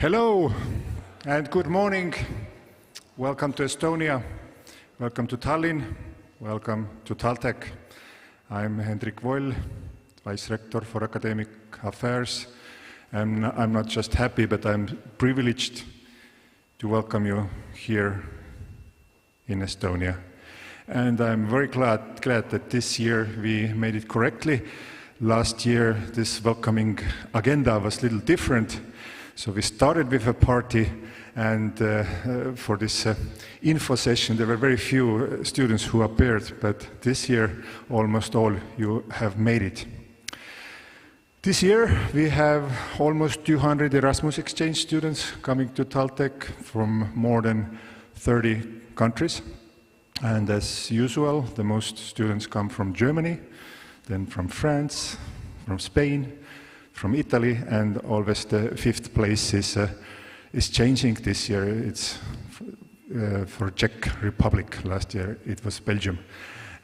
Hello and good morning. Welcome to Estonia. Welcome to Tallinn. Welcome to TalTech. I'm Hendrik Voll, Vice Rector for Academic Affairs. And I'm not just happy, but I'm privileged to welcome you here in Estonia. And I'm very glad that this year we made it correctly. Last year, this welcoming agenda was a little different. So we started with a party, and for this info session, there were very few students who appeared, but this year, almost all you have made it. This year, we have almost 200 Erasmus exchange students coming to TalTech from more than 30 countries. And as usual, the most students come from Germany, then from France, from Spain, from Italy, and always the fifth place is changing this year. It's for Czech Republic. Last year it was Belgium.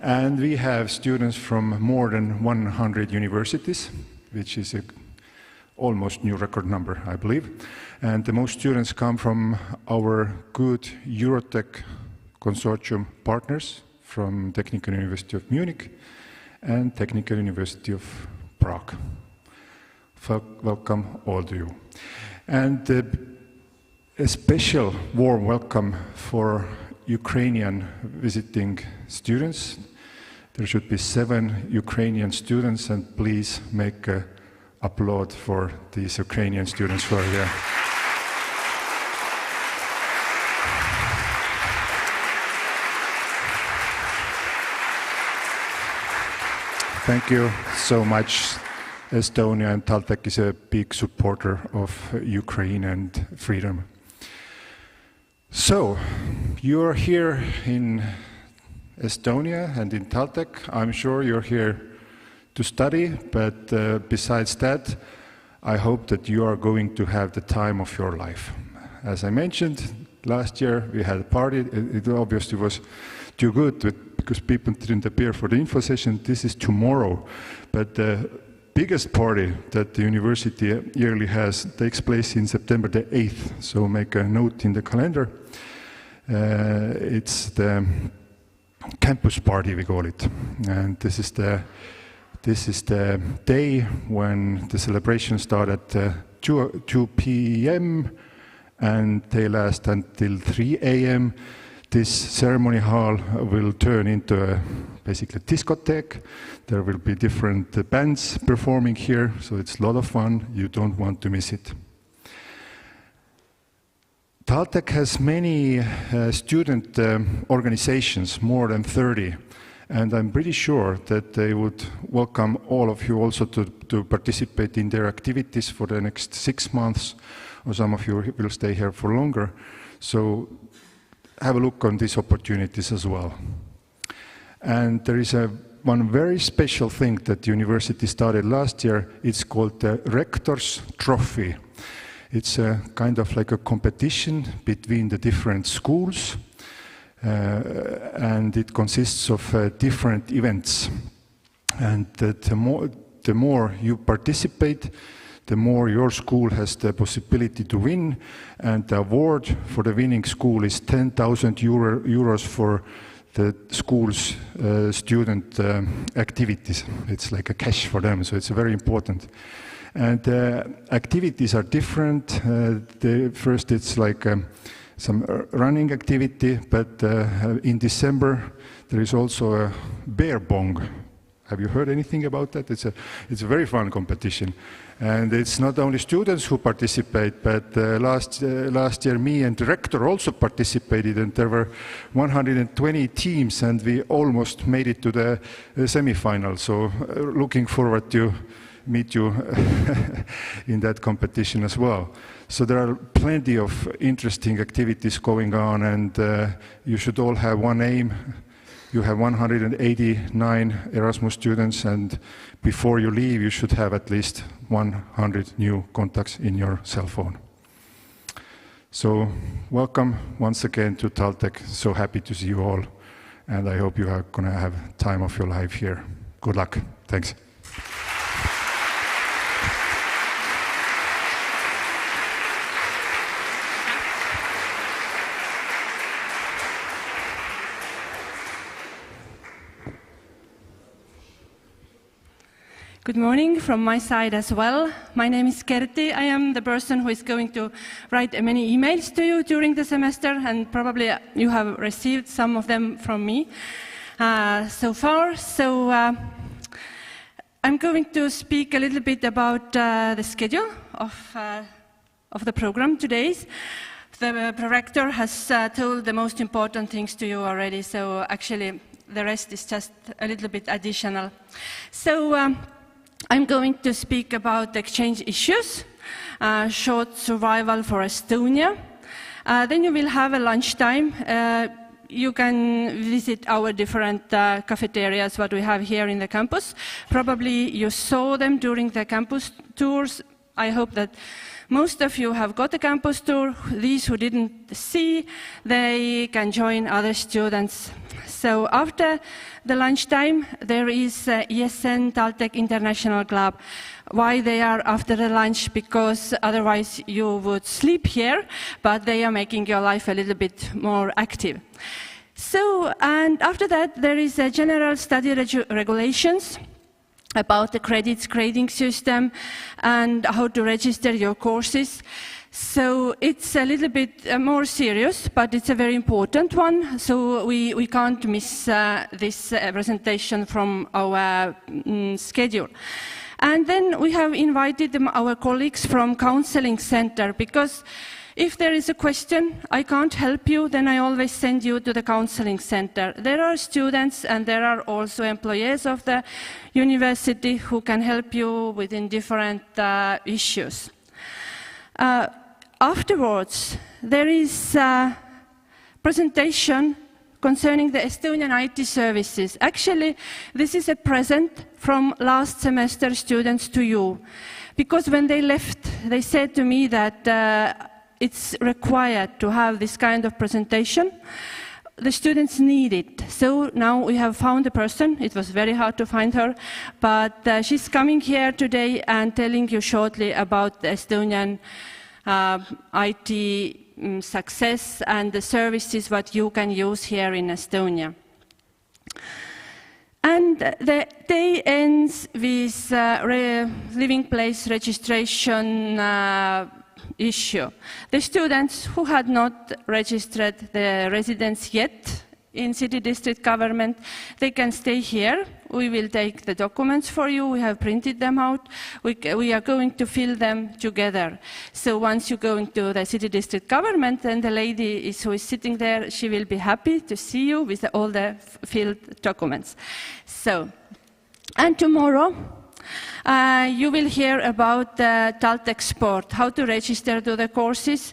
And we have students from more than 100 universities, which is an almost new record number, I believe. And the most students come from our good Eurotech consortium partners from Technical University of Munich and Technical University of Prague. Welcome all to you. And a special warm welcome for Ukrainian visiting students. There should be 7 Ukrainian students, and please make an applaud for these Ukrainian students who are here. Thank you so much. Estonia and TalTech is a big supporter of Ukraine and freedom. So, you're here in Estonia and in TalTech. I'm sure you're here to study, but besides that, I hope that you are going to have the time of your life. As I mentioned, last year we had a party. It obviously was too good because people didn't appear for the info session. This is tomorrow, but the biggest party that the university yearly has takes place in September the 8th, so make a note in the calendar. It's the campus party, we call it, and this is the day when the celebration starts at 2 p.m. and they last until 3 a.m. This ceremony hall will turn into basically a discotheque. There will be different bands performing here, so it's a lot of fun. You don't want to miss it. TalTech has many student organizations, more than 30, and I'm pretty sure that they would welcome all of you also to participate in their activities for the next 6 months, or some of you will stay here for longer. So have a look on these opportunities as well. And there is one very special thing that the university started last year. It's called the Rector's Trophy. It's a kind of like a competition between the different schools, and it consists of different events. And the more you participate, the more your school has the possibility to win, and the award for the winning school is 10,000 euros for the school's student activities. It's like a cash for them, so it's very important. And activities are different. First it's like some running activity, but in December there is also a beer bong. Have you heard anything about that? It's a very fun competition. And it's not only students who participate, but last year me and the rector also participated, and there were 120 teams, and we almost made it to the semi-final. So looking forward to meet you in that competition as well. So there are plenty of interesting activities going on, and you should all have one aim. You have 189 Erasmus students, and before you leave, you should have at least 100 new contacts in your cell phone. So welcome once again to TalTech. So happy to see you all, and I hope you are going to have time of your life here. Good luck. Thanks. Good morning from my side as well. My name is Kerti. I am the person who is going to write many emails to you during the semester, and probably you have received some of them from me so far. So I'm going to speak a little bit about the schedule of the program today. The prorector has told the most important things to you already, so actually the rest is just a little bit additional. So I'm going to speak about exchange issues, short survival for Estonia. Then you will have a lunchtime. You can visit our different cafeterias, what we have here in the campus. Probably you saw them during the campus tours. I hope that most of you have got a campus tour. These who didn't see, they can join other students. So after the lunchtime, there is ESN TalTech International Club. Why they are after the lunch? Because otherwise you would sleep here, but they are making your life a little bit more active. So, and after that, there is a general study regulations about the credits grading system and how to register your courses. So it's a little bit more serious, but it's a very important one. So we can't miss this presentation from our schedule. And then we have invited our colleagues from Counseling Center, because if there is a question, I can't help you, then I always send you to the Counseling Center. There are students and there are also employees of the university who can help you within different issues. Afterwards, there is a presentation concerning the Estonian IT services. Actually, this is a present from last semester students to you, because when they left, they said to me that it's required to have this kind of presentation. The students need it. So now we have found a person. It was very hard to find her, but she's coming here today and telling you shortly about the Estonian IT success and the services what you can use here in Estonia. And the day ends with living place registration issue. The students who had not registered their residence yet in city district government, they can stay here. We will take the documents for you. We have printed them out. We are going to fill them together. So once you go into the city district government, then the lady who is sitting there, she will be happy to see you with all the filled documents. So, and tomorrow, you will hear about the TalTech Sport, how to register to the courses,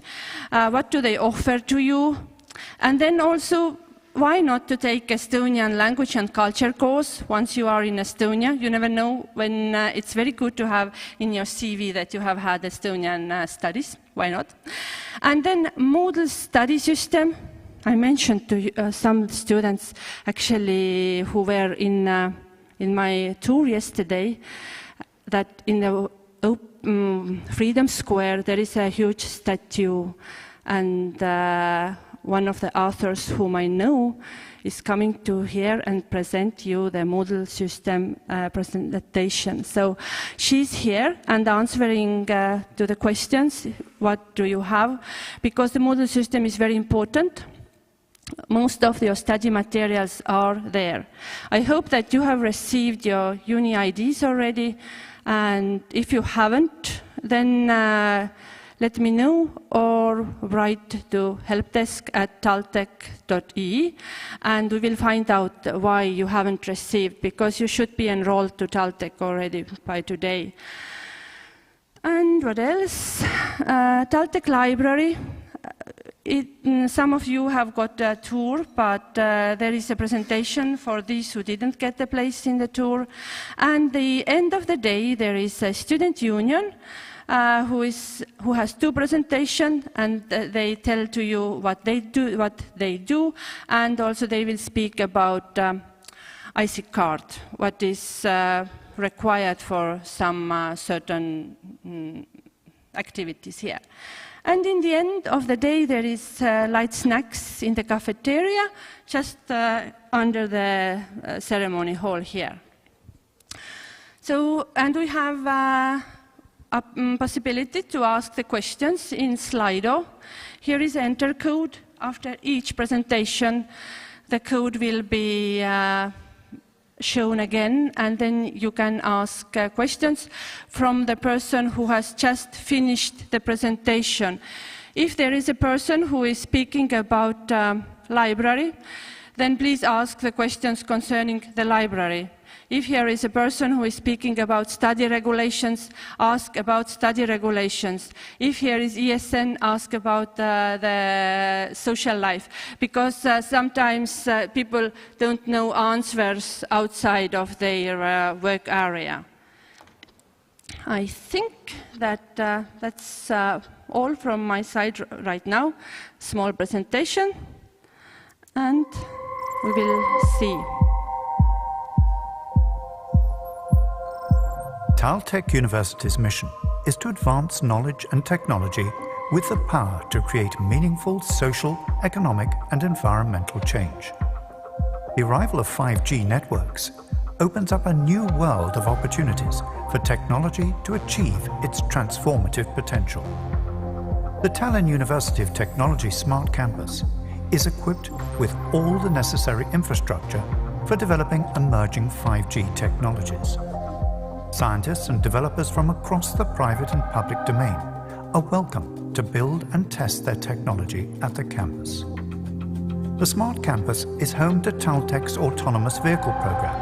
what do they offer to you, and then also why not to take Estonian language and culture course once you are in Estonia. You never know when it's very good to have in your CV that you have had Estonian studies. Why not? And then Moodle study system. I mentioned to you, some students actually who were in my tour yesterday, that in the Freedom Square there is a huge statue, and one of the authors whom I know is coming to here and present you the Moodle system presentation. So she's here and answering to the questions, what do you have? Because the Moodle system is very important. Most of your study materials are there. I hope that you have received your uni IDs already, and if you haven't, then let me know or write to helpdesk@taltech.ee, and we will find out why you haven't received, because you should be enrolled to TalTech already by today. And what else? TalTech library. Some of you have got a tour, but there is a presentation for these who didn't get a place in the tour. And the end of the day, there is a student union who has two presentations, and they tell to you what they do, and also they will speak about IC card, what is required for some certain activities here. And in the end of the day, there is light snacks in the cafeteria, just under the ceremony hall here. So, and we have a possibility to ask the questions in Slido. Here is enter code. After each presentation, the code will be shown again, and then you can ask questions from the person who has just finished the presentation. If there is a person who is speaking about library, then please ask the questions concerning the library. If here is a person who is speaking about study regulations, ask about study regulations. If here is ESN, ask about the social life. Because sometimes people don't know answers outside of their work area. I think that that's all from my side right now. Small presentation, and we will see. TalTech University's mission is to advance knowledge and technology with the power to create meaningful social, economic and environmental change. The arrival of 5G networks opens up a new world of opportunities for technology to achieve its transformative potential. The Tallinn University of Technology Smart Campus is equipped with all the necessary infrastructure for developing emerging 5G technologies. Scientists and developers from across the private and public domain are welcome to build and test their technology at the campus. The Smart Campus is home to TalTech's autonomous vehicle program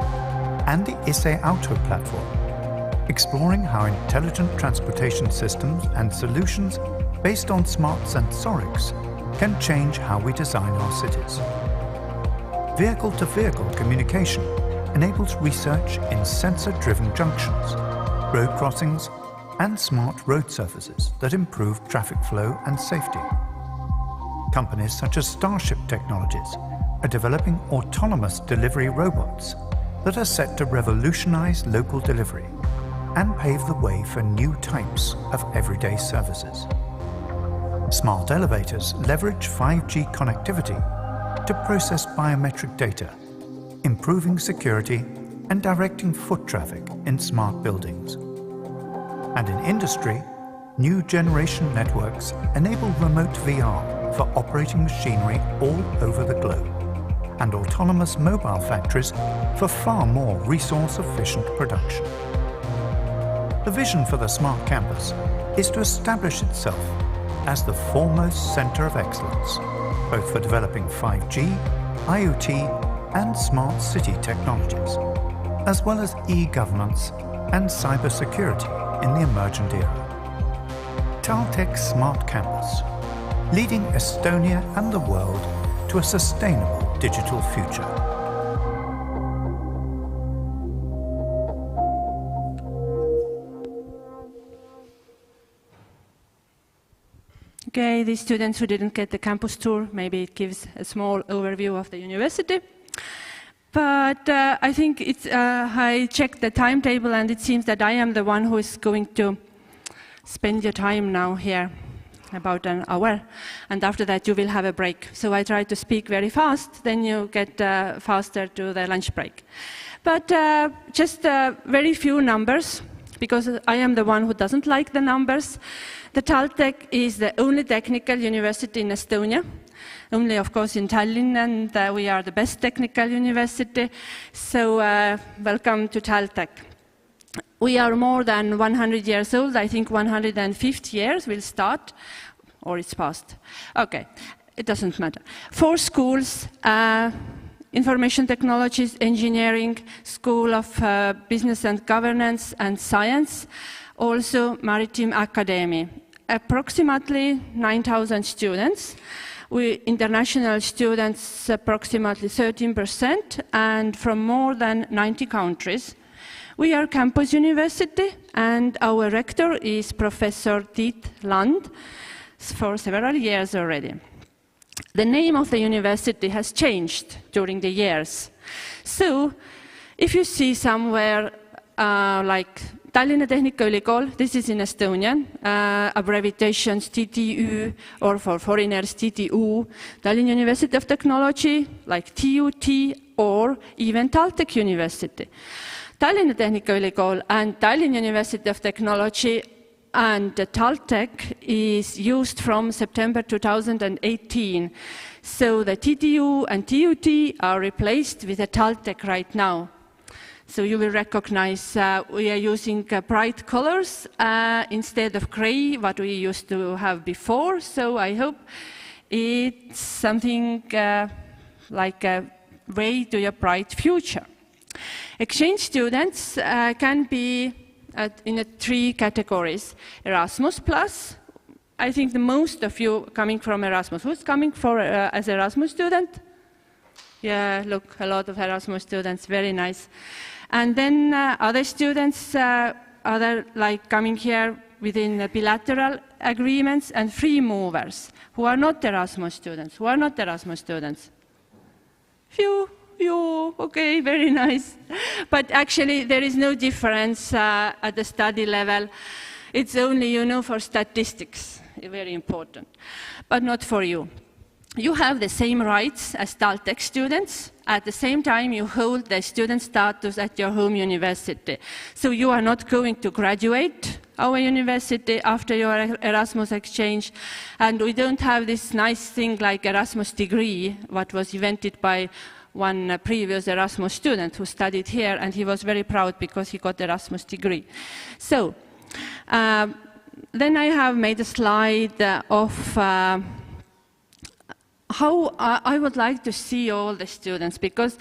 and the ISE Auto platform, exploring how intelligent transportation systems and solutions based on smart sensorics can change how we design our cities. Vehicle-to-vehicle communication enables research in sensor-driven junctions, road crossings, and smart road surfaces that improve traffic flow and safety. Companies such as Starship Technologies are developing autonomous delivery robots that are set to revolutionize local delivery and pave the way for new types of everyday services. Smart elevators leverage 5G connectivity to process biometric data, improving security and directing foot traffic in smart buildings. And in industry, new generation networks enable remote VR for operating machinery all over the globe, and autonomous mobile factories for far more resource-efficient production. The vision for the Smart Campus is to establish itself as the foremost center of excellence, both for developing 5G, IoT, and smart city technologies, as well as e-governance and cybersecurity in the emergent era. TalTech Smart Campus, leading Estonia and the world to a sustainable digital future. Okay, the students who didn't get the campus tour, maybe it gives a small overview of the university. But I think I checked the timetable, and it seems that I am the one who is going to spend your time now here, about an hour, and after that you will have a break. So I try to speak very fast, then you get faster to the lunch break. But just very few numbers, because I am the one who doesn't like the numbers. The TalTech is the only technical university in Estonia, only of course in Tallinn, and we are the best technical university. So welcome to TalTech. We are more than 100 years old. I think 150 years will start, or it's past. Okay, it doesn't matter. 4 schools, information technologies, engineering, School of Business and Governance and Science, also Maritime Academy. Approximately 9,000 students. International students approximately 13%, and from more than 90 countries. We are campus university, and our rector is Professor Tiit Land for several years already. The name of the university has changed during the years. So, if you see somewhere like Tallinna Tehnikaülikool, this is in Estonian, abbreviations TTÜ, or for foreigners TTU, Tallinn University of Technology, like TUT, or even TalTech University. Tallinna Tehnikaülikool and Tallinn University of Technology and TalTech is used from September 2018. So the TTU and TUT are replaced with the TalTech right now. So you will recognize we are using bright colors instead of gray, what we used to have before. So I hope it's something like a way to your bright future. Exchange students can be in 3 categories. Erasmus Plus, I think the most of you coming from Erasmus. Who's coming for as Erasmus student? Yeah, look, a lot of Erasmus students, very nice. And then other students, other like coming here within bilateral agreements, and free movers who are not Erasmus students. Who are not Erasmus students? Few. You, okay, very nice. But actually, there is no difference at the study level. It's only, you know, for statistics, very important, but not for you. You have the same rights as TalTech students. At the same time, you hold the student status at your home university. So you are not going to graduate our university after your Erasmus exchange. And we don't have this nice thing like Erasmus degree, what was invented by one previous Erasmus student who studied here, and he was very proud because he got Erasmus degree. So, then I have made a slide of how I would like to see all the students, because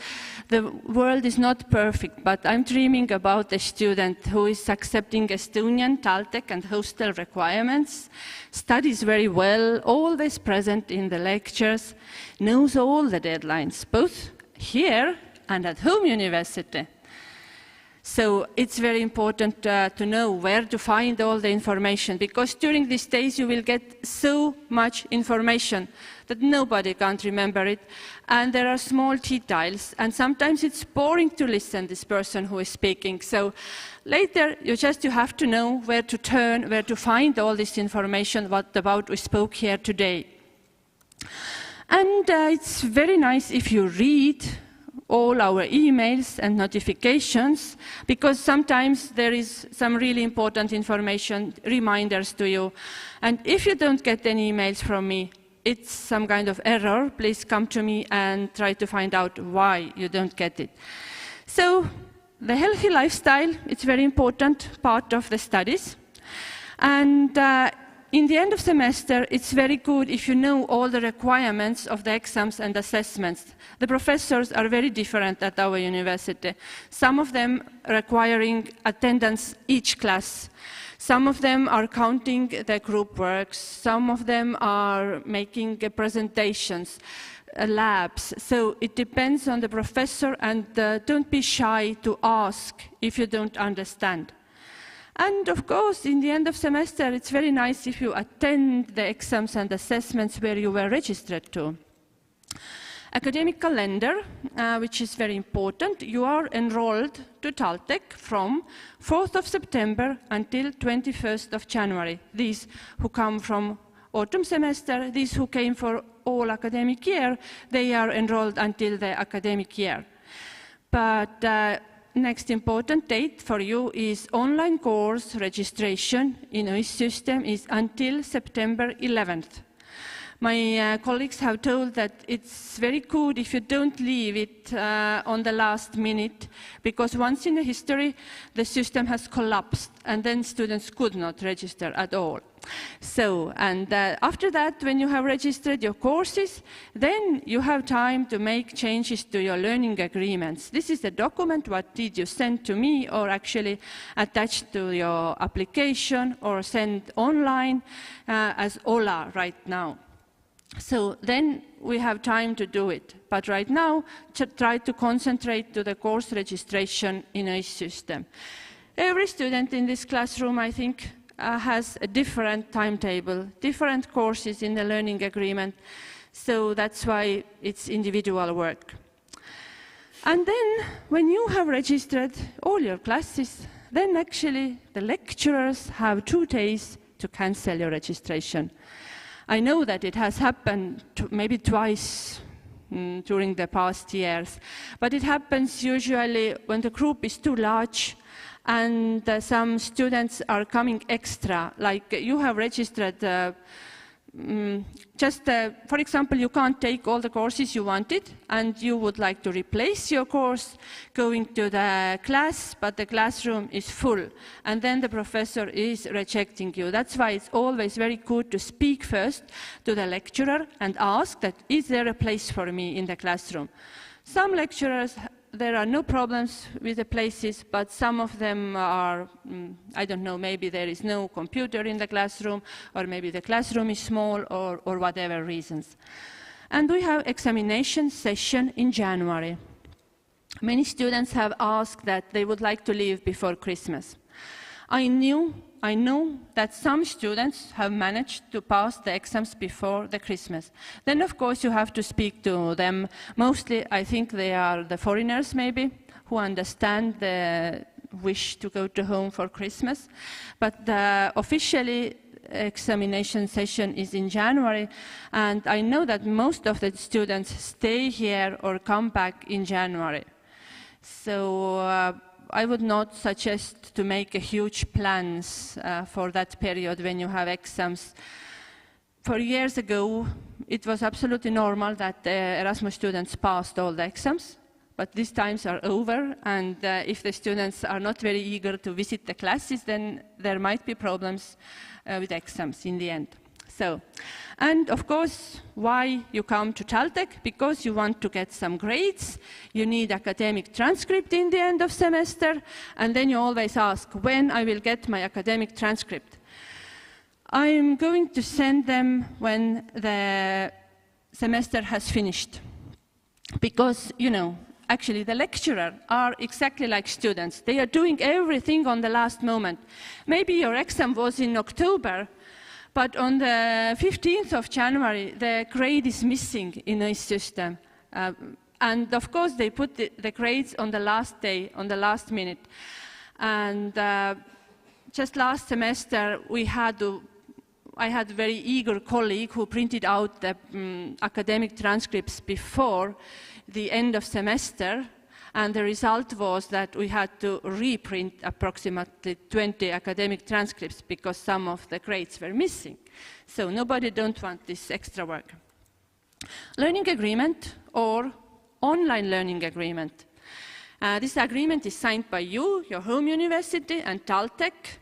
the world is not perfect, but I'm dreaming about a student who is accepting Estonian, TalTech, and hostel requirements, studies very well, always present in the lectures, knows all the deadlines, both here and at home university. So it's very important to know where to find all the information, because during these days you will get so much information that nobody can't remember it, and there are small details, and sometimes it's boring to listen to this person who is speaking. So later you have to know where to turn, where to find all this information what about we spoke here today. And it's very nice if you read all our emails and notifications, because sometimes there is some really important information, reminders to you. And if you don't get any emails from me, it's some kind of error. Please come to me and try to find out why you don't get it. So the healthy lifestyle, it's a very important part of the studies. And in the end of semester, it's very good if you know all the requirements of the exams and assessments. The professors are very different at our university. Some of them requiring attendance each class. Some of them are counting the group works. Some of them are making presentations, labs. So it depends on the professor, and don't be shy to ask if you don't understand. And of course, in the end of semester, it's very nice if you attend the exams and assessments where you were registered to. Academic calendar, which is very important. You are enrolled to TalTech from 4th of September until 21st of January. These who come from autumn semester, these who came for all academic year, they are enrolled until the academic year. But next important date for you is online course registration in OIS system is until September 11th. My colleagues have told that it's very good if you don't leave it on the last minute, because once in the history the system has collapsed and then students could not register at all. So, and after that, when you have registered your courses, then you have time to make changes to your learning agreements. This is the document what did you send to me, or actually attached to your application or send online as OLA right now. So then we have time to do it. But right now, try to concentrate to the course registration in a system. Every student in this classroom, I think, has a different timetable, different courses in the learning agreement. So that's why it's individual work. And then, when you have registered all your classes, then actually the lecturers have 2 days to cancel your registration. I know that it has happened maybe twice, during the past years. But it happens usually when the group is too large and some students are coming extra, like you have registered for example, you can't take all the courses you wanted and you would like to replace your course going to the class, but the classroom is full and then the professor is rejecting you. That's why it's always very good to speak first to the lecturer and ask that, is there a place for me in the classroom? Some lecturers, there are no problems with the places, but some of them are, I don't know, maybe there is no computer in the classroom, or maybe the classroom is small, or whatever reasons. And we have examination session in January. Many students have asked that they would like to leave before Christmas. I know that some students have managed to pass the exams before the Christmas. Then, of course, you have to speak to them. Mostly, I think they are the foreigners, maybe, who understand the wish to go to home for Christmas. But officially, examination session is in January, and I know that most of the students stay here or come back in January. So I would not suggest to make a huge plans for that period when you have exams. For years ago, it was absolutely normal that Erasmus students passed all the exams, but these times are over, and if the students are not very eager to visit the classes, then there might be problems with exams in the end. So, and of course, why you come to TalTech? Because you want to get some grades, you need academic transcript in the end of semester, and then you always ask, when I will get my academic transcript? I'm going to send them when the semester has finished. Because, you know, actually the lecturers are exactly like students. They are doing everything on the last moment. Maybe your exam was in October, but on the 15th of January, the grade is missing in this system. And of course, they put the grades on the last day, on the last minute. And just last semester, I had a very eager colleague who printed out the academic transcripts before the end of semester. And the result was that we had to reprint approximately 20 academic transcripts because some of the grades were missing. So nobody don't want this extra work. Learning agreement or online learning agreement. This agreement is signed by you, your home university, and TalTech,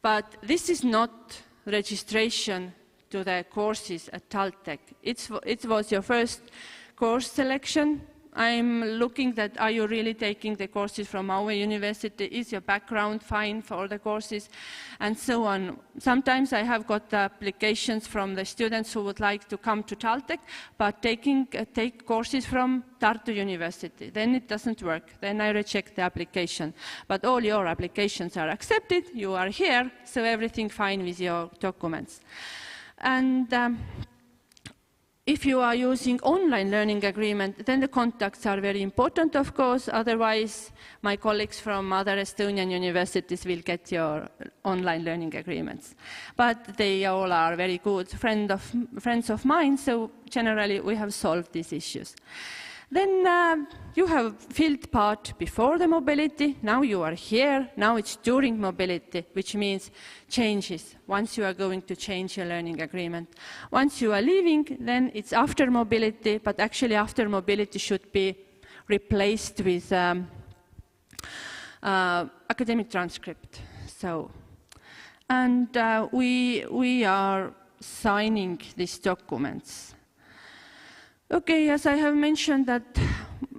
but this is not registration to the courses at TalTech. It was your first course selection. I'm looking at, are you really taking the courses from our university? Is your background fine for the courses? And so on. Sometimes I have got applications from the students who would like to come to TalTech, but take courses from Tartu University. Then it doesn't work. Then I reject the application. But all your applications are accepted. You are here, so everything fine with your documents. And if you are using online learning agreement, then the contacts are very important, of course. Otherwise, my colleagues from other Estonian universities will get your online learning agreements. But they all are very good friends of mine, so generally we have solved these issues. Then you have filled part before the mobility. Now you are here. Now it's during mobility, which means changes. Once you are going to change your learning agreement. Once you are leaving, then it's after mobility, but actually after mobility should be replaced with academic transcript. So, and we are signing these documents. Okay, as I have mentioned that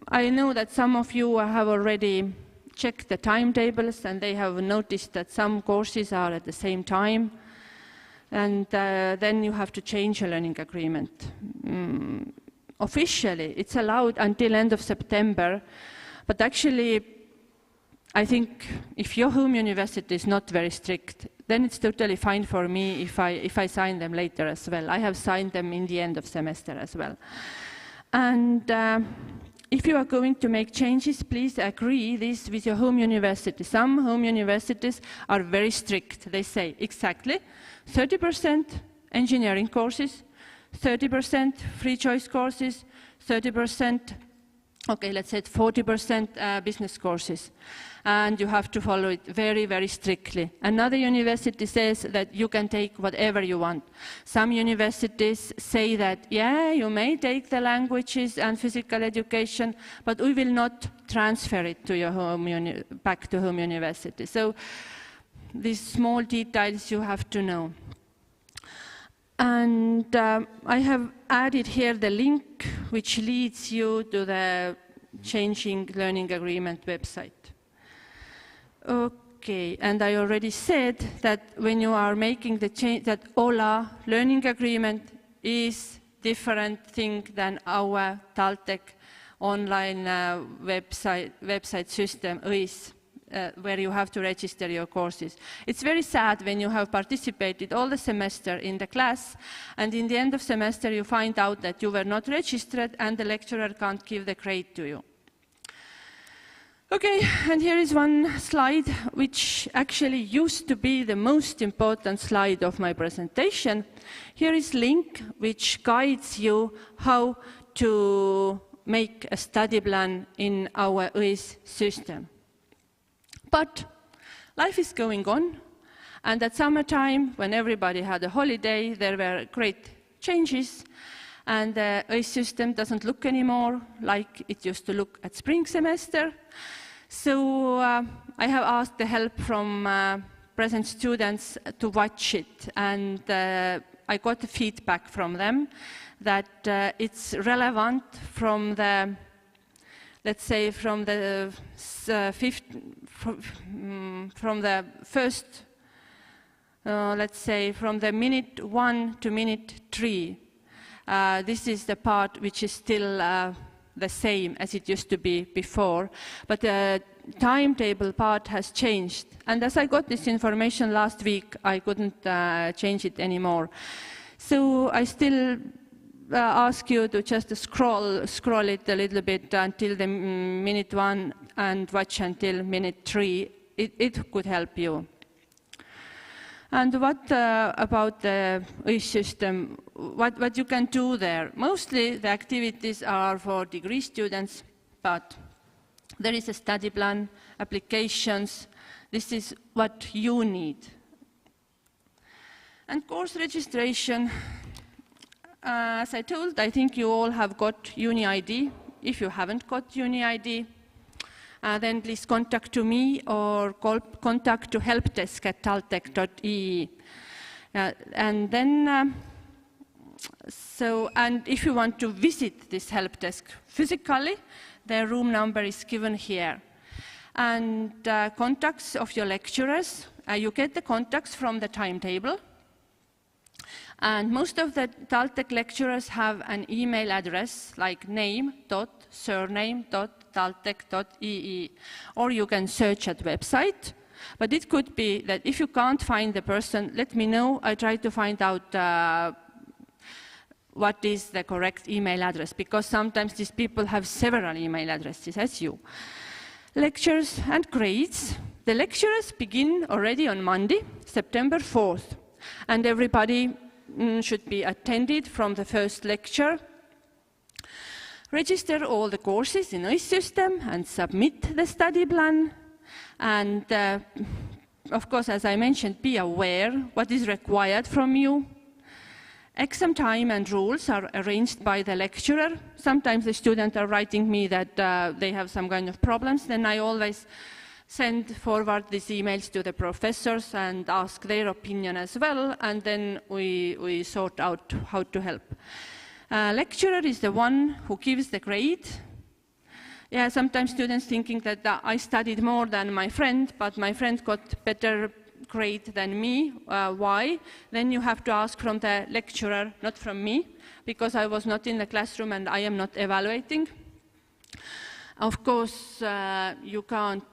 I know that some of you have already checked the timetables and they have noticed that some courses are at the same time, and then you have to change a learning agreement. Officially, it's allowed until end of September, but actually I think if your home university is not very strict, then it's totally fine for me if I sign them later as well. I have signed them in the end of semester as well. And if you are going to make changes, please agree this with your home university. Some home universities are very strict. They say exactly 30% engineering courses, 30% free choice courses, 30%, okay, let's say 40% business courses. And you have to follow it very, very strictly. Another university says that you can take whatever you want. Some universities say that, yeah, you may take the languages and physical education, but we will not transfer it to your back to home university. So these small details you have to know. And I have added here the link which leads you to the Changing Learning Agreement website. Okay, and I already said that when you are making the change, that OLA learning agreement is different thing than our TalTech online website system is, where you have to register your courses. It's very sad when you have participated all the semester in the class, and in the end of semester you find out that you were not registered and the lecturer can't give the grade to you. Okay, and here is one slide which actually used to be the most important slide of my presentation. Here is a link which guides you how to make a study plan in our OIS system. But life is going on, and at summertime, when everybody had a holiday, there were great changes, and the OIS system doesn't look anymore like it used to look at spring semester. So I have asked the help from present students to watch it, and I got the feedback from them that it's relevant from the, let's say, from the first, let's say, from the minute 1 to minute 3. This is the part which is still the same as it used to be before, but the timetable part has changed. And as I got this information last week, I couldn't change it anymore. So I still ask you to just scroll it a little bit until the minute 1 and watch until minute 3. It could help you. And what about the OIS system? What you can do there? Mostly the activities are for degree students, but there is a study plan, applications. This is what you need. And course registration, as I told, I think you all have got Uni ID. If you haven't got Uni ID, then please contact to me or contact to helpdesk@taltech.ee. And then, and if you want to visit this help desk physically, the room number is given here. And contacts of your lecturers, you get the contacts from the timetable. And most of the TalTech lecturers have an email address like name.surname.taltech.ee, or you can search at website. But it could be that if you can't find the person, let me know. I try to find out what is the correct email address, because sometimes these people have several email addresses as you. Lectures and grades. The lectures begin already on Monday, September 4th, and everybody should be attended from the first lecture. Register all the courses in OIS system and submit the study plan. And of course, as I mentioned, be aware what is required from you. Exam time and rules are arranged by the lecturer. Sometimes the students are writing me that they have some kind of problems. Then I always send forward these emails to the professors and ask their opinion as well, and then we sort out how to help. Lecturer is the one who gives the grade. Yeah, sometimes students thinking that I studied more than my friend, but my friend got better grade than me. Why? Then you have to ask from the lecturer, not from me, because I was not in the classroom and I am not evaluating. Of course, you can't,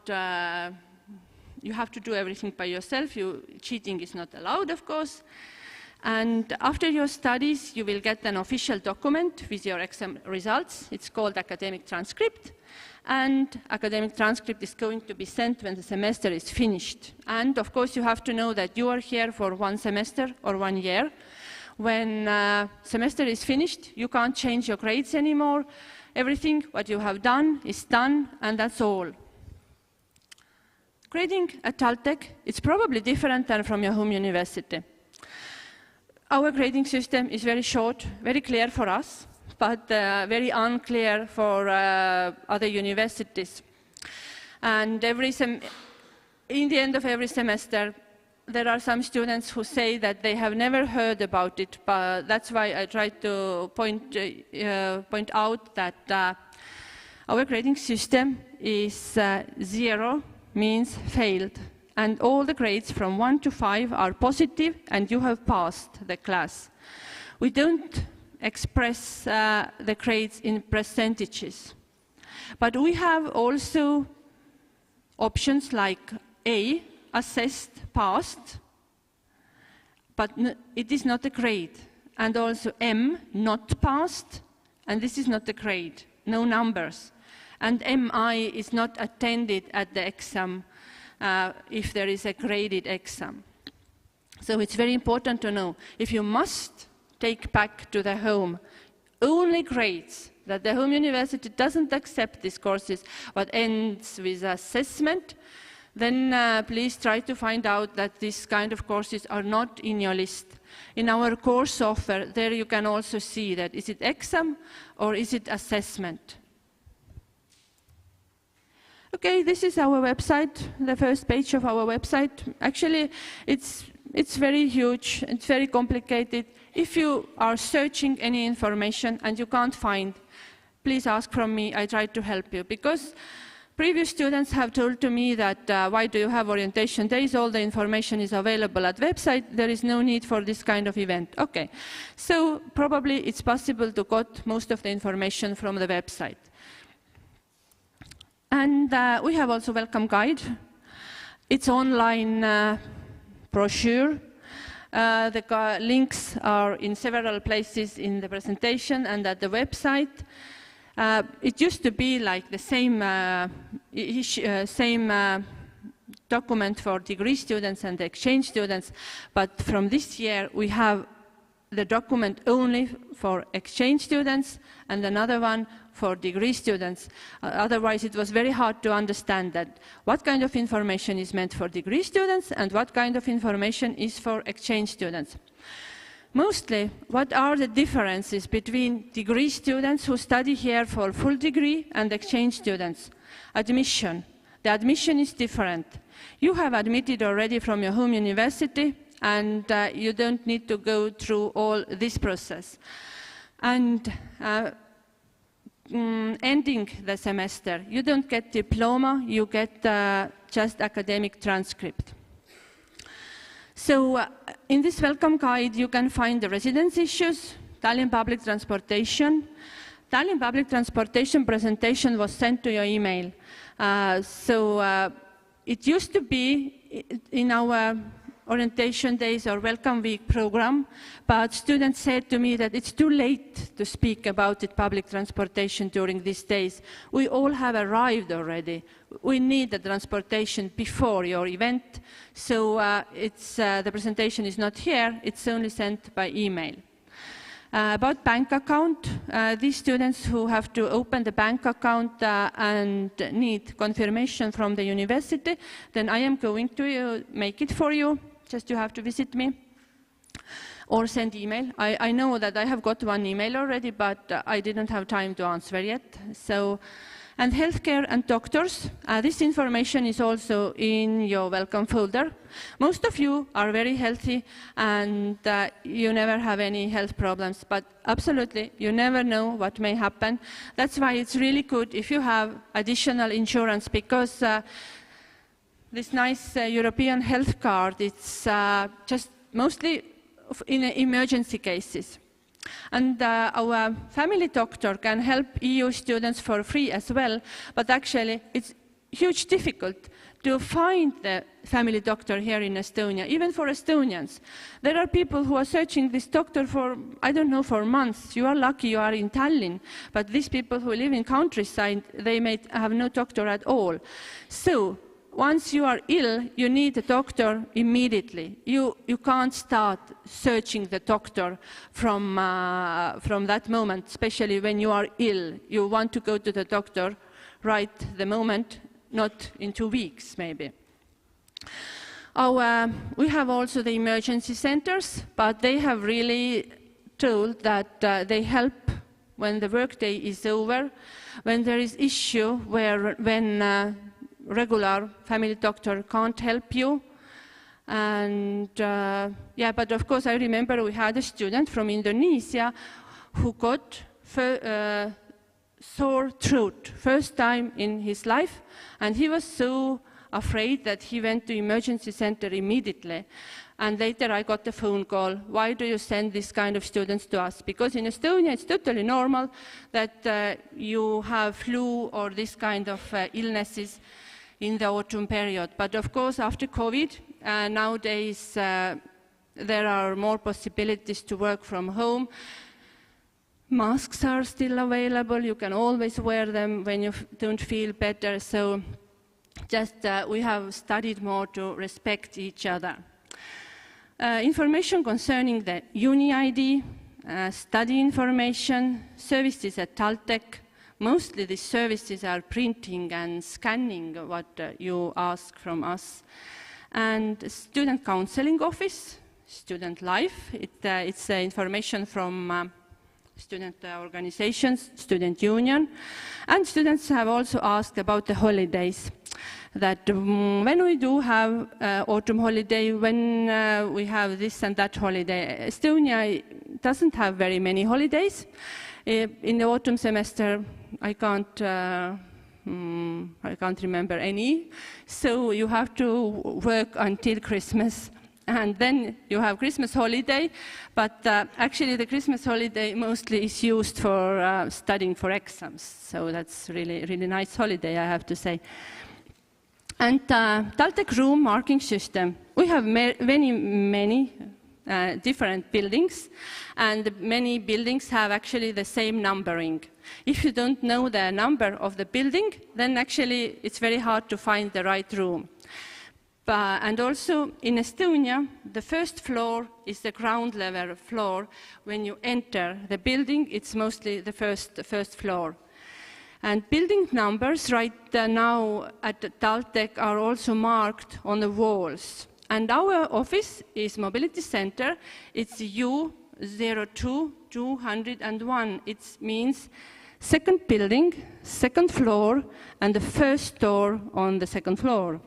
you have to do everything by yourself. Cheating is not allowed, of course. And after your studies, you will get an official document with your exam results. It's called academic transcript. And academic transcript is going to be sent when the semester is finished. And of course, you have to know that you are here for 1 semester or 1 year. when semester is finished, you can't change your grades anymore. Everything what you have done is done, and that's all. Grading at TalTech, it's probably different than from your home university. Our grading system is very short, very clear for us, but very unclear for other universities. And in the end of every semester, there are some students who say that they have never heard about it, but that's why I try to point out that our grading system is 0 means failed, and all the grades from 1 to 5 are positive, and you have passed the class. We don't express the grades in percentages, but we have also options like A, assessed, passed, but it is not a grade, and also M, not passed, and this is not a grade, no numbers. And MI is not attended at the exam if there is a graded exam. So it's very important to know, if you must take back to the home only grades that the home university doesn't accept these courses, but ends with assessment, then please try to find out that these kind of courses are not in your list. In our course offer, there you can also see that is it exam or is it assessment. Okay, this is our website, the first page of our website. Actually, it's very huge, it's very complicated. If you are searching any information and you can't find, please ask from me, I try to help you. Because previous students have told to me that why do you have orientation days? All the information is available at website. There is no need for this kind of event. Okay, so probably it's possible to get most of the information from the website. And we have also welcome guide. It's online brochure. The links are in several places in the presentation and at the website. It used to be like the same document for degree students and exchange students, but from this year we have the document only for exchange students and another one for degree students. Otherwise, it was very hard to understand that what kind of information is meant for degree students and what kind of information is for exchange students. Mostly, what are the differences between degree students who study here for full degree and exchange students? Admission. The admission is different. You have admitted already from your home university, and you don't need to go through all this process. And ending the semester, you don't get diploma, you get just academic transcript. So in this welcome guide, you can find the residence issues, Tallinn public transportation. Tallinn public transportation presentation was sent to your email. It used to be in our orientation days or welcome week program, but students said to me that it's too late to speak about it, public transportation, during these days. We all have arrived already. We need the transportation before your event, so the presentation is not here, it's only sent by email. About bank account, these students who have to open the bank account and need confirmation from the university, then I am going to make it for you. Just you have to visit me or send email. I know that I have got one email already, but I didn't have time to answer yet. So, and healthcare and doctors, this information is also in your welcome folder. Most of you are very healthy and you never have any health problems, but absolutely, you never know what may happen. That's why it's really good if you have additional insurance, because this nice European health card, it's just mostly in emergency cases. And our family doctor can help EU students for free as well, but actually it's huge difficult to find the family doctor here in Estonia, even for Estonians. There are people who are searching this doctor for, I don't know, for months. You are lucky you are in Tallinn, but these people who live in countryside, they may have no doctor at all. So once you are ill, you need a doctor immediately. You can't start searching the doctor from that moment, especially when you are ill. You want to go to the doctor right the moment, not in 2 weeks, maybe. We have also the emergency centers, but they have really told that they help when the workday is over, when there is issue when regular family doctor can't help you. And yeah, but of course I remember we had a student from Indonesia who got sore throat, first time in his life, and he was so afraid that he went to emergency center immediately. And later I got the phone call, why do you send this kind of students to us? Because in Estonia it's totally normal that you have flu or this kind of illnesses in the autumn period. But of course after COVID, nowadays there are more possibilities to work from home. Masks are still available, you can always wear them when you don't feel better. So just we have studied more to respect each other. Information concerning the Uni ID, study information, services at TalTech. Mostly these services are printing and scanning what you ask from us. And student counseling office, student life, it's information from student organizations, student union. And students have also asked about the holidays. That when we do have autumn holiday, when we have this and that holiday, Estonia doesn't have very many holidays. In the autumn semester, I can't remember any. So you have to work until Christmas. And then you have Christmas holiday, but actually the Christmas holiday mostly is used for studying for exams. So that's really, really nice holiday, I have to say. And TalTech room marking system. We have many different buildings, and many buildings have actually the same numbering. If you don't know the number of the building, then actually it's very hard to find the right room. And also in Estonia, the first floor is the ground level floor. When you enter the building, it's mostly the first floor. And building numbers right now at TalTech are also marked on the walls. And our office is Mobility Center. It's U02-201. It means second building, second floor, and the first door on the second floor.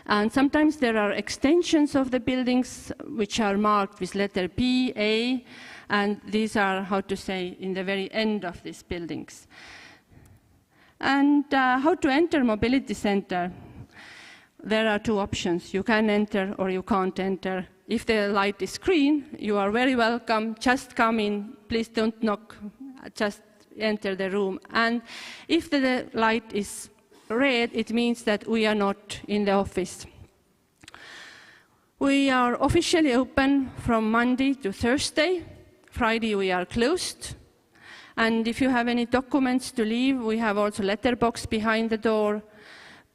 And sometimes there are extensions of the buildings which are marked with letter B, A, and these are, how to say, in the very end of these buildings. And how to enter Mobility Center? There are two options. You can enter or you can't enter. If the light is green, you are very welcome. Just come in. Please don't knock. Just enter the room. And if the light is red, it means that we are not in the office. We are officially open from Monday to Thursday. Friday we are closed. And if you have any documents to leave, we have also letterbox behind the door.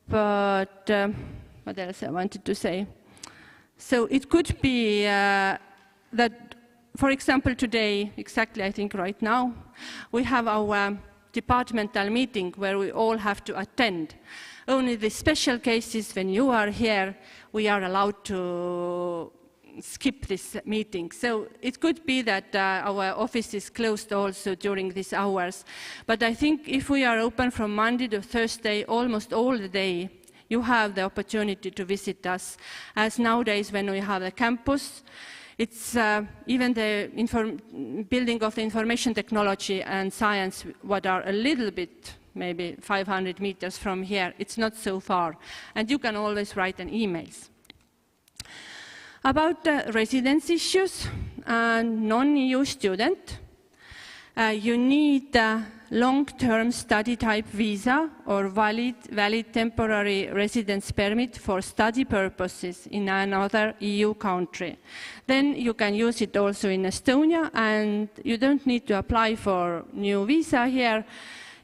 But what else I wanted to say? So it could be that, for example, today, exactly I think right now, we have our departmental meeting where we all have to attend. Only the special cases when you are here, we are allowed to skip this meeting. So it could be that our office is closed also during these hours. But I think if we are open from Monday to Thursday, almost all the day, you have the opportunity to visit us. As nowadays when we have the campus, it's even the building of the information technology and science, what are a little bit, maybe 500 meters from here, it's not so far. And you can always write an emails. About residence issues, non-EU student, you need a long-term study type visa or valid temporary residence permit for study purposes in another EU country. Then you can use it also in Estonia, and you don't need to apply for new visa here.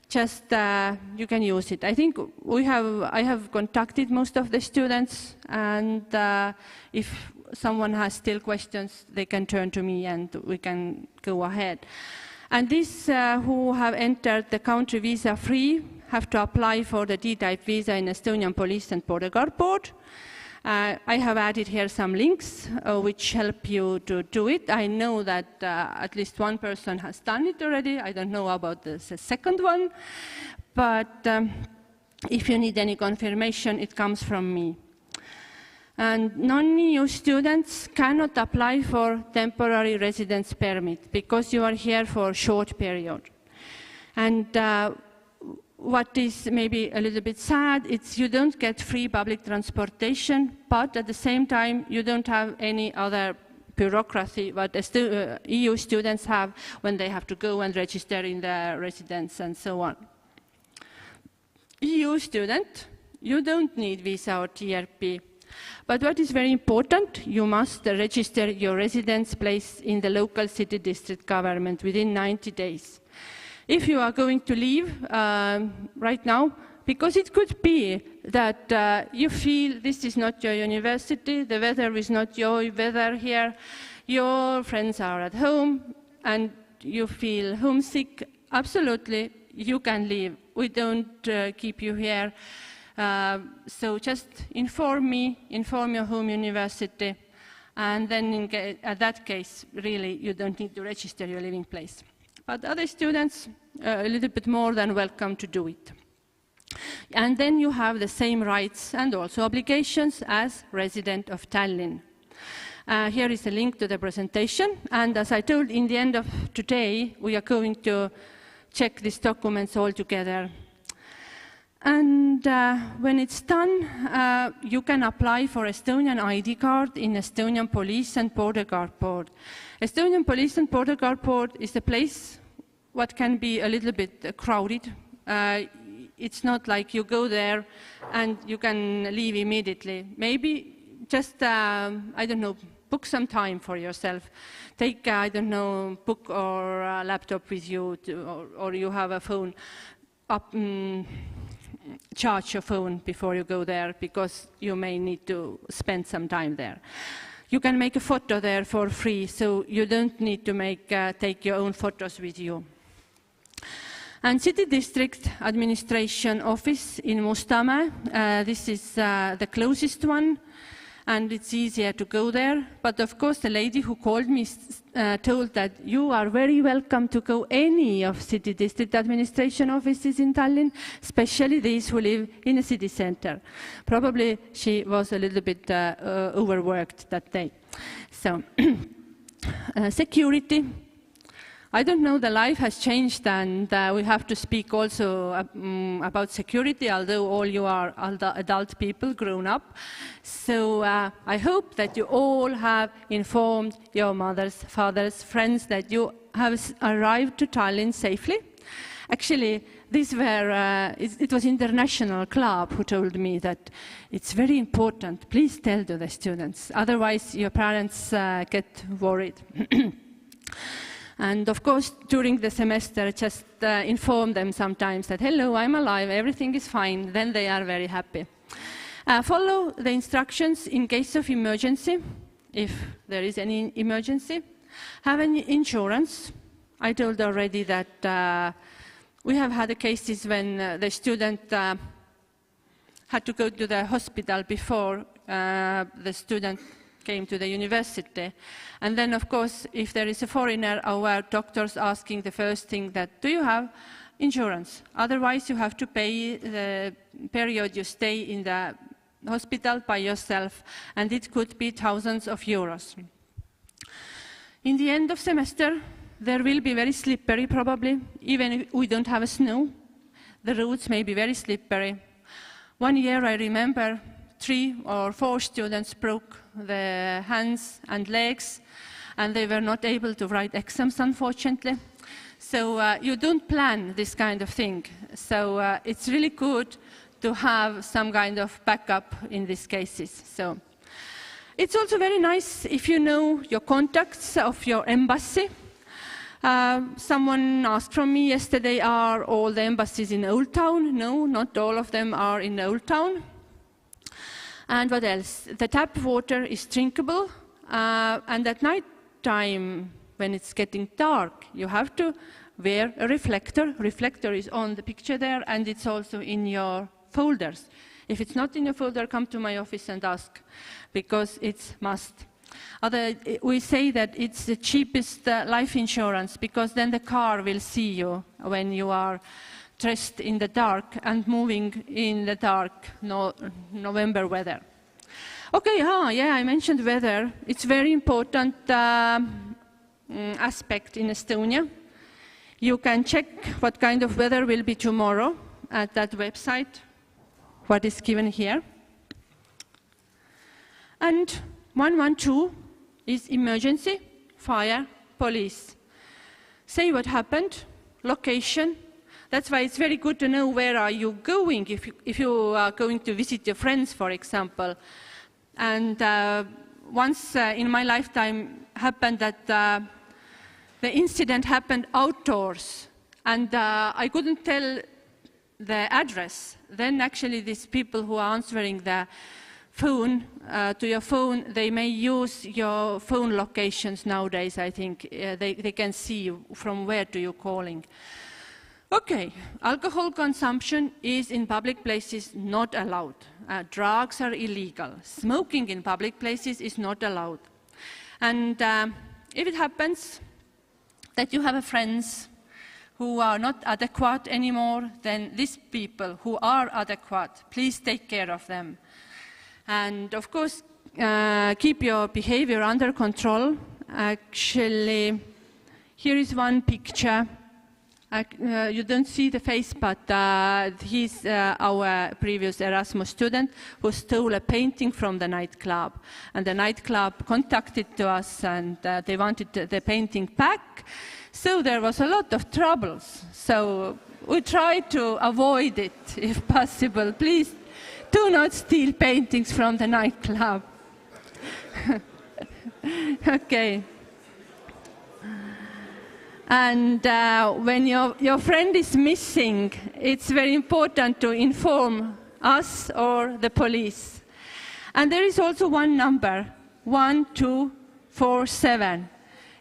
just you can use it. I think I have contacted most of the students, and if someone has still questions, they can turn to me and we can go ahead. And these who have entered the country visa free have to apply for the D-type visa in Estonian Police and Border Guard Board. I have added here some links which help you to do it. I know that at least one person has done it already. I don't know about the second one, but if you need any confirmation, it comes from me. And non-EU students cannot apply for temporary residence permit because you are here for a short period. And what is maybe a little bit sad, it's you don't get free public transportation, but at the same time, you don't have any other bureaucracy what EU students have when they have to go and register in their residence and so on. EU student, you don't need visa or TRP. But what is very important, you must register your residence place in the local city district government within 90 days. If you are going to leave right now, because it could be that you feel this is not your university, the weather is not your weather here, your friends are at home, and you feel homesick, absolutely, you can leave. We don't keep you here. So just inform me, inform your home university, and then at that case, really, you don't need to register your living place. But other students, a little bit more than welcome to do it. And then you have the same rights and also obligations as resident of Tallinn. Here is a link to the presentation, and as I told, in the end of today, we are going to check these documents all together. And when it's done, you can apply for Estonian ID card in Estonian Police and Border Guard Board. Estonian Police and Border Guard Board is a place what can be a little bit crowded. It's not like you go there and you can leave immediately. Maybe just, I don't know, book some time for yourself. Take, I don't know, book or a laptop with you, or you have a phone up. Charge your phone before you go there, because you may need to spend some time there. You can make a photo there for free, so you don't need to take your own photos with you. And City District Administration Office in Mustamäe, this is the closest one, and it's easier to go there. But of course, the lady who called me told that you are very welcome to go any of City District Administration offices in Tallinn, especially these who live in the city center. Probably she was a little bit overworked that day. So, security. I don't know, the life has changed, and we have to speak also about security, although all you are adult people, grown up. So I hope that you all have informed your mothers, fathers, friends that you have arrived to Tallinn safely. Actually, these were, it was international club who told me that it's very important, please tell to the students, otherwise your parents get worried. And of course, during the semester, just inform them sometimes that, hello, I'm alive, everything is fine, then they are very happy. Follow the instructions in case of emergency, if there is any emergency. Have an insurance. I told already that we have had cases when the student had to go to the hospital before the student came to the university. And then, of course, if there is a foreigner, our doctors asking the first thing that, do you have insurance? Otherwise, you have to pay the period you stay in the hospital by yourself, and it could be thousands of euros. In the end of semester, there will be very slippery, probably, even if we don't have snow. The roads may be very slippery. One year, I remember, 3 or 4 students broke their hands and legs, and they were not able to write exams, unfortunately. So you don't plan this kind of thing. So it's really good to have some kind of backup in these cases. So it's also very nice if you know your contacts of your embassy. Someone asked from me yesterday, are all the embassies in Old Town? No, not all of them are in Old Town. And what else? The tap water is drinkable, and at night time, when it's getting dark, you have to wear a reflector. Reflector is on the picture there, and it's also in your folders. If it's not in your folder, come to my office and ask, because it's must. We say that it's the cheapest life insurance, because then the car will see you when you are dressed in the dark and moving in the dark November weather. Okay, yeah, I mentioned weather. It's very important aspect in Estonia. You can check what kind of weather will be tomorrow at that website, what is given here. And 112 is emergency, fire, police. Say what happened, location. That's why it's very good to know where are you going if you are going to visit your friends, for example. And once in my lifetime happened that the incident happened outdoors, and I couldn't tell the address. Then actually these people who are answering the phone, to your phone, they may use your phone locations nowadays, I think. They can see from where to you calling. Okay, alcohol consumption is in public places not allowed. Drugs are illegal. Smoking in public places is not allowed. And if it happens that you have friends who are not adequate anymore, then these people who are adequate, please take care of them. And of course, keep your behavior under control. Actually, here is one picture. You don't see the face, but he's our previous Erasmus student who stole a painting from the nightclub. And the nightclub contacted to us, and they wanted the painting back. So there was a lot of troubles. So we tried to avoid it, if possible. Please do not steal paintings from the nightclub. Okay. And when your friend is missing, it's very important to inform us or the police. And there is also one number, 1247.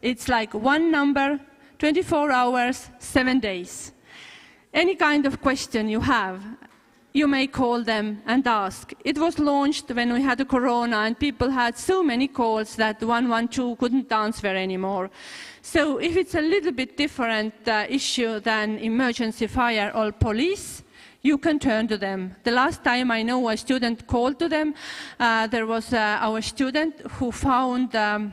It's like one number, 24 hours, 7 days. Any kind of question you have, you may call them and ask. It was launched when we had the corona, and people had so many calls that 112 couldn't answer anymore. So if it's a little bit different issue than emergency fire or police, you can turn to them. The last time I know a student called to them, there was our student who found a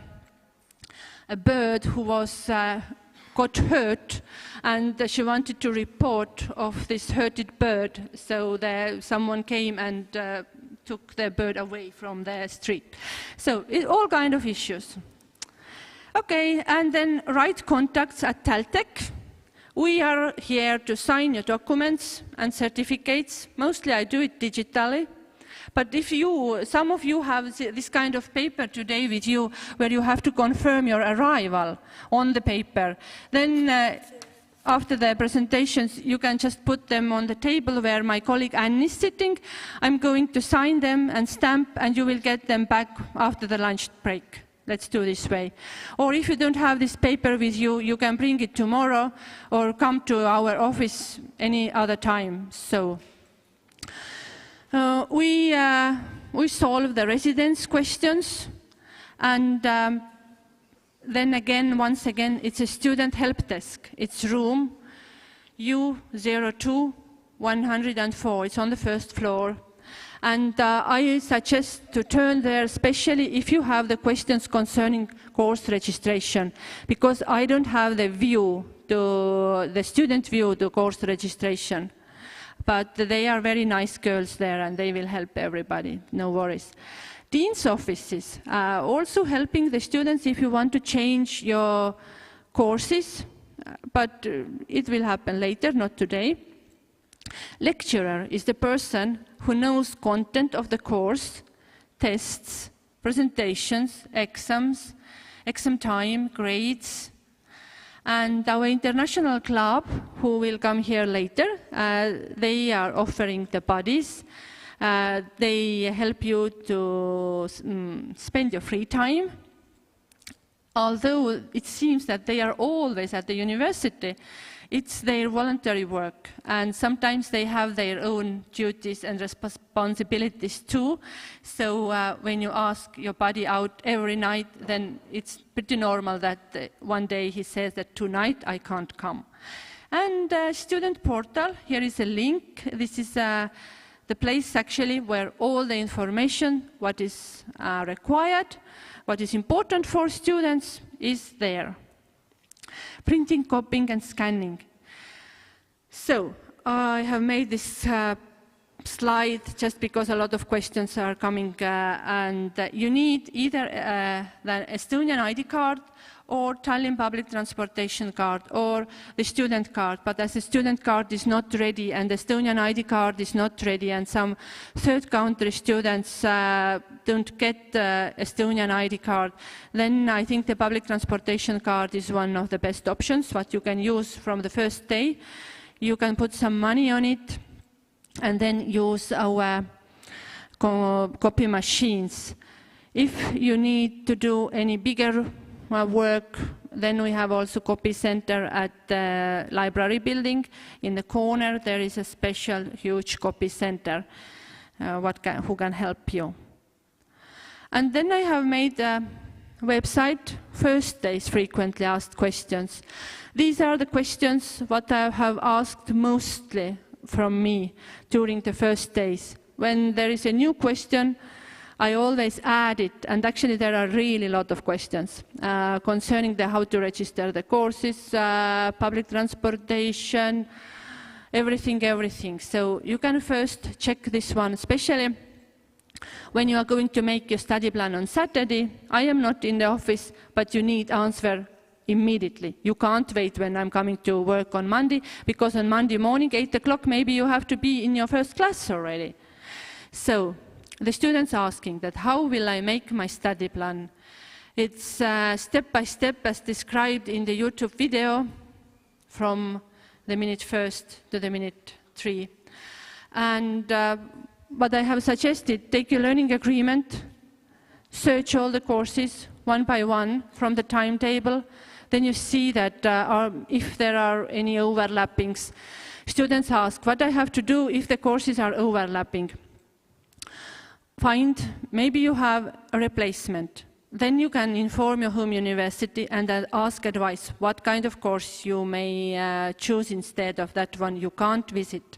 bird who was got hurt, and she wanted to report of this hurted bird. So someone came and took the bird away from the street. So all kind of issues. Okay, and then write contacts at TalTech. We are here to sign your documents and certificates. Mostly I do it digitally. But if some of you have this kind of paper today with you where you have to confirm your arrival on the paper, then after the presentations, you can just put them on the table where my colleague Anne is sitting. I'm going to sign them and stamp, and you will get them back after the lunch break. Let's do this way. Or if you don't have this paper with you, you can bring it tomorrow or come to our office any other time. So we solve the residence questions, and then again, once again, it's a student help desk. It's room U02-104. It's on the first floor. And I suggest to turn there, especially if you have the questions concerning course registration, because I don't have the view, the student view to course registration. But they are very nice girls there, and they will help everybody, no worries. Dean's offices are also helping the students if you want to change your courses, but it will happen later, not today. Lecturer is the person who knows content of the course, tests, presentations, exams, exam time, grades. And our international club, who will come here later, they are offering the buddies. They help you to spend your free time. Although it seems that they are always at the university, it's their voluntary work, and sometimes they have their own duties and responsibilities too. So when you ask your buddy out every night, then it's pretty normal that one day he says that tonight I can't come. And student portal, here is a link. This is the place actually where all the information, what is required, what is important for students is there. Printing, copying, and scanning. So I have made this slide just because a lot of questions are coming, and you need either the Estonian ID card or Tallinn public transportation card or the student card. But as the student card is not ready and the Estonian ID card is not ready, and some third country students don't get Estonian ID card, then I think the public transportation card is one of the best options, what you can use from the first day. You can put some money on it and then use our copy machines. If you need to do any bigger work, then we have also copy center at the library building. In the corner there is a special huge copy center who can help you. And then I have made a website, first days frequently asked questions. These are the questions what I have asked mostly from me during the first days. When there is a new question, I always add it, and actually there are really a lot of questions concerning how to register the courses, public transportation, everything. So you can first check this one, especially when you are going to make your study plan on Saturday. I am not in the office, but you need answer immediately. You can't wait when I'm coming to work on Monday, because on Monday morning, 8 o'clock, maybe you have to be in your first class already. So the students asking that how will I make my study plan? It's step by step as described in the YouTube video from the minute 1st to the minute 3. And what I have suggested, take your learning agreement, search all the courses one by one from the timetable. Then you see that if there are any overlappings. Students ask, what I have to do if the courses are overlapping? Find, maybe you have a replacement. Then you can inform your home university and ask advice, what kind of course you may choose instead of that one you can't visit.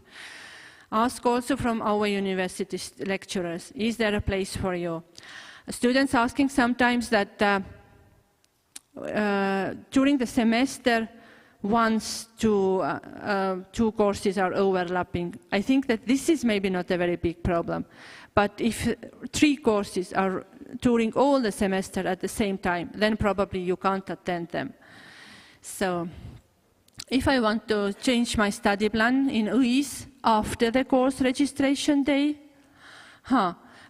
Ask also from our university lecturers, is there a place for you? Students asking sometimes that during the semester, once two courses are overlapping. I think that this is maybe not a very big problem. But if 3 courses are during all the semester at the same time, then probably you can't attend them. So if I want to change my study plan in UIS after the course registration day,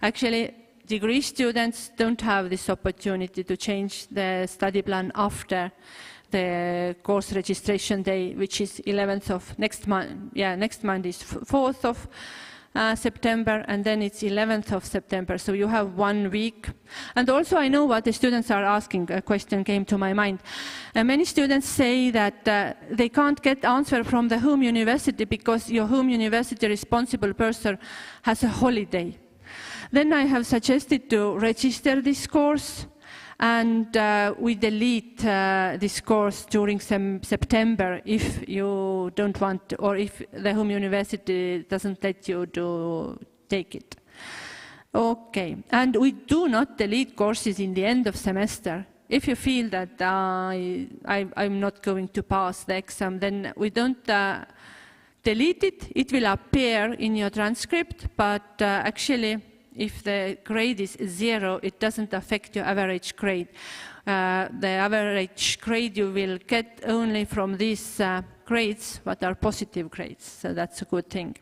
actually degree students don't have this opportunity to change the study plan after the course registration day, which is 11th of next month. Yeah, next month is 4th of September, and then it's 11th of September, so you have 1 week. And also I know what the students are asking, a question came to my mind. Many students say that they can't get answer from the home university because your home university responsible person has a holiday. Then I have suggested to register this course, and we delete this course during September if you don't want to, or if the home university doesn't let you to take it. Okay, and we do not delete courses in the end of semester. If you feel that I'm not going to pass the exam, then we don't delete it. It will appear in your transcript, but actually if the grade is 0, it doesn't affect your average grade. The average grade you will get only from these grades, what are positive grades, so that's a good thing.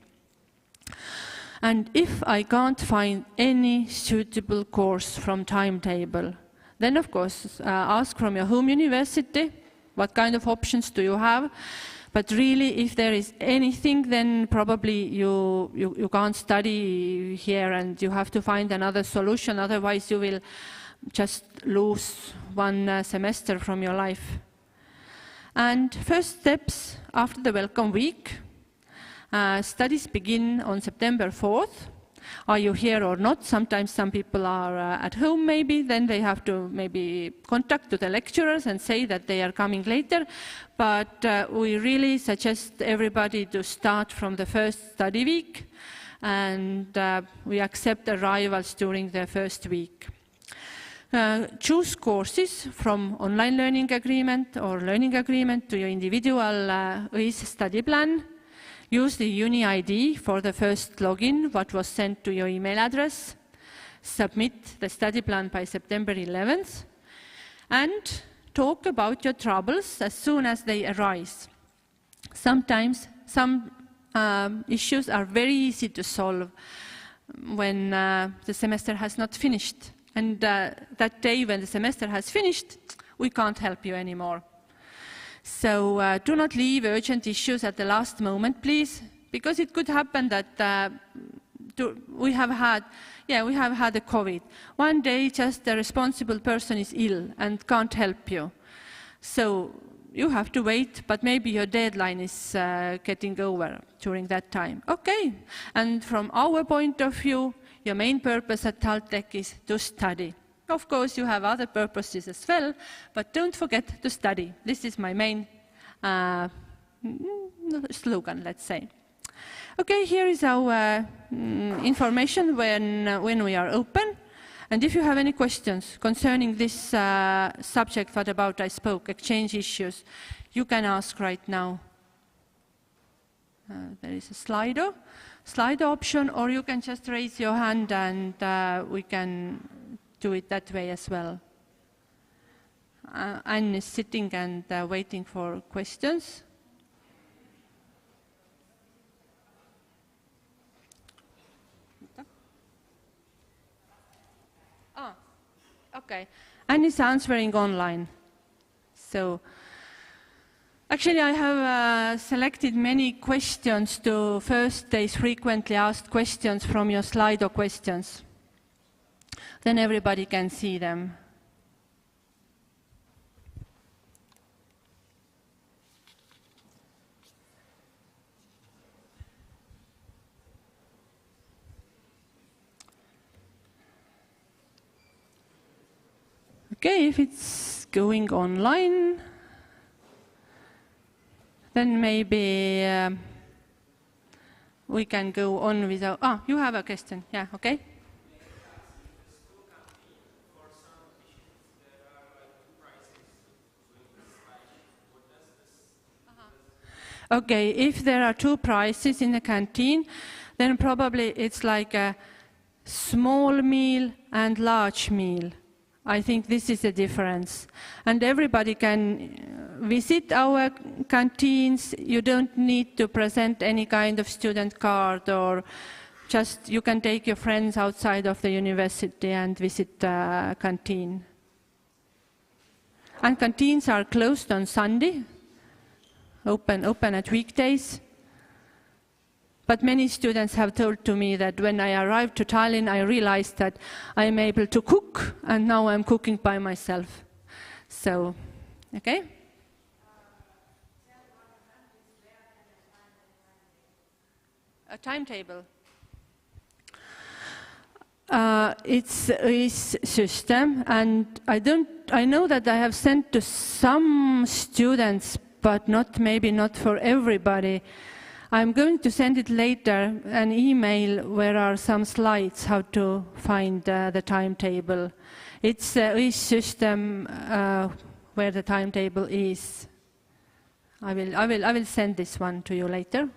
And if I can't find any suitable course from timetable, then of course ask from your home university what kind of options do you have? But really, if there is anything, then probably you can't study here and you have to find another solution. Otherwise, you will just lose one semester from your life. And first steps after the welcome week. Studies begin on September 4th. Are you here or not? Sometimes some people are at home maybe, then they have to maybe contact to the lecturers and say that they are coming later. But we really suggest everybody to start from the first study week, and we accept arrivals during the first week. Choose courses from online learning agreement or learning agreement to your individual study plan. Use the Uni ID for the first login, what was sent to your email address. Submit the study plan by September 11th. And talk about your troubles as soon as they arise. Sometimes some issues are very easy to solve when the semester has not finished. And that day when the semester has finished, we can't help you anymore. So do not leave urgent issues at the last moment, please, because it could happen that we have had a COVID. One day just the responsible person is ill and can't help you. So you have to wait, but maybe your deadline is getting over during that time. Okay, and from our point of view, your main purpose at TalTech is to study. Of course, you have other purposes as well, but don't forget to study. This is my main slogan, let's say. Okay, here is our information when we are open. And if you have any questions concerning this subject, what about I spoke, exchange issues, you can ask right now. There is a Slido option, or you can just raise your hand and we can do it that way as well. Anne is sitting and waiting for questions. Okay, Anne is answering online. So actually I have selected many questions to first days frequently asked questions from your Slido questions. Then everybody can see them. Okay, if it's going online, then maybe we can go on without... Ah, you have a question. Yeah, okay. Okay, if there are two prices in the canteen, then probably it's like a small meal and large meal. I think this is the difference. And everybody can visit our canteens. You don't need to present any kind of student card, or just you can take your friends outside of the university and visit the canteen. And canteens are closed on Sunday, open at weekdays. But many students have told to me that when I arrived to Tallinn, I realized that I'm able to cook, and now I'm cooking by myself. So, okay? A timetable. It's a system, and I know that I have sent to some students, but maybe not for everybody. I'm going to send it later, an email where are some slides how to find the timetable. It's a system where the timetable is. I will send this one to you later.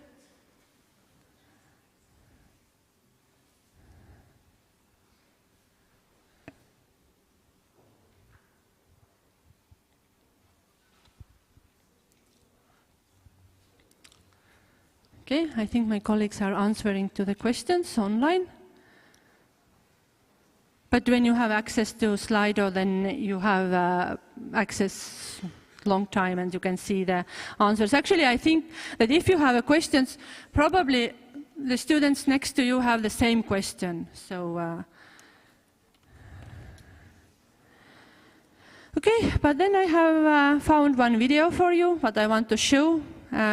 Okay, I think my colleagues are answering to the questions online. But when you have access to Slido, then you have access long time, and you can see the answers. Actually, I think that if you have questions, probably the students next to you have the same question. So, okay, but then I have found one video for you, what I want to show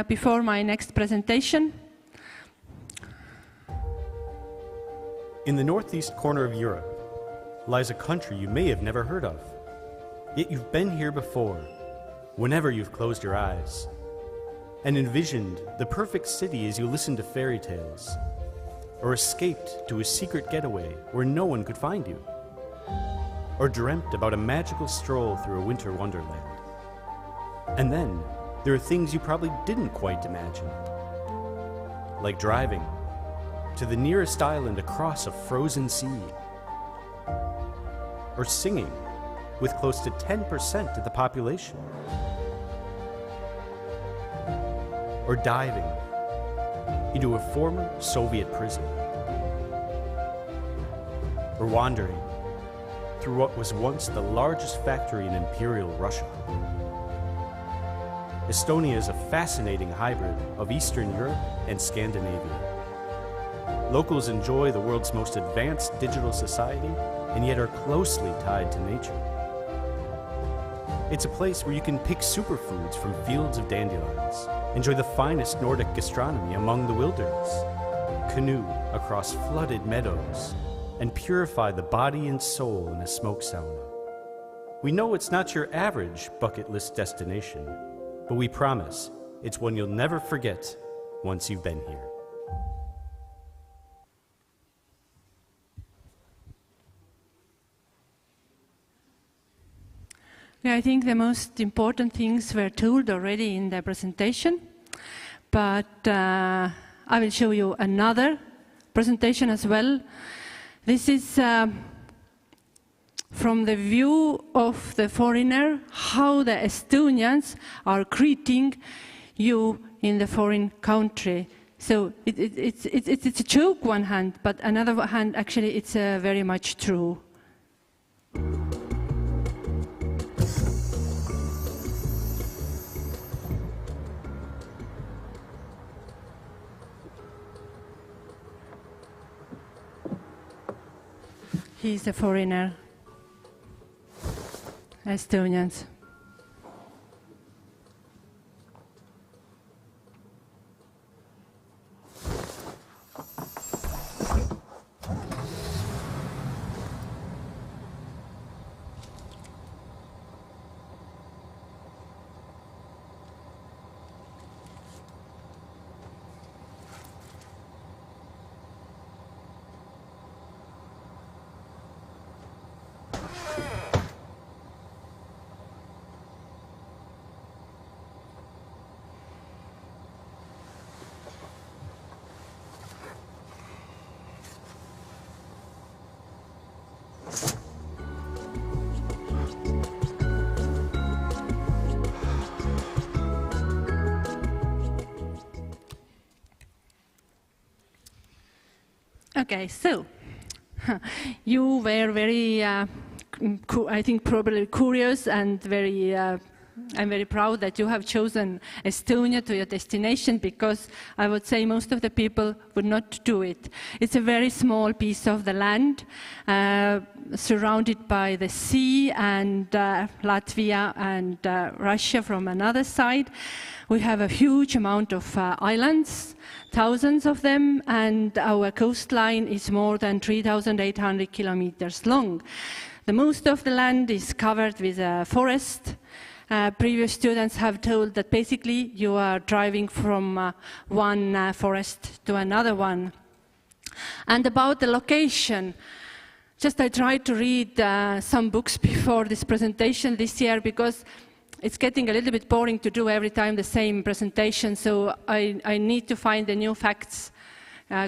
before my next presentation. In the northeast corner of Europe lies a country you may have never heard of. Yet you've been here before, whenever you've closed your eyes, and envisioned the perfect city as you listened to fairy tales, or escaped to a secret getaway where no one could find you, or dreamt about a magical stroll through a winter wonderland. And then there are things you probably didn't quite imagine, like driving to the nearest island across a frozen sea, or singing with close to 10% of the population, or diving into a former Soviet prison, or wandering through what was once the largest factory in Imperial Russia. Estonia is a fascinating hybrid of Eastern Europe and Scandinavia. Locals enjoy the world's most advanced digital society and yet are closely tied to nature. It's a place where you can pick superfoods from fields of dandelions, enjoy the finest Nordic gastronomy among the wilderness, canoe across flooded meadows, and purify the body and soul in a smoke sauna. We know it's not your average bucket list destination, but we promise it's one you'll never forget once you've been here. I think the most important things were told already in the presentation, but I will show you another presentation as well. This is from the view of the foreigner, how the Estonians are greeting you in the foreign country. So it's a joke one hand, but another hand actually it's very much true. He's a foreigner, Estonians. Okay, so you were very, I think, probably curious and very. I'm very proud that you have chosen Estonia to your destination, because I would say most of the people would not do it. It's a very small piece of the land, surrounded by the sea and Latvia and Russia from another side. We have a huge amount of islands, thousands of them, and our coastline is more than 3,800 kilometers long. The most of the land is covered with a forest. Previous students have told that basically you are driving from one forest to another one. And about the location, just I tried to read some books before this presentation this year, because it's getting a little bit boring to do every time the same presentation, so I need to find the new facts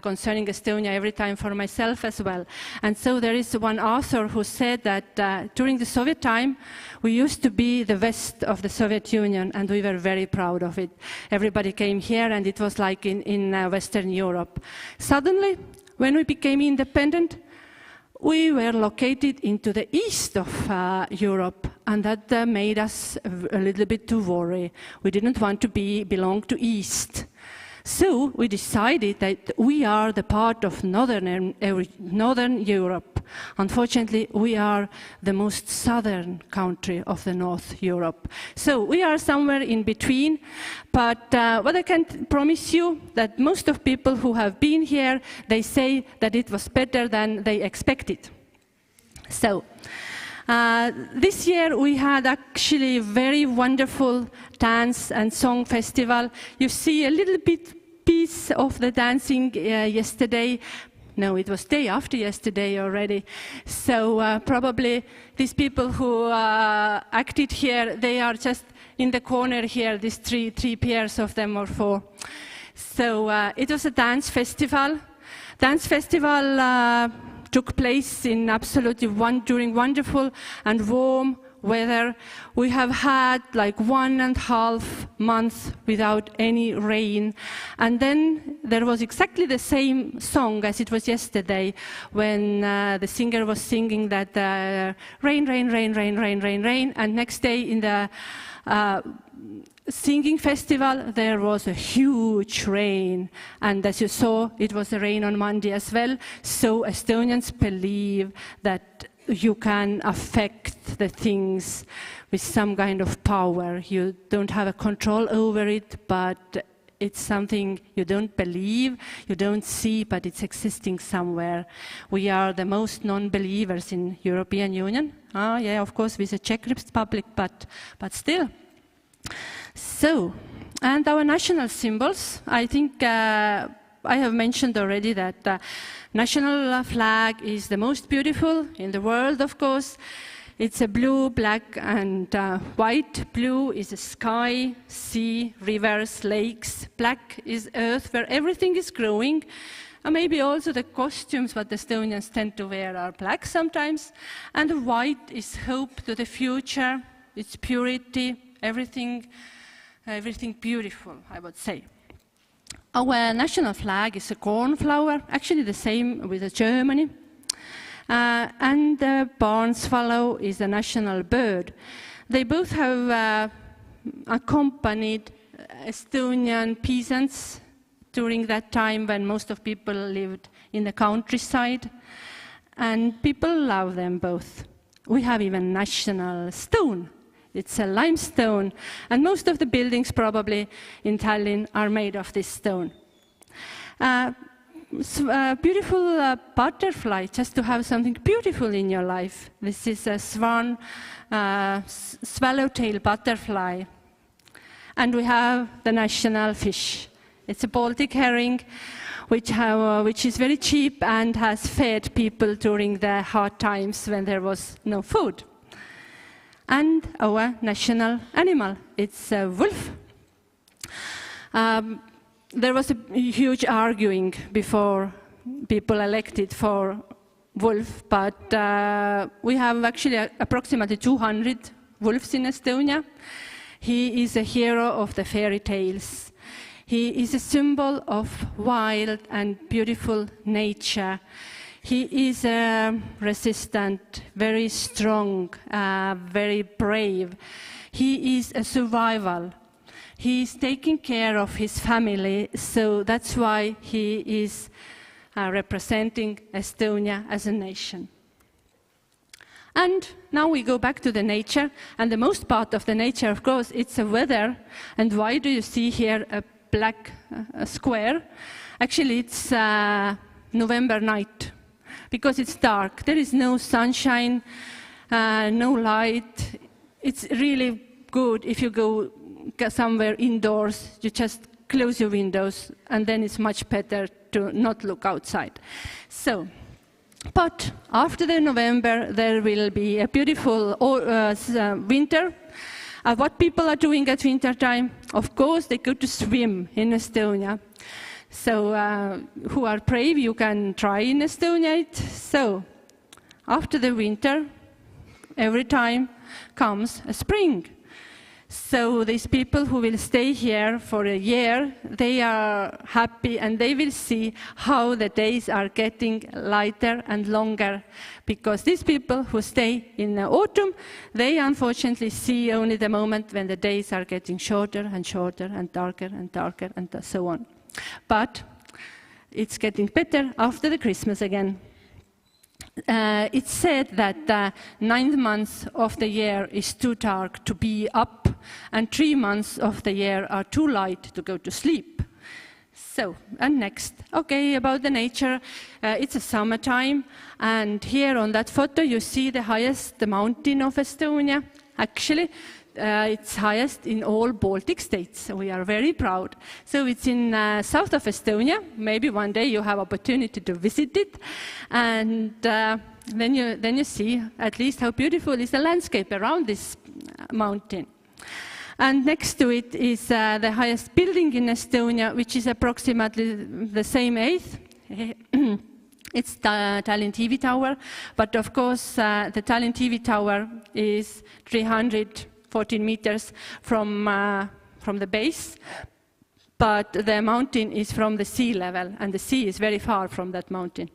concerning Estonia every time for myself as well. And so there is one author who said that during the Soviet time, we used to be the west of the Soviet Union, and we were very proud of it. Everybody came here, and it was like in Western Europe. Suddenly, when we became independent, we were located into the east of Europe, and that made us a little bit to worry. We didn't want to belong to East. So we decided that we are the part of Northern Europe. Unfortunately, we are the most southern country of the North Europe. So we are somewhere in between, but what I can promise you that most of people who have been here, they say that it was better than they expected. So this year we had actually a very wonderful dance and song festival. You see a little bit piece of the dancing yesterday. No, it was day after yesterday already. So probably these people who acted here, they are just in the corner here, these three pairs of them or four. So it was a dance festival. Dance festival took place in absolutely during wonderful and warm weather. We have had like 1.5 months without any rain, and then there was exactly the same song as it was yesterday when the singer was singing that rain, rain, rain, rain, rain, rain, rain, and next day in the singing festival there was a huge rain, and as you saw it was a rain on Monday as well. So Estonians believe that you can affect the things with some kind of power. You don't have a control over it, but it's something you don't believe, you don't see, but it's existing somewhere. We are the most non-believers in European Union. Yeah, of course, with the Czech Republic, but still. So, and our national symbols, I think I have mentioned already that national flag is the most beautiful in the world, of course. It's a blue, black, and white. Blue is the sky, sea, rivers, lakes. Black is earth, where everything is growing. And maybe also the costumes what Estonians tend to wear are black sometimes. And the white is hope to the future. It's purity, everything beautiful, I would say. Our national flag is a cornflower, actually the same with Germany. And the barn swallow is a national bird. They both have accompanied Estonian peasants during that time when most of people lived in the countryside. And people love them both. We have even national stone. It's a limestone, and most of the buildings probably in Tallinn are made of this stone. Beautiful butterfly, just to have something beautiful in your life. This is a swan, swallowtail butterfly. And we have the national fish. It's a Baltic herring, which is very cheap and has fed people during the hard times when there was no food. And our national animal, it's a wolf. There was a huge arguing before people elected for wolf, but we have actually approximately 200 wolves in Estonia. He is a hero of the fairy tales. He is a symbol of wild and beautiful nature. He is resistant, very strong, very brave. He is a survival. He is taking care of his family, so that's why he is representing Estonia as a nation. And now we go back to the nature, and the most part of the nature, of course, it's the weather. And why do you see here a black square? Actually, it's November night. Because it's dark, there is no sunshine, no light. It's really good if you go somewhere indoors, you just close your windows, and then it's much better to not look outside. So, but after the November, there will be a beautiful winter. What people are doing at winter time? Of course, they go to swim in Estonia. So, who are brave, you can try in Estonia. So, after the winter, every time comes a spring. So these people who will stay here for a year, they are happy and they will see how the days are getting lighter and longer. Because these people who stay in the autumn, they unfortunately see only the moment when the days are getting shorter and shorter and darker and so on. But it's getting better after the Christmas again. It's said that the 9 months of the year is too dark to be up, and 3 months of the year are too light to go to sleep. So, and next, okay, about the nature, it's a summertime, and here on that photo you see the highest mountain of Estonia. Actually, it's highest in all Baltic states. We are very proud. So it's in south of Estonia. Maybe one day you have opportunity to visit it, and then you see at least how beautiful is the landscape around this mountain. And next to it is the highest building in Estonia, which is approximately the same height. It's the Tallinn TV Tower, but of course the Tallinn TV Tower is 314 meters from the base, but the mountain is from the sea level, and the sea is very far from that mountain.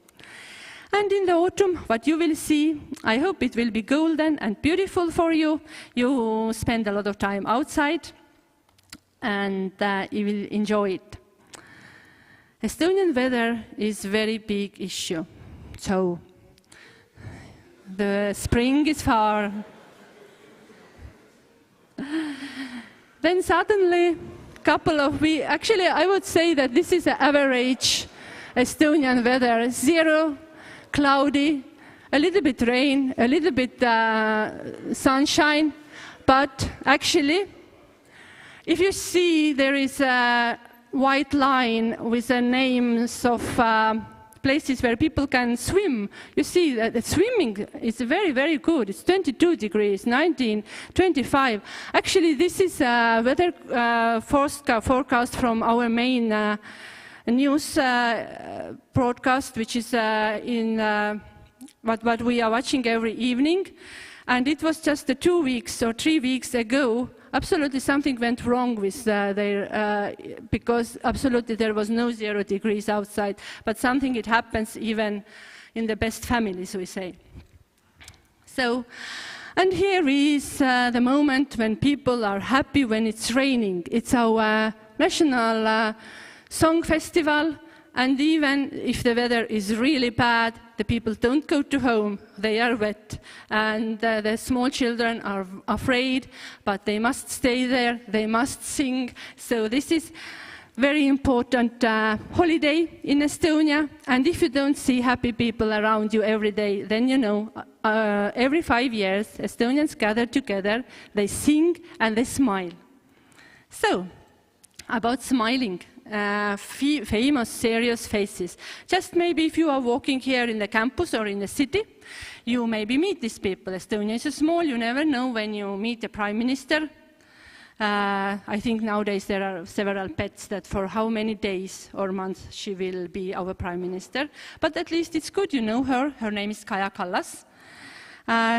And in the autumn, what you will see, I hope it will be golden and beautiful for you. You spend a lot of time outside, and you will enjoy it. Estonian weather is a very big issue. So, the spring is far. Then suddenly, couple of weeks, actually I would say that this is the average Estonian weather, 0, cloudy, a little bit rain, a little bit sunshine, but actually, if you see there is a white line with the names of places where people can swim. You see that the swimming is very, very good. It's 22 degrees, 19, 25. Actually, this is a weather forecast from our main news broadcast, which is what we are watching every evening. And it was just 2 weeks or 3 weeks ago, absolutely something went wrong with because absolutely there was no 0 degrees outside, but something it happens even in the best families, we say. So, and here is the moment when people are happy when it's raining. It's our national song festival, and even if the weather is really bad, the people don't go to home, they are wet, and the small children are afraid, but they must stay there, they must sing. So this is very important holiday in Estonia, and if you don't see happy people around you every day, then you know, every 5 years, Estonians gather together, they sing and they smile. So, about smiling. Famous, serious faces. Just maybe if you are walking here in the campus or in the city, you maybe meet these people. Estonia is small, you never know when you meet the Prime Minister. I think nowadays there are several bets that for how many days or months she will be our Prime Minister. But at least it's good you know her. Her name is Kaja Kallas.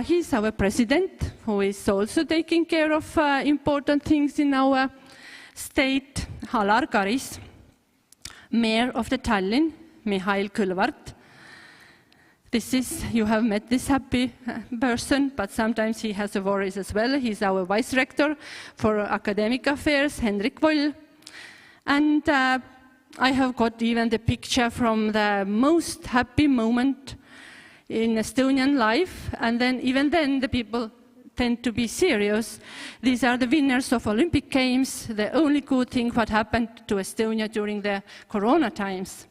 He's our President, who is also taking care of important things in our state. Alar Karis, Mayor of the Tallinn, Mihhail Kõlvart. This is, you have met this happy person, but sometimes he has worries as well. He's our Vice Rector for Academic Affairs, Hendrik Voll. And I have got even the picture from the most happy moment in Estonian life, and then even then the people tend to be serious. These are the winners of Olympic Games, the only good thing what happened to Estonia during the Corona times.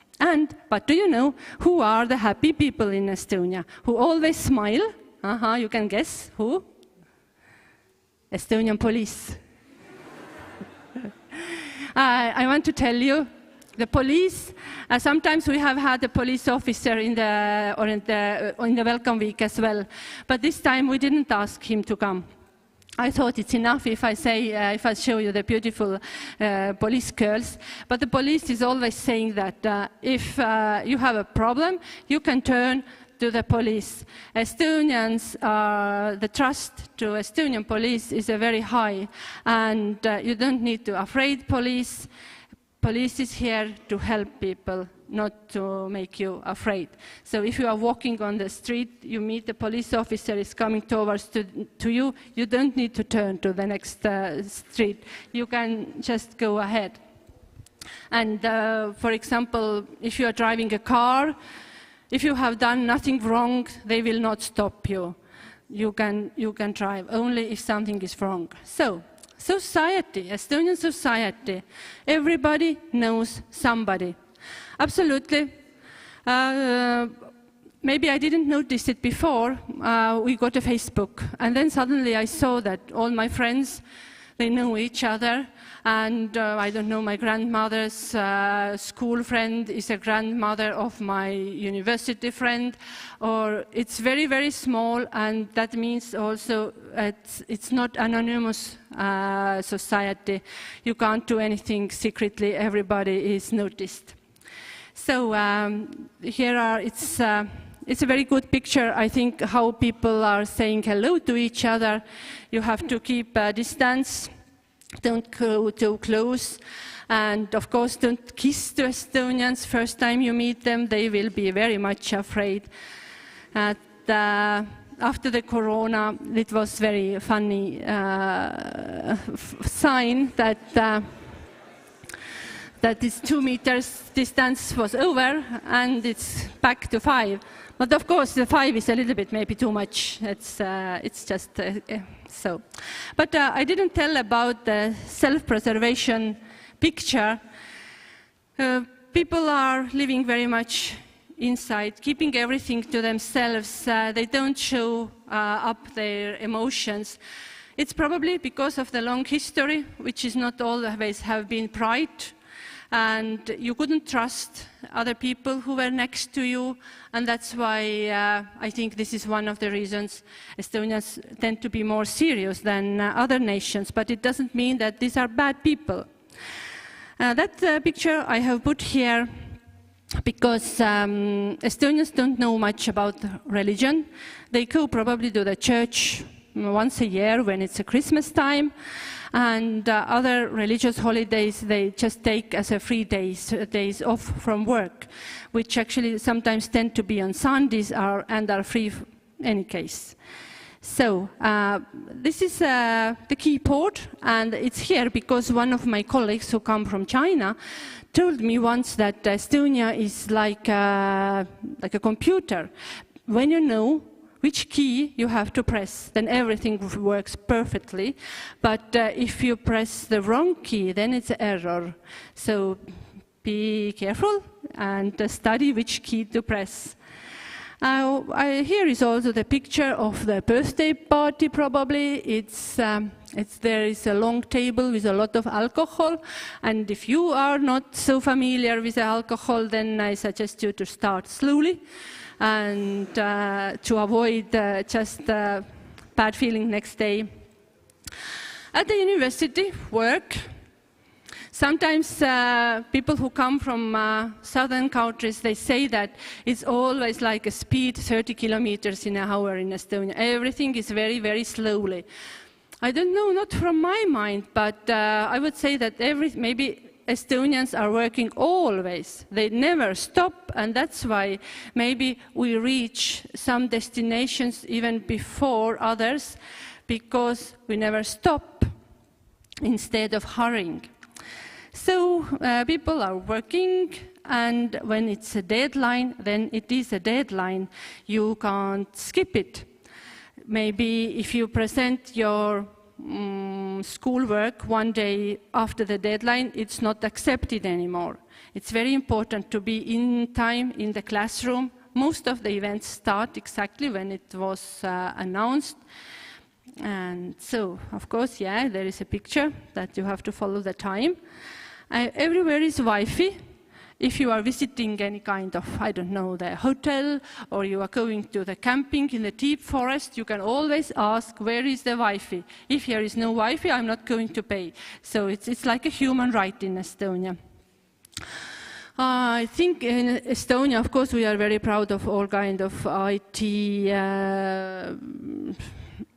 But do you know who are the happy people in Estonia, who always smile? You can guess who? Estonian police. I want to tell you, the police, sometimes we have had a police officer in the welcome week as well, but this time we didn't ask him to come. I thought it's enough if I show you the beautiful police girls, but the police is always saying that if you have a problem, you can turn to the police. Estonians, the trust to Estonian police is very high, and you don't need to afraid police. Police is here to help people, not to make you afraid. So if you are walking on the street, you meet a police officer is coming towards to you, you don't need to turn to the next street. You can just go ahead. And for example, if you are driving a car, if you have done nothing wrong, they will not stop you. You can drive only if something is wrong. So, society, Estonian society, everybody knows somebody. Absolutely. Maybe I didn't notice it before. We got a Facebook, and then suddenly I saw that all my friends, they know each other. And I don't know, my grandmother's school friend is a grandmother of my university friend, or it's very, very small, and that means also it's not anonymous society. You can't do anything secretly, everybody is noticed. So here it's a very good picture, I think, how people are saying hello to each other. You have to keep a distance. Don't go too close, and of course don't kiss to Estonians. First time you meet them, they will be very much afraid. After the corona, it was very funny sign that this 2 meters distance was over, and it's back to 5. But of course, the 5 is a little bit maybe too much. It's just so. But I didn't tell about the self-preservation picture. People are living very much inside, keeping everything to themselves. They don't show up their emotions. It's probably because of the long history, which is not always have been bright. And you couldn't trust other people who were next to you, and that's why I think this is one of the reasons Estonians tend to be more serious than other nations, but it doesn't mean that these are bad people. That picture I have put here because Estonians don't know much about religion. They go probably to the church once a year when it's a Christmas time. And other religious holidays, they just take as a free days off from work, which actually sometimes tend to be on Sundays and are free in any case. So this is the keyboard, and it's here because one of my colleagues who come from China told me once that Estonia is like a computer. When you know which key you have to press, then everything works perfectly. But if you press the wrong key, then it's an error. So be careful and study which key to press. Here is also the picture of the birthday party, probably. There is a long table with a lot of alcohol, and if you are not so familiar with alcohol, then I suggest you to start slowly and to avoid just bad feeling next day. At the university, work. Sometimes people who come from southern countries, they say that it's always like a speed 30 kilometers an hour in Estonia. Everything is very, very slowly. I don't know, not from my mind, but I would say that maybe Estonians are working always. They never stop, and that's why maybe we reach some destinations even before others, because we never stop instead of hurrying. So people are working, and when it's a deadline, then it is a deadline. You can't skip it. Maybe if you present your schoolwork one day after the deadline, it's not accepted anymore. It's very important to be in time in the classroom. Most of the events start exactly when it was announced. And so, of course, yeah, there is a picture that you have to follow the time. Everywhere is Wi-Fi. If you are visiting any kind of, I don't know, the hotel, or you are going to the camping in the deep forest, you can always ask, where is the Wi-Fi? If there is no Wi-Fi, I'm not going to pay. So it's like a human right in Estonia. I think in Estonia, of course, we are very proud of all kind of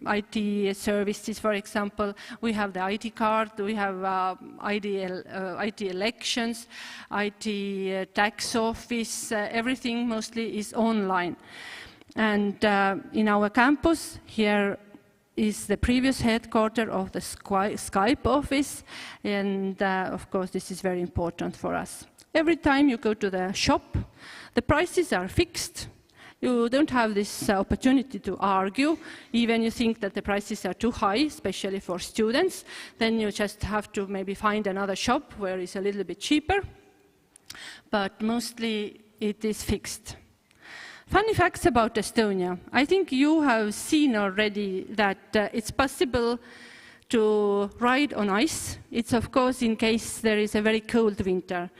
IT services. For example, we have the IT card, we have IT elections, IT tax office, everything mostly is online. And in our campus, here is the previous headquarters of the Skype office, and of course this is very important for us. Every time you go to the shop, the prices are fixed. You don't have this opportunity to argue, even you think that the prices are too high, especially for students, then you just have to maybe find another shop where it's a little bit cheaper, but mostly it is fixed. Funny facts about Estonia. I think you have seen already that it's possible to ride on ice. It's of course in case there is a very cold winter.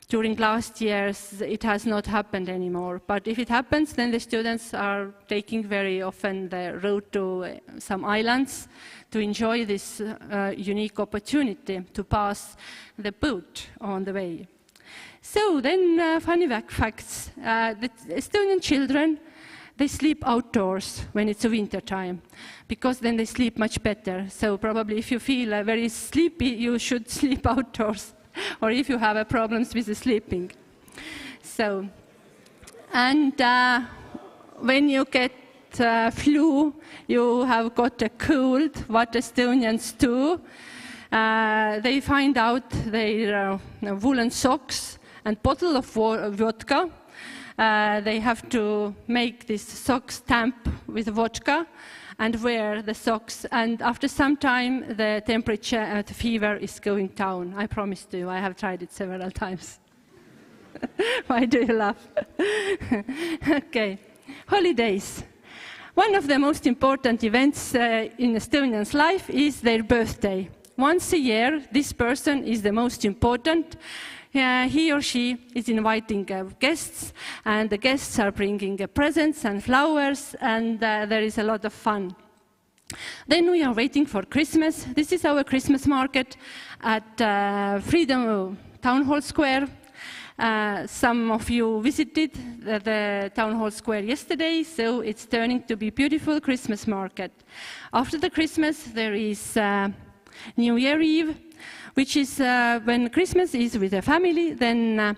During last years, it has not happened anymore. But if it happens, then the students are taking very often the road to some islands to enjoy this unique opportunity to pass the boat on the way. So then, funny facts. The Estonian children, they sleep outdoors when it's a winter time, because then they sleep much better. So probably if you feel very sleepy, you should sleep outdoors. Or if you have problems with the sleeping. So, and when you get flu, you have got a cold, what Estonians do. They find out their woolen socks and bottle of vodka. They have to make these socks damp with vodka and wear the socks, and after some time the temperature and the fever is going down. I promise you, I have tried it several times. Why do you laugh? Okay, holidays. One of the most important events in Estonians' life is their birthday. Once a year, this person is the most important. He or she is inviting guests, and the guests are bringing presents and flowers, and there is a lot of fun. Then we are waiting for Christmas. This is our Christmas market at Freedom Town Hall Square. Some of you visited the Town Hall Square yesterday, so it's turning to be a beautiful Christmas market. After the Christmas, there is New Year Eve, which is when Christmas is with the family, then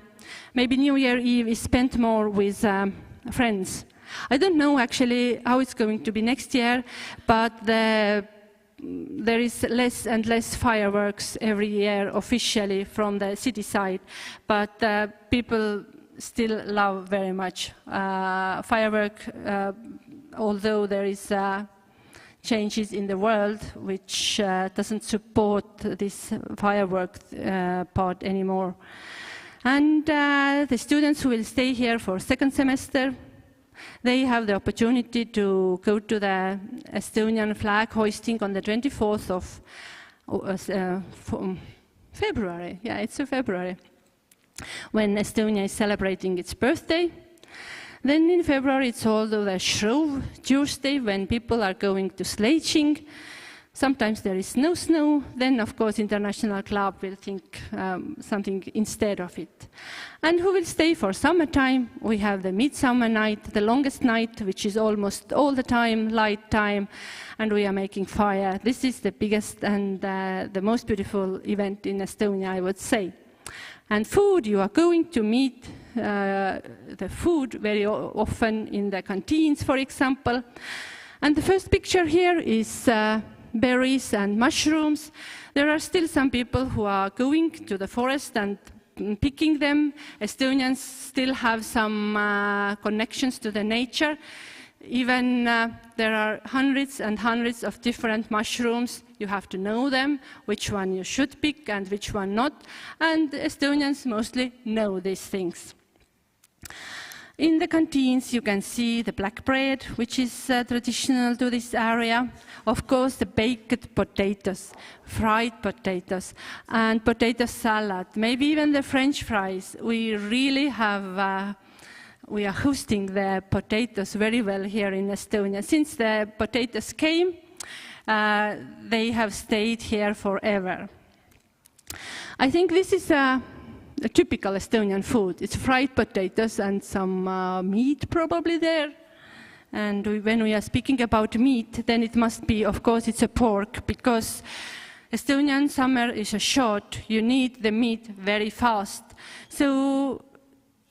maybe New Year Eve is spent more with friends. I don't know actually how it's going to be next year, but there is less and less fireworks every year officially from the city side, but people still love very much fireworks, although there is changes in the world which doesn't support this fireworks part anymore. And the students who will stay here for second semester, they have the opportunity to go to the Estonian flag hoisting on the 24th of February. Yeah, it's February, when Estonia is celebrating its birthday. Then in February, it's also the Shrove Tuesday, when people are going to sledging. Sometimes there is no snow. Then, of course, International Club will think something instead of it. And who will stay for summertime? We have the Midsummer Night, the longest night, which is almost all the time, light time, and we are making fire. This is the biggest and the most beautiful event in Estonia, I would say. And food, you are going to meet the food very often in the canteens, for example. And the first picture here is berries and mushrooms. There are still some people who are going to the forest and picking them. Estonians still have some connections to the nature. Even there are hundreds and hundreds of different mushrooms. You have to know them, which one you should pick and which one not. And Estonians mostly know these things. In the canteens, you can see the black bread, which is traditional to this area. Of course, the baked potatoes, fried potatoes, and potato salad, maybe even the French fries. We really have, we are hosting the potatoes very well here in Estonia. Since the potatoes came, they have stayed here forever. I think this is a a typical Estonian food. It's fried potatoes and some meat probably there. And when we are speaking about meat, then it must be, of course, it's a pork, because Estonian summer is short. You need the meat very fast. So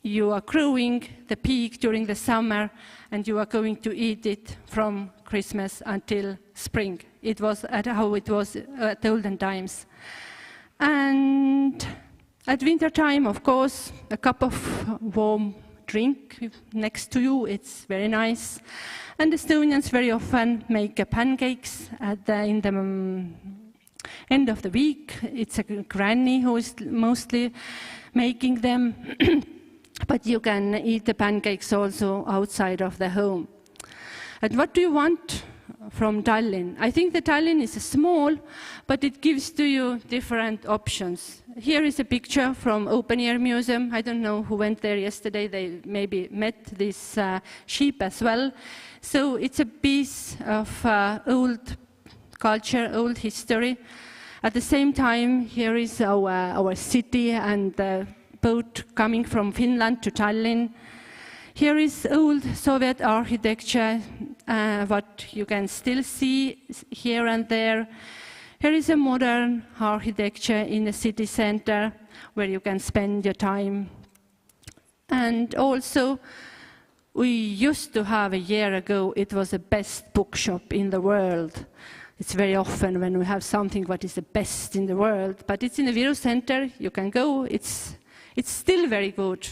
you are growing the pig during the summer, and you are going to eat it from Christmas until spring. It was how it was at olden times. And at winter time, of course, a cup of warm drink next to you, it's very nice. And Estonians very often make pancakes in the end of the week. It's a granny who is mostly making them, but you can eat the pancakes also outside of the home. And what do you want from Tallinn? I think the Tallinn is small, but it gives to you different options. Here is a picture from Open Air Museum. I don't know who went there yesterday. They maybe met this sheep as well. So it's a piece of old culture, old history. At the same time, here is our city and the boat coming from Finland to Tallinn. Here is old Soviet architecture, what you can still see here and there. Here is a modern architecture in the city center where you can spend your time. And also, we used to have a year ago, it was the best bookshop in the world. It's very often when we have something what is the best in the world, but it's in the Viru Center, you can go, it's still very good.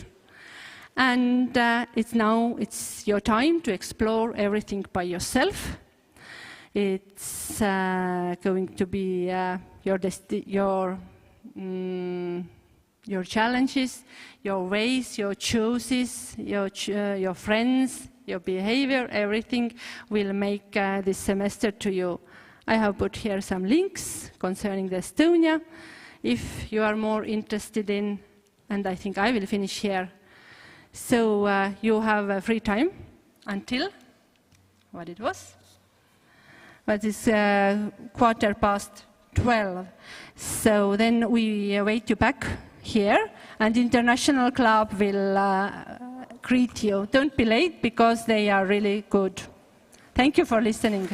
And it's your time to explore everything by yourself. It's going to be your challenges, your ways, your choices, your friends, your behavior, everything will make this semester to you. I have put here some links concerning the Estonia, if you are more interested in, and I think I will finish here. So you have free time until, what it was? But it's 12:15. So then we await you back here, and International Club will greet you. Don't be late, because they are really good. Thank you for listening.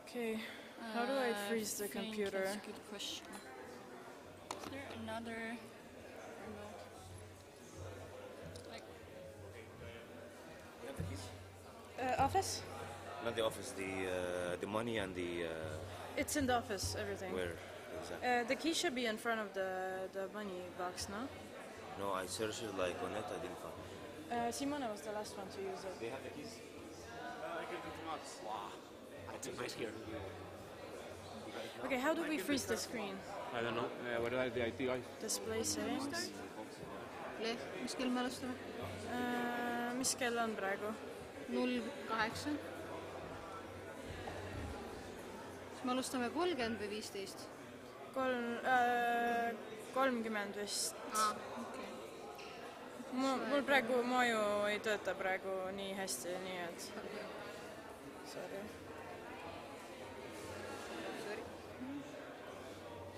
Okay, how do I freeze the computer? That's a good question. Is there another remote? Like, You have the keys? Office? Not the office, the money and the It's in the office, everything. where exactly? The key should be in front of the money box, no? No, I searched it like on it. I didn't find it. Simona was the last one to use it. They have the keys. I give it to Max. Wow. It's nice here. Okay, how do we freeze the screen? I don't know. What are the IT guys? Display settings. mis kell me alustame? Mis kell on praegu? 08. Kas me alustame 30 või 15? 30 vist. Okay. Mul praegu moju ei tööta praegu nii hästi, nii et... Sorry.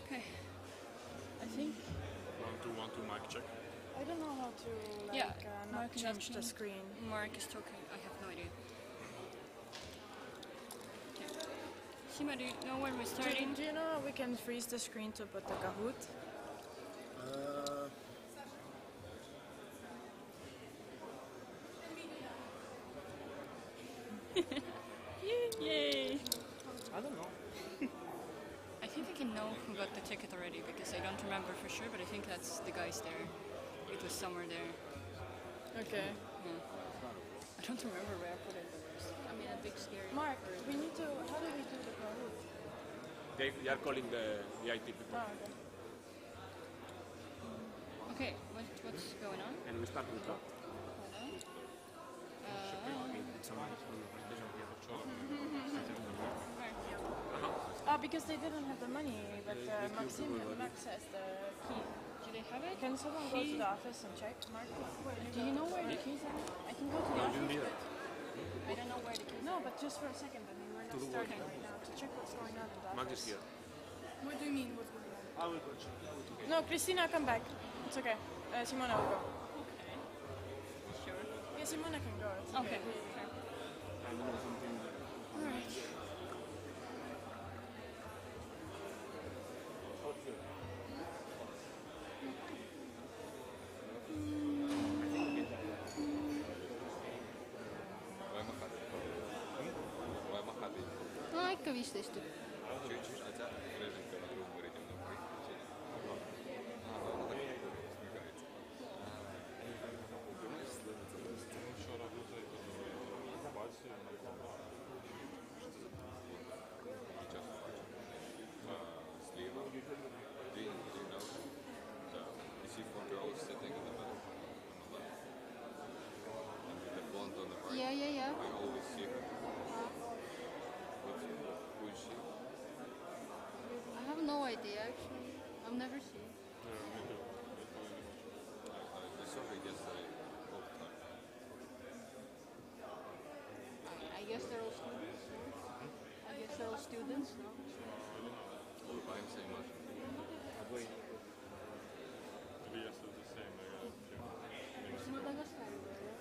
Okay. I think... 1, 2, 1, 2, mic check. I don't know how to not Mark is change the asking. screen. Mark is talking. I have no idea. Okay. Sima, do you know when we're starting? Do you know how we can freeze the screen to put the Kahoot? Yay! I don't know. I think I can know who got the ticket already because I don't remember for sure, but I think that's the guys there. It was somewhere there. Okay. Yeah. I don't remember where I put it. I mean, a big scary. Mark, we need to... How do we do the Kahoot? They are calling the IT people. Oh, okay. Okay, what's going on? And we start with that. Because they didn't have the money, but Max has the key. Do they have it? Can someone go to the office and check, Mark? Do you know where the keys are? I can go to the office, but I don't know where the keys No, but just for a second, I mean, we're not starting right now to check what's going on in the Max office. is here. What do you mean, what's going on? I will go check. No, Christina, come back. It's okay. Simona will go. Okay. Sure. Yeah, Simona can go. It's Okay. I know something. Alright. No ikka 15. Yeah. I always see her. Who is she? I have no idea actually. I've never seen. I saw her yesterday all the time. I guess they're all students. I guess they're all students, no? I'm saying much. Elias is the same. Mas Madagascar, right?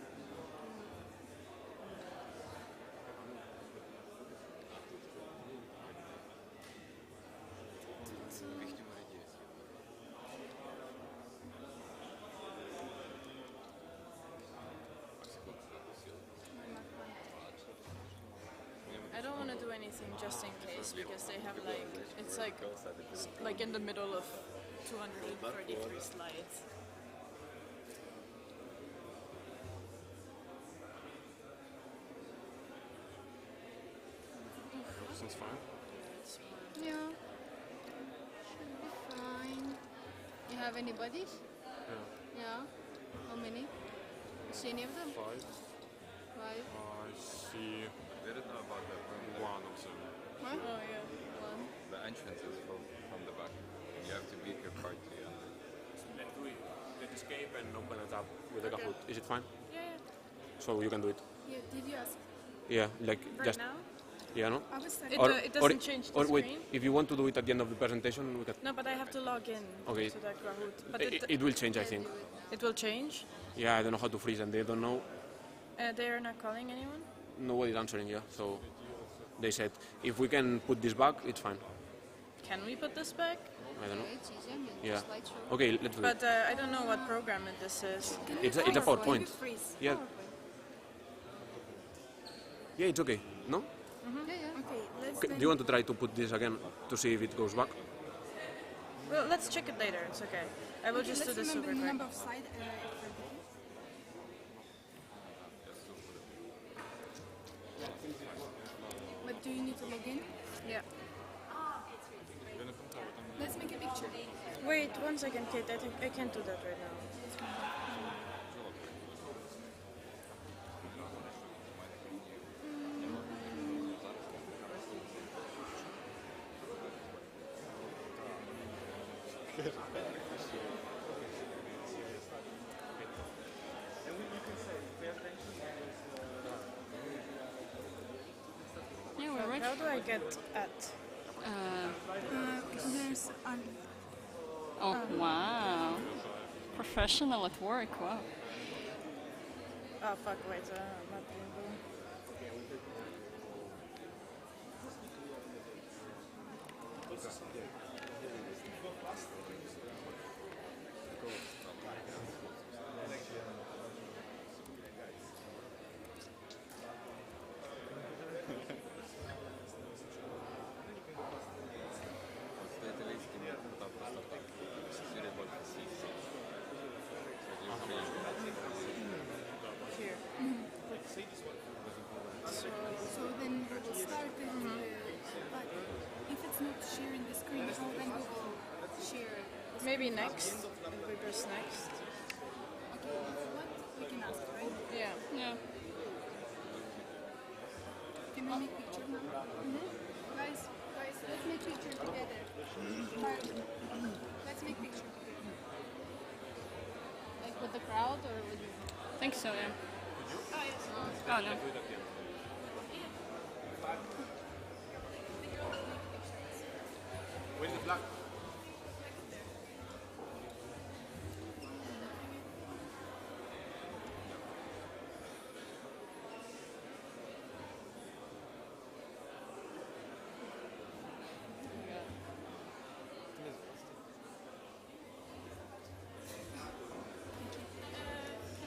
Видимо, есть. I don't want to do anything just in case because they have like it's like in the middle of 233 slides. Everything's fine. Yeah. Should be fine. You have any buddies? Yeah. How many? See any of them? 5. 5. I see They don't know about the perimeter. one of them. Huh? Oh yeah. 1. The entrance is from the back. You have to beat your card to the end. Let's escape and open it up with the Kahoot. Is it fine? Yeah. So you can do it. Yeah. Did you ask Yeah, like right just now? yeah, no. It doesn't change the or screen. wait, if you want to do it at the end of the presentation, we can. No, but I have to log in Okay. to the Kahoot. But It will change, I think. it will change. Yeah, I don't know how to freeze, and they don't know. They are not calling anyone. Nobody's answering. Yeah, so they said, if we can put this back, it's fine. Can we put this back? I don't know. Okay, it's easy. Yeah. Slideshow. Okay, let's do it. But I don't know what program this is. It's a PowerPoint. Yeah. Yeah, it's okay. No? Yeah, yeah. Okay, let's. Do you want to try to put this again to see if it goes back? Well, let's check it later. It's okay. I will just do this super quick. Number of slide. But do you need to log in? Yeah. Let's make a picture. Wait 1 second, Kate. I think I can't do that right now. Yeah, we're ready. How do I get at? There's Oh, wow. Professional at work, wow. Oh fuck! Wait, not Bingo. Here. so then we'll start it. But if it's not sharing the screen, how then we will share? Maybe next. If we press next. Okay, if you want, we can ask, right? Yeah. Yeah. Can we make picture now? Guys, let's make picture together. Let's make picture together. Like with the crowd or with you? I think so, yeah. Oh, yes. Oh, no. Where's the flag?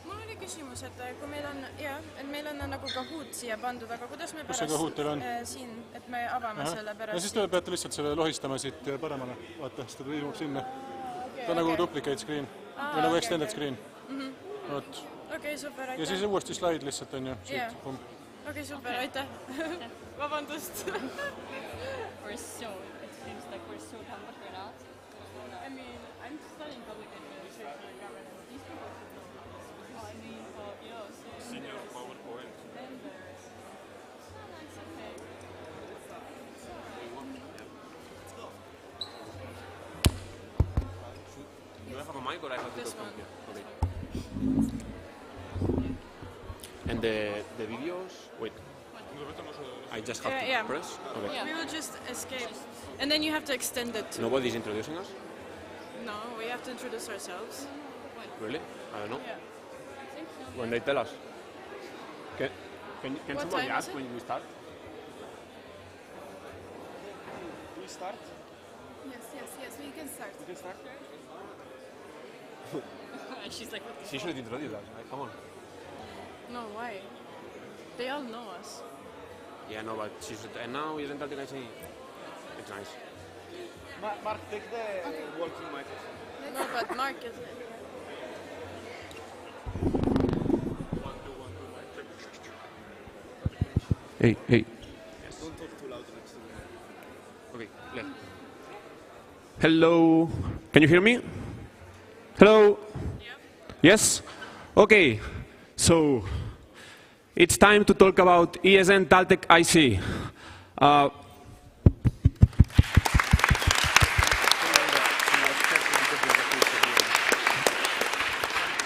Mul oli küsimus, et kui meil on, et meil on nagu Kahoot siia pandud, aga kuidas me Kus see Kahoot teil on? siin, et me avame selle ja pärast? siis te peate lihtsalt selle lohistama siit paremale. Vaata, siis ta ilmub sinna. Ta on nagu duplicate screen. Või nagu extended screen. Vot. Okei, super, Ja aitäh. siis uuesti slaid lihtsalt on ju. Jaa. Siit. Okei, super, aitäh. Vabandust. We're so, it seems like we're so done, but we're not. I mean, I'm studying public administration and governance. These people should know this. I mean, yeah, Senior PowerPoint. members. Oh, it's okay. Do I have a mic or I have to This talk one. from here? Okay. And the videos? Wait. I just have to Yeah. press? Okay. Yeah. We will just escape. And then you have to extend it to... Nobody's introducing us? No, we have to introduce ourselves. Really? I don't know. Yeah. When they tell us. Can What somebody time is ask it? when we start? We start? Yes, we can start. We can start? She's like, She should introduce us. Right? Come on. No, why? They all know us. Yeah, no, but she should. And now isn't that the guy saying? It's nice. Mark, take the walking mic. No, but Mark is... Hey. Don't talk too loud next to me. Okay, left. Hello. Can you hear me? Hello. Yes? Okay. So, it's time to talk about ESN TalTech IC.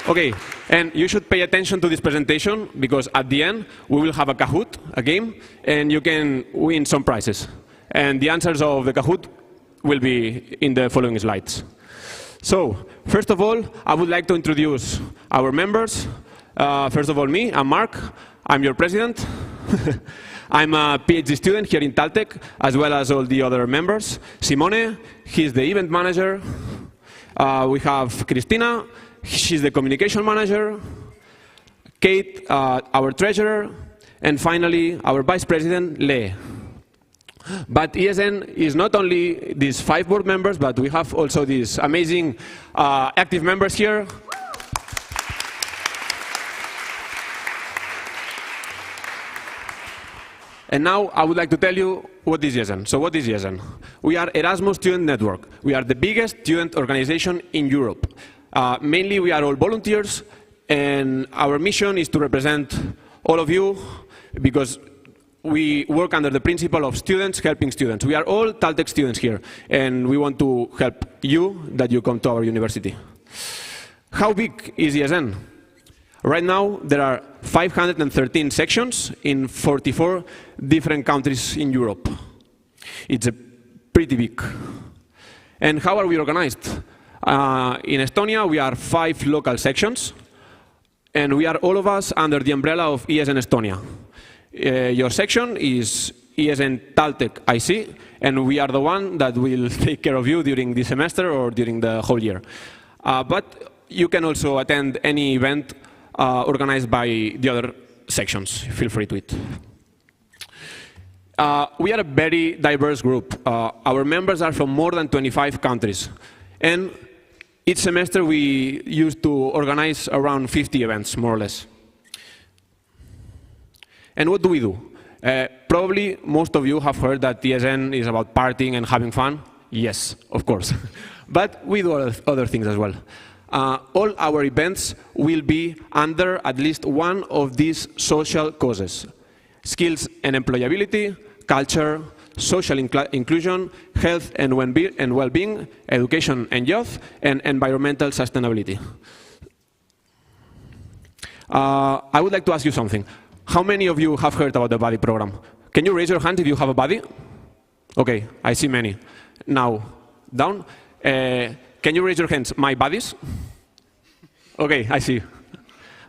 Okay, and you should pay attention to this presentation because at the end we will have a Kahoot, a game, and you can win some prizes. And the answers of the Kahoot will be in the following slides. So, first of all, I would like to introduce our members. First of all, me, I'm Mark. I'm your president. I'm a PhD student here in TalTech, as well as all the other members. Simone, he's the event manager. We have Christina, she's the communication manager. Kate, our treasurer. And finally, our vice president, Le. But ESN is not only these 5 board members, but we have also these amazing active members here. And now I would like to tell you what is ESN. So what is ESN? We are Erasmus Student Network. We are the biggest student organization in Europe. Mainly we are all volunteers, and our mission is to represent all of you because we work under the principle of students helping students. We are all TalTech students here, and we want to help you that you come to our university. How big is ESN? Right now, there are 513 sections in 44 different countries in Europe. It's pretty big. And how are we organized? In Estonia, we are 5 local sections, and we are all of us under the umbrella of ESN Estonia. Your section is ESN TalTech IC, and we are the one that will take care of you during the semester or during the whole year. But you can also attend any event organized by the other sections. Feel free to it. We are a very diverse group. Our members are from more than 25 countries. And each semester we used to organize around 50 events, more or less. And what do we do? Probably most of you have heard that ESN is about partying and having fun. Yes, of course. But we do other things as well. All our events will be under at least one of these social causes: skills and employability, culture, social inclusion, health and well-being, education and youth, and environmental sustainability. I would like to ask you something. How many of you have heard about the buddy program? Can you raise your hand if you have a buddy? Okay, I see many. Now, down. Can you raise your hands? My buddies? Okay, I see.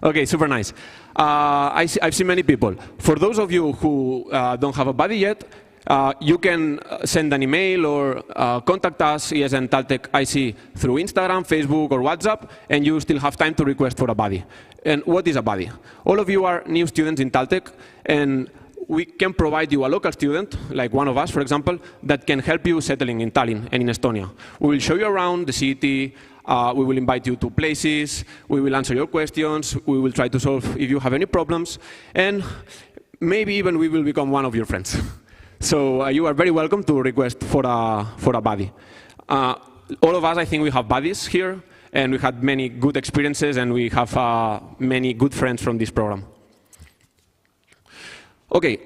Okay, super nice. I've seen many people. For those of you who don't have a buddy yet, you can send an email or contact us, ESN TalTech IC, through Instagram, Facebook, or WhatsApp, and you still have time to request for a buddy. And what is a buddy? All of you are new students in TalTech, and we can provide you a local student, like one of us, for example, that can help you settling in Tallinn and in Estonia. We will show you around the city, we will invite you to places, we will answer your questions, we will try to solve if you have any problems, and maybe even we will become one of your friends. So you are very welcome to request for a buddy. All of us, I think we have buddies here, and we had many good experiences, and we have many good friends from this program. Okay,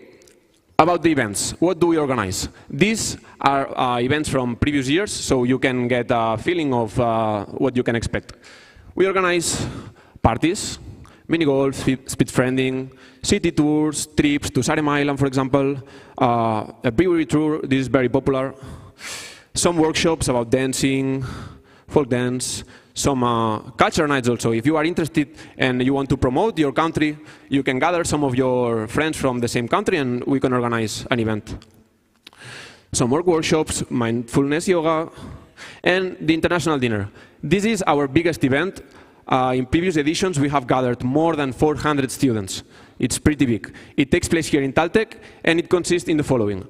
about the events, what do we organize? These are events from previous years, so you can get a feeling of what you can expect. We organize parties, mini golf, speed friending, city tours, trips to Saaremaa Island, for example, a brewery tour, this is very popular, some workshops about dancing, folk dance, some culture nights also. If you are interested and you want to promote your country, you can gather some of your friends from the same country and we can organize an event. Some work workshops, mindfulness yoga, and the international dinner. This is our biggest event. In previous editions, we have gathered more than 400 students. It's pretty big. It takes place here in TalTech, and it consists in the following.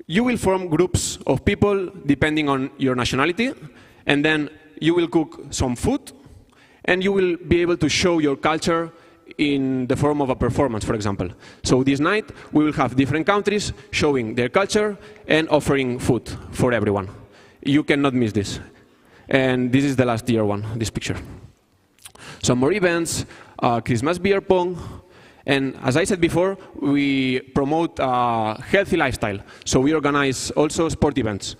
You will form groups of people depending on your nationality, and then you will cook some food, and you will be able to show your culture in the form of a performance, for example. So this night, we will have different countries showing their culture and offering food for everyone. You cannot miss this. And this is the last year one, this picture. Some more events, Christmas beer pong, and as I said before, we promote a healthy lifestyle. So we organize also sport events.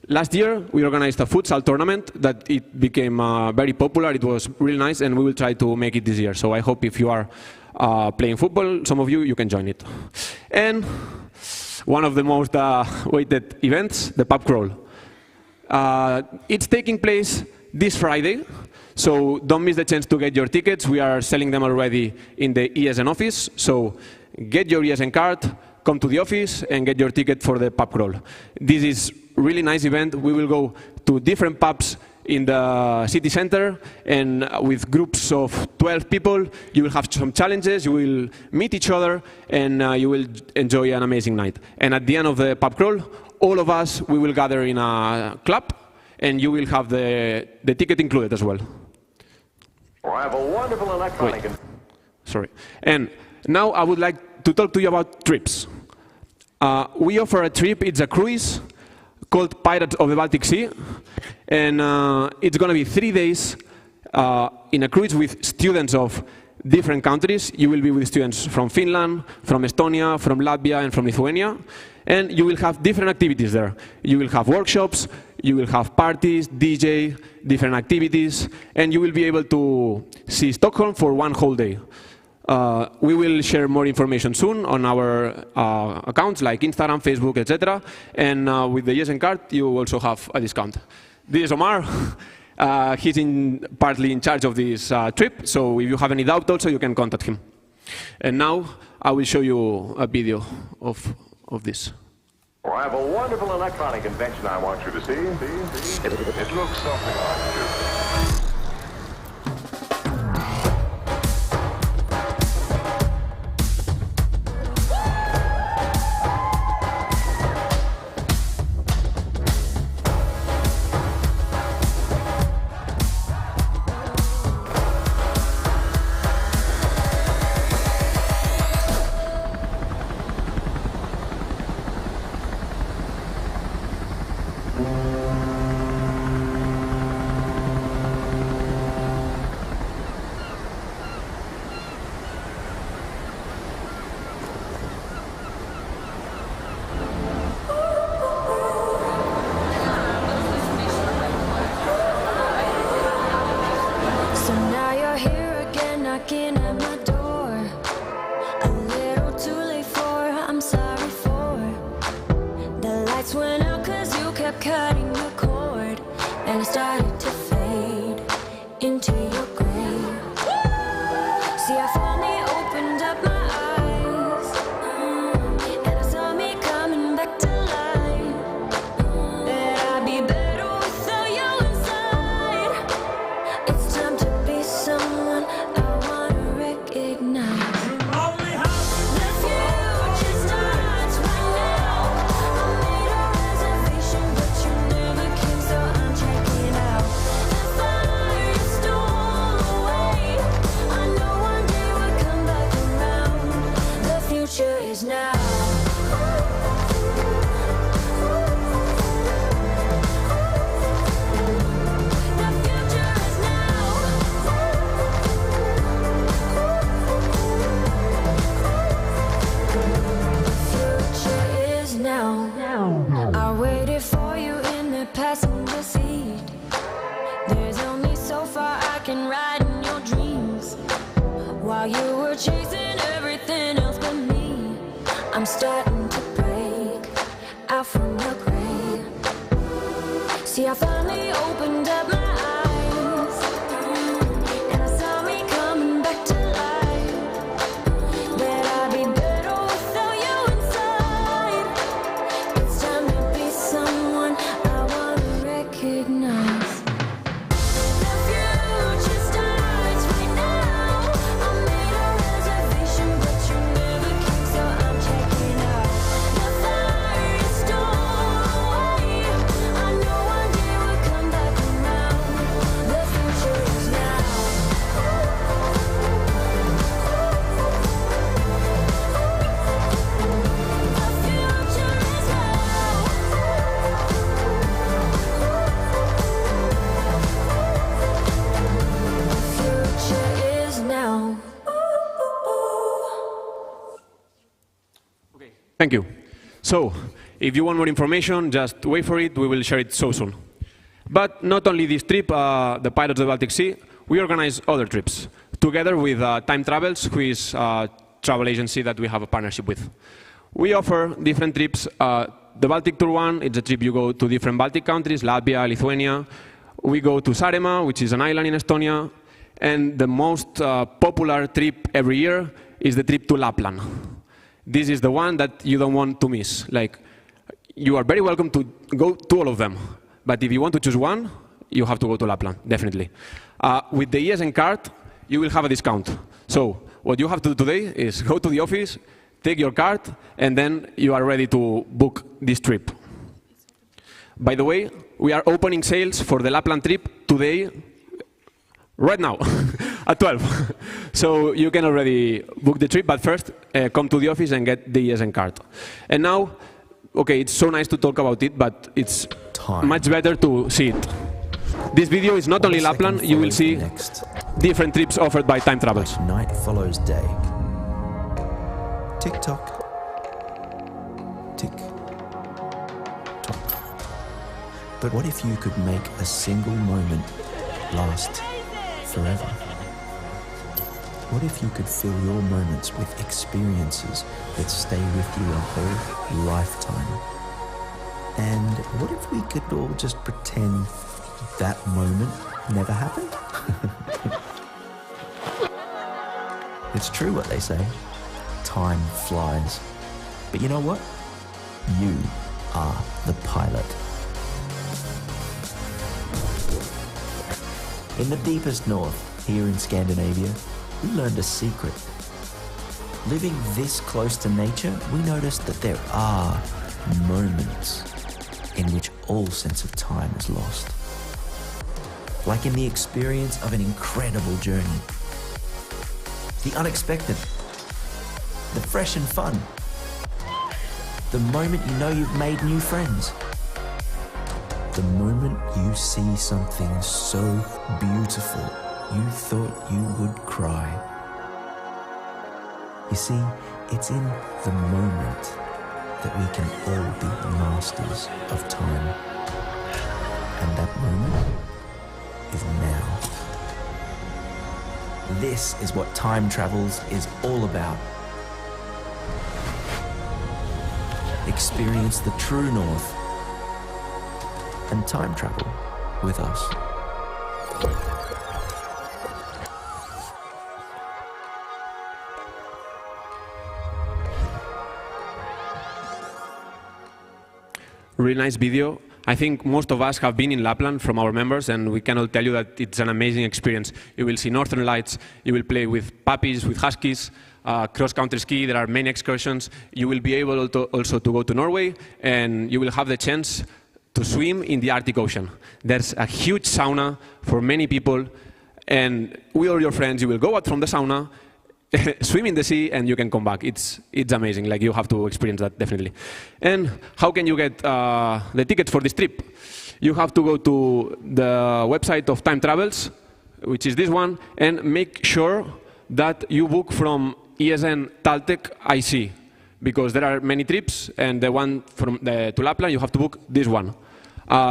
Last year, we organized a futsal tournament that it became very popular. It was really nice, and we will try to make it this year. So I hope if you are playing football, some of you can join it. And one of the most waited events, the pub crawl. It's taking place this Friday. So don't miss the chance to get your tickets. We are selling them already in the ESN office. So get your ESN card, come to the office, and get your ticket for the pub crawl. This is a really nice event. We will go to different pubs in the city center, and with groups of 12 people, you will have some challenges, you will meet each other, and you will enjoy an amazing night. And at the end of the pub crawl, all of us, we will gather in a club, and you will have the ticket included as well. I have a wonderful electronic. Sorry. And now I would like to talk to you about trips. We offer a trip, it's a cruise, called Pirates of the Baltic Sea, and it's going to be 3 days in a cruise with students of different countries. You will be with students from Finland, from Estonia, from Latvia, and from Lithuania, and you will have different activities there. You will have workshops, you will have parties, DJ, different activities, and you will be able to see Stockholm for 1 whole day. We will share more information soon on our accounts like Instagram, Facebook, etc. And with the ESN card, you also have a discount. This is Omar. He's partly in charge of this trip, so if you have any doubt also, you can contact him. And now I will show you a video of this. I have a wonderful electronic invention I want you to see. It looks something like this. Thank you. So, if you want more information, just wait for it. We will share it so soon. But not only this trip, the Pirates of the Baltic Sea, we organize other trips together with Time Travels, who is a travel agency that we have a partnership with. We offer different trips. The Baltic Tour one, it's a trip you go to different Baltic countries, Latvia, Lithuania. we go to Saaremaa, which is an island in Estonia, and the most popular trip every year is the trip to Lapland. This is the one that you don't want to miss. Like, you are very welcome to go to all of them, but if you want to choose one, you have to go to Lapland, definitely. With the ESN card, you will have a discount. So what you have to do today is go to the office, take your card, and then you are ready to book this trip. By the way, we are opening sales for the Lapland trip today, right now, at 12. So you can already book the trip, but first come to the office and get the ESN card. And now, okay, it's so nice to talk about it, but it's much better to see it. This video is not only Lapland, you will see different trips offered by Time Travels. Night follows day. Tick-tock. Tick-tock. But what if you could make a single moment last forever? What if you could fill your moments with experiences that stay with you a whole lifetime? And what if we could all just pretend that moment never happened? It's true what they say. Time flies. But you know what? You are the pilot. In the deepest north, here in Scandinavia, we learned a secret. Living this close to nature, we noticed that there are moments in which all sense of time is lost. Like in the experience of an incredible journey. The unexpected. The fresh and fun. The moment you know you've made new friends. The moment you see something so beautiful, you thought you would cry. You see, it's in the moment that we can all be masters of time. And that moment is now. This is what Time Travels is all about. Experience the true north and time travel with us. Really nice video. I think most of us have been in Lapland from our members, and we can all tell you that it's an amazing experience. You will see northern lights, you will play with puppies, with huskies, cross-country ski, there are many excursions. You will be able to also to go to Norway, and you will have the chance to swim in the Arctic Ocean. There's a huge sauna for many people, and with all your friends, you will go out from the sauna, swim in the sea, and you can come back. It's amazing. Like, you have to experience that, definitely. And how can you get the tickets for this trip? You have to go to the website of Time Travels, which is this one, and make sure that you book from ESN TalTech IC, because there are many trips, and the one from to Lapland, you have to book this one.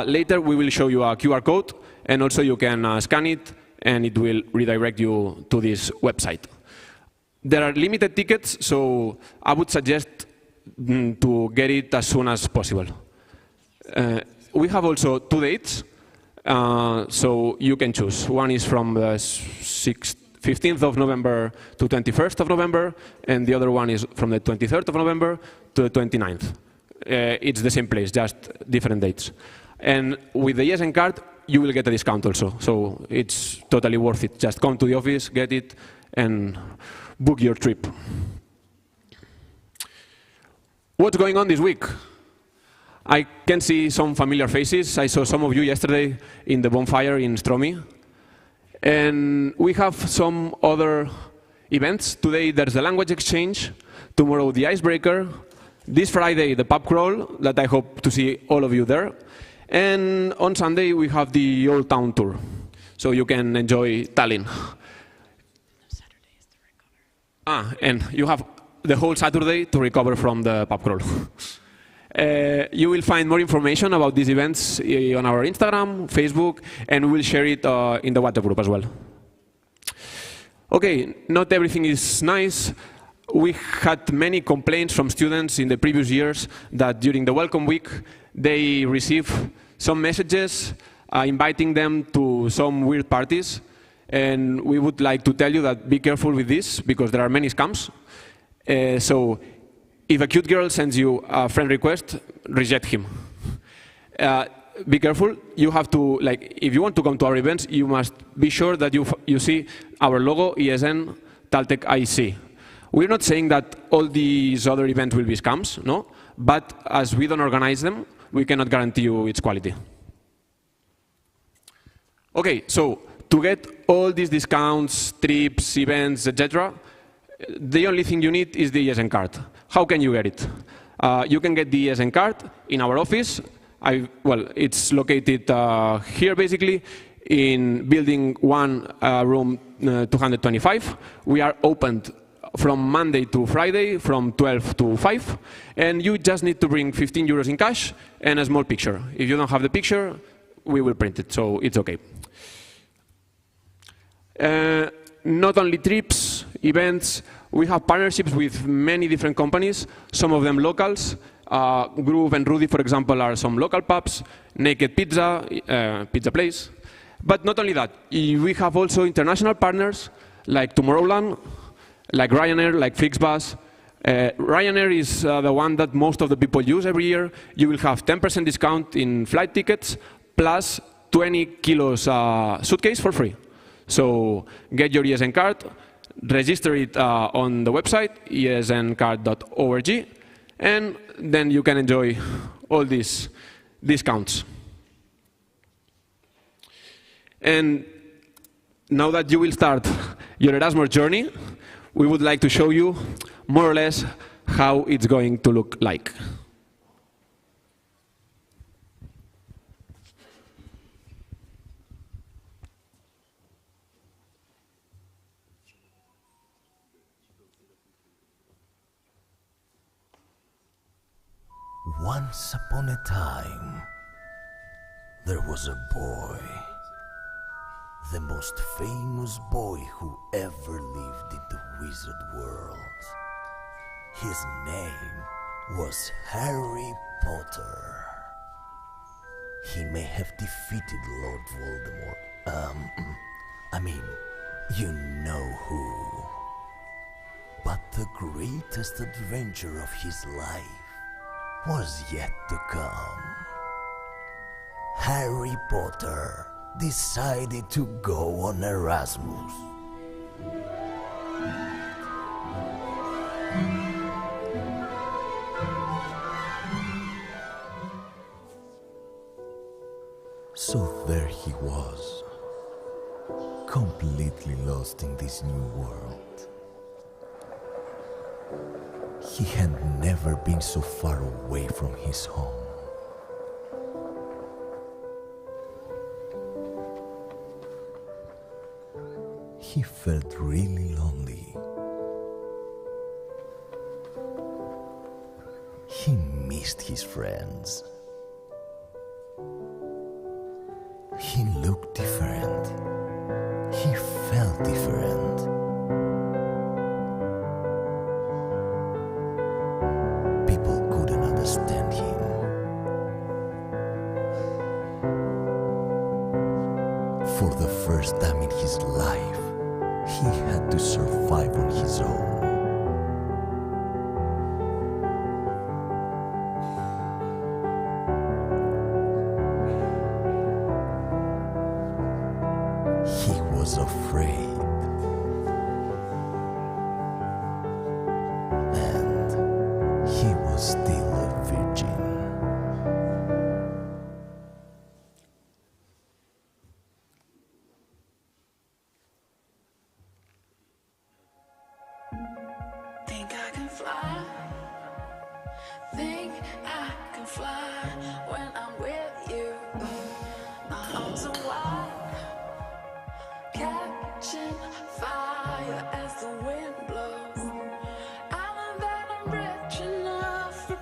Later, we will show you a QR code, and also you can scan it, and it will redirect you to this website. There are limited tickets, so I would suggest to get it as soon as possible. We have also 2 dates, so you can choose. One is from the 15th of November to 21st of November, and the other one is from the 23rd of November to the 29th. It's the same place, just different dates. And with the ESN card, you will get a discount also, so it's totally worth it. Just come to the office, get it, and book your trip. What's going on this week? I can see some familiar faces. I saw some of you yesterday in the bonfire in Stromy. And we have some other events. Today there's the language exchange. Tomorrow the icebreaker. This Friday the pub crawl, that I hope to see all of you there. And on Sunday we have the Old Town tour. So you can enjoy Tallinn. And you have the whole Saturday to recover from the pub crawl. You will find more information about these events on our Instagram, Facebook, and we will share it in the WhatsApp group as well. Okay, not everything is nice. We had many complaints from students in the previous years that during the Welcome Week they receive some messages inviting them to some weird parties. And we would like to tell you that be careful with this, because there are many scams. So if a cute girl sends you a friend request, reject him. Be careful. You have to, like, if you want to come to our events, you must be sure that you see our logo, ESN, TalTech IC. We're not saying that all these other events will be scams, no? But as we don't organize them, we cannot guarantee you its quality. Okay, so to get all these discounts, trips, events, etc., the only thing you need is the ESN card. How can you get it? You can get the ESN card in our office. Well, it's located here, basically, in building 1, room 225. We are opened from Monday to Friday, from 12 to 5. And you just need to bring 15 euros in cash and a small picture. If you don't have the picture, we will print it, so it's OK. Not only trips, events, we have partnerships with many different companies, some of them locals. Groove and Rudy, for example, are some local pubs. Naked Pizza, pizza place. But not only that, we have also international partners like Tomorrowland, like Ryanair, like Flixbus. Ryanair is the one that most of the people use every year. You will have 10% discount in flight tickets, plus 20 kilos suitcase for free. So get your ESN card, register it on the website, esncard.org, and then you can enjoy all these discounts. And now that you will start your Erasmus journey, we would like to show you more or less how it's going to look like. Once upon a time, there was a boy, the most famous boy who ever lived in the wizard world. His name was Harry Potter. He may have defeated Lord Voldemort. I mean, you know who. But the greatest adventure of his life was yet to come. Harry Potter decided to go on Erasmus. So there he was, completely lost in this new world. He had never been so far away from his home. He felt really lonely. He missed his friends. He looked different. He felt different. People couldn't understand him. For the first time in his life, he had to survive on his own. He was afraid. And he was still a virgin. Think I can fly. Think I can fly when I'm with you. My arms are wide, catching fire as the wind blows. I know that I'm rich enough for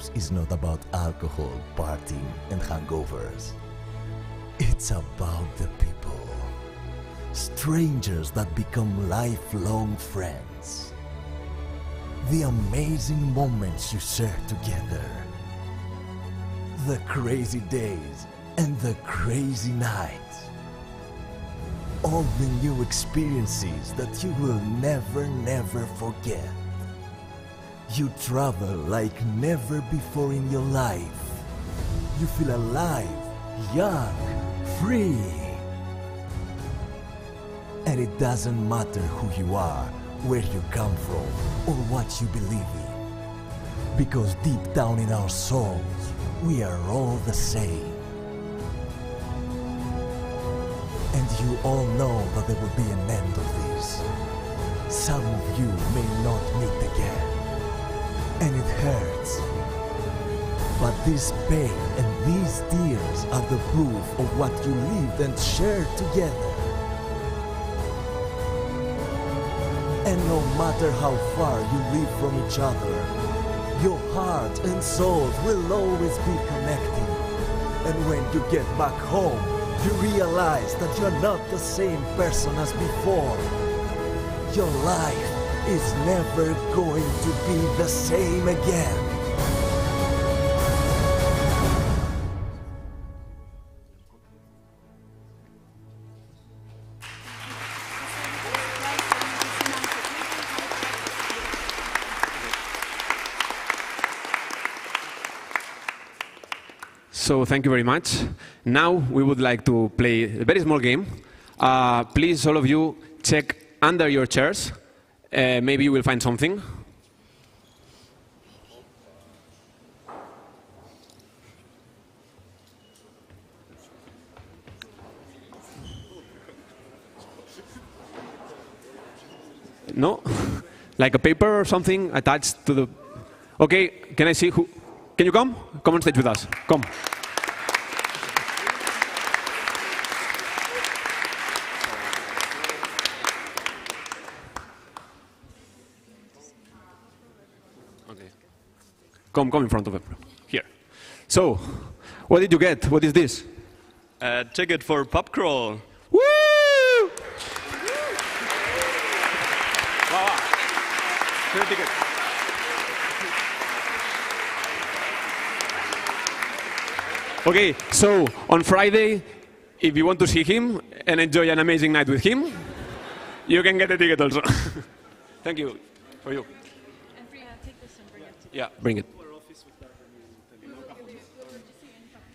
lives is not about alcohol, partying, and hangovers. It's about the people. Strangers that become lifelong friends. The amazing moments you share together. The crazy days and the crazy nights. All the new experiences that you will never forget. You travel like never before in your life. You feel alive, young, free. And it doesn't matter who you are, where you come from, or what you believe in. Because deep down in our souls, we are all the same. And you all know that there will be an end of this. Some of you may not meet again. And it hurts. But this pain and these tears are the proof of what you lived and shared together. And no matter how far you live from each other, your heart and souls will always be connected. And when you get back home, you realize that you're not the same person as before. Your life is never going to be the same again. So thank you very much. Now we would like to play a very small game. Please, all of you, check under your chairs. Maybe you will find something. No? Like a paper or something attached to the... Okay, can I see who... Can you come? Come on stage with us. Come. Okay. Come in front of him. Here. So, what did you get? What is this? A ticket for pub crawl. Woo! Wow. Here's a ticket. Okay, so on Friday, if you want to see him and enjoy an amazing night with him, you can get a ticket also. Thank you. For you. And Priya, take this and bring it. Yeah, bring it.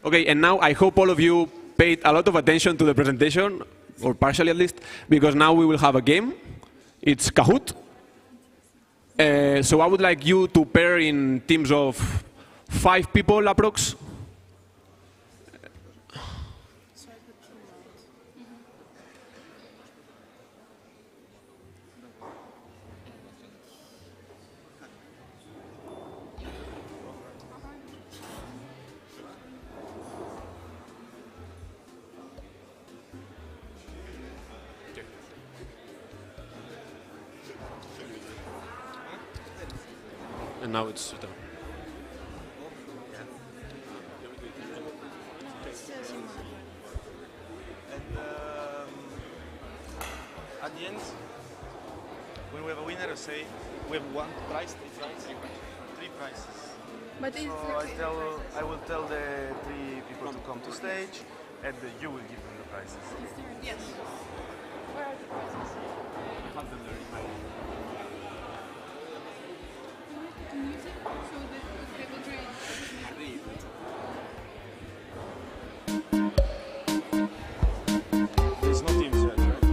Okay, and now I hope all of you paid a lot of attention to the presentation, or partially at least, because now we will have a game. It's Kahoot. So I would like you to pair in teams of 5 people approx. And now it's done. And at the end, when we have a winner, I say we have one prize, 3 prizes. 3 prizes. But it's so I will tell the 3 people to come to stage, and you will give them the prizes. Yes. Where are the prizes? I have them there in my room. Music, so that they will train. There's no teams yet, right?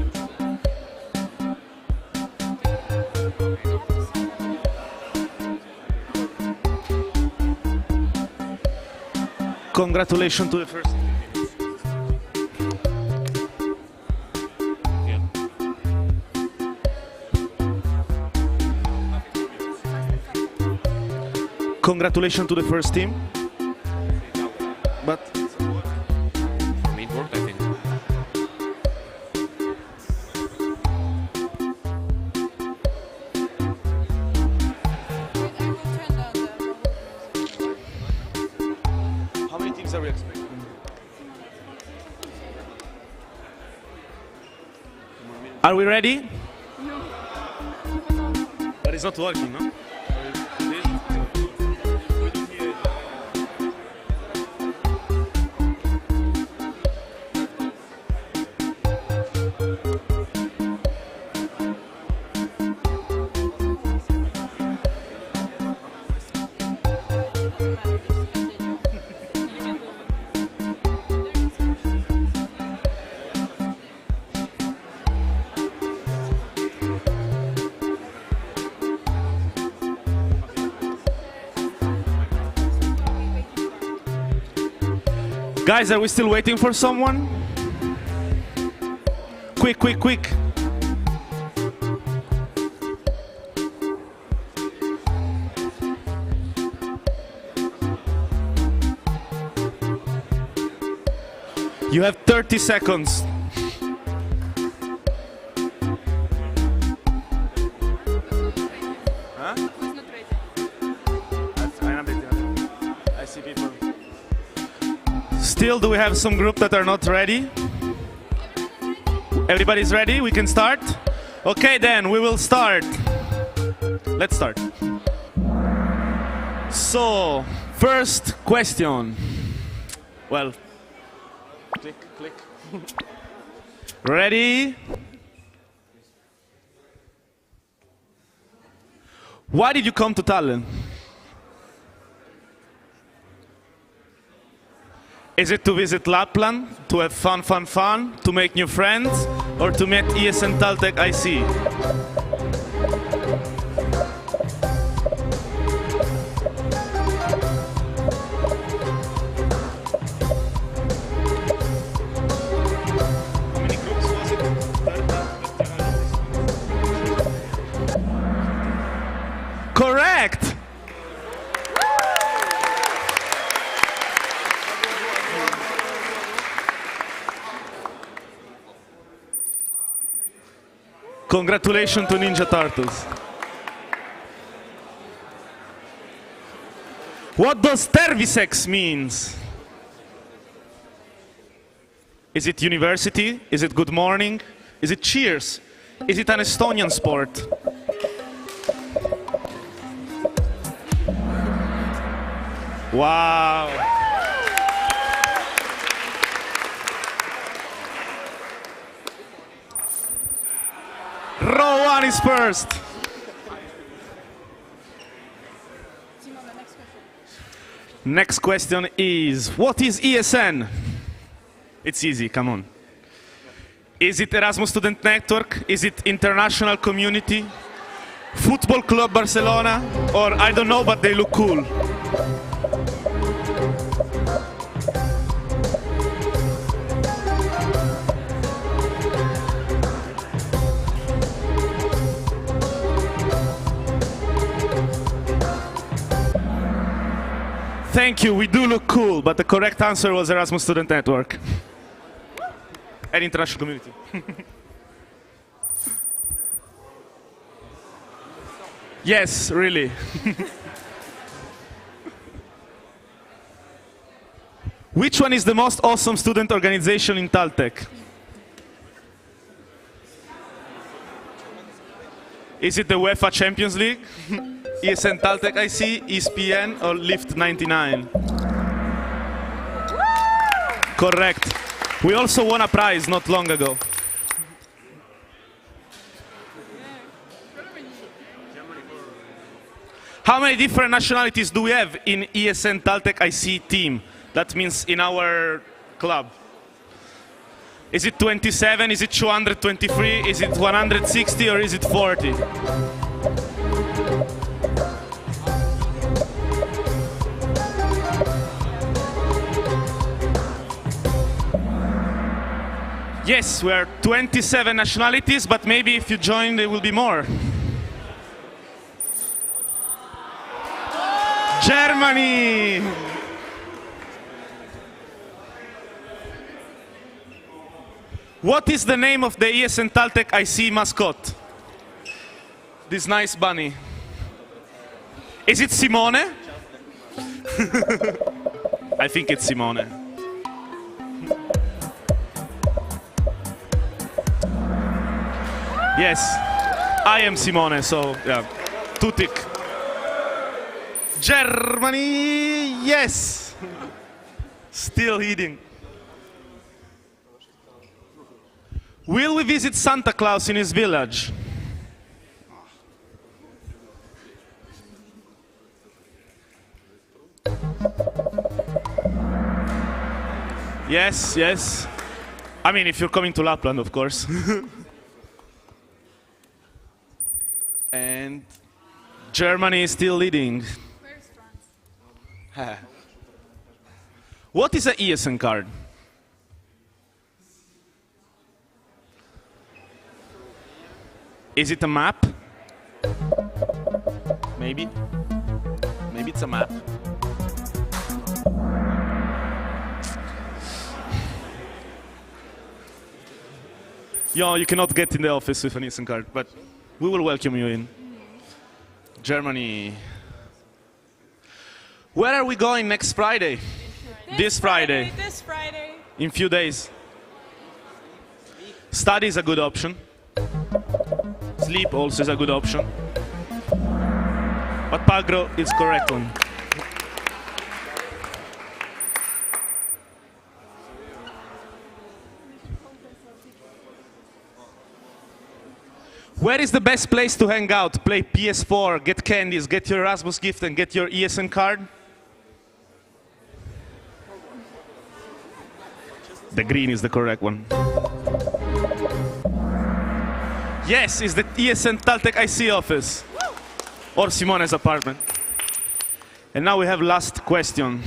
Congratulations to the first. Congratulations to the first team. But for me, it worked, I think. These are we expecting. Are we ready? No. But it's not working, no? Guys, are we still waiting for someone? Quick, quick, quick. You have 30 seconds. Huh? I see people. Still, do we have some group that are not ready? Everybody's ready? We can start? Okay, then we will start. Let's start. So, first question. Well, click, click. Ready? Why did you come to Tallinn? Is it to visit Lapland, to have fun, to make new friends, or to meet ESN TalTech IC? How many groups was it? Correct! Congratulations to Ninja Turtles. What does tervisex means? Is it university? Is it good morning? Is it cheers? Is it an Estonian sport? Wow. Row one is first. Next question is, what is ESN? It's easy, come on. Is it Erasmus Student Network? Is it International Community? Football Club Barcelona? Or I don't know, but they look cool. Thank you, we do look cool, but the correct answer was Erasmus Student Network. And International Community. Yes, really. Which one is the most awesome student organization in TalTech? Is it the UEFA Champions League? ESN TalTech IC, ESPN, or Lift 99? Correct. We also won a prize not long ago. How many different nationalities do we have in ESN TalTech IC team? That means in our club. Is it 27? Is it 223? Is it 160? Or is it 40? Yes, we are 27 nationalities, but maybe if you join, there will be more. Germany! What is the name of the ESN TalTech IC mascot? This nice bunny. Is it Simone? I think it's Simone. Yes, I am Simone, so yeah, two tick. Germany, yes! Still eating. Will we visit Santa Claus in his village? Yes, yes. I mean, if you're coming to Lapland, of course. And Germany is still leading. Where's France? What is an ESN card? Is it a map? Maybe. Maybe it's a map. Yo, you cannot get in the office with an ESN card, but we will welcome you in. Germany. Where are we going next Friday? This Friday. This Friday. In few days. Study is a good option. Sleep also is a good option. But Pagro is correct one. Where is the best place to hang out, play PS4, get candies, get your Erasmus gift and get your ESN card? The green is the correct one. Yes, it's the ESN TalTech IC office. Or Simone's apartment. And now we have last question.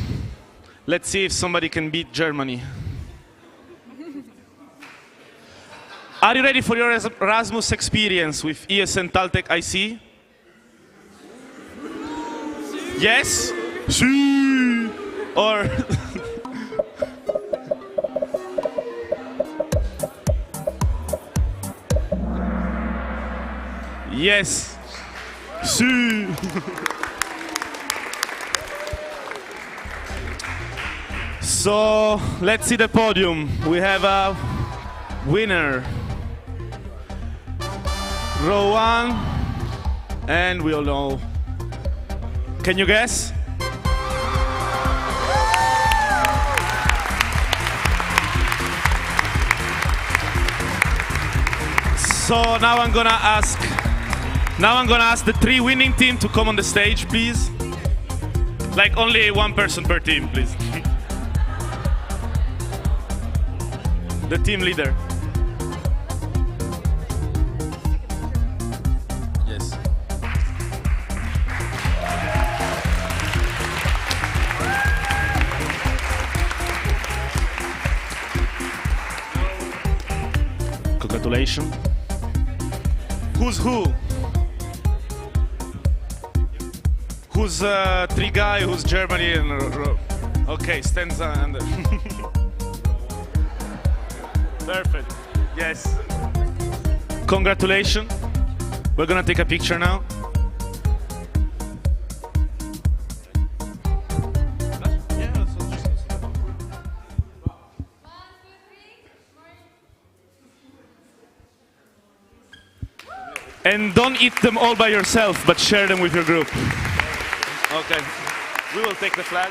Let's see if somebody can beat Germany. Are you ready for your Erasmus experience with ESN TalTech IC? Yes? Sí. Or yes. Sí. So let's see the podium. We have a winner. Row 1, and we all know. Can you guess? So now I'm gonna ask the 3 winning team to come on the stage, please. Like only 1 person per team, please. The team leader. Congratulations. Who's who? Who's 3 guy? Who's Germany? And okay, stands under. Perfect. Yes. Congratulations. We're gonna take a picture now. And don't eat them all by yourself, but share them with your group. Okay. We will take the flag.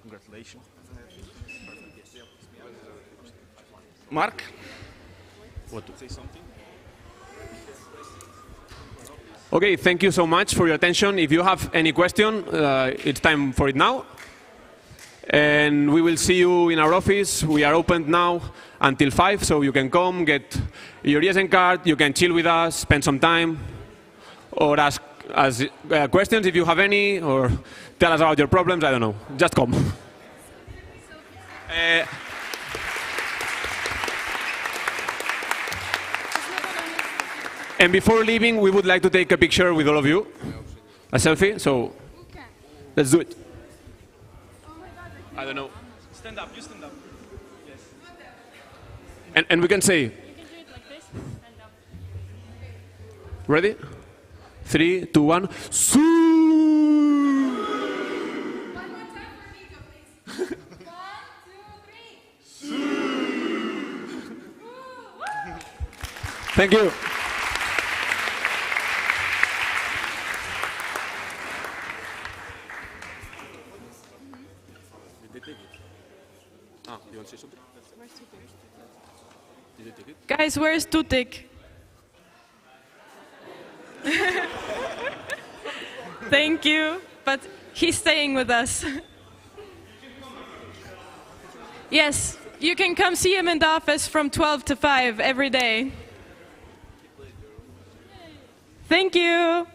Congratulations. Mark? What to say something? Okay, thank you so much for your attention. If you have any question, it's time for it now. And we will see you in our office. We are open now until 5, so you can come, get your ESN card, you can chill with us, spend some time, or ask us questions if you have any, or tell us about your problems, I don't know. Just come. And before leaving, we would like to take a picture with all of you, a selfie, so let's do it. I don't know. Stand up, you stand up. Yes. And we can say, You can do it like this, stand up. ready? 3, 2, 1. Thank you. Guys, where's TalTech? Thank you, but he's staying with us. Yes, you can come see him in the office from 12 to 5 every day. Thank you.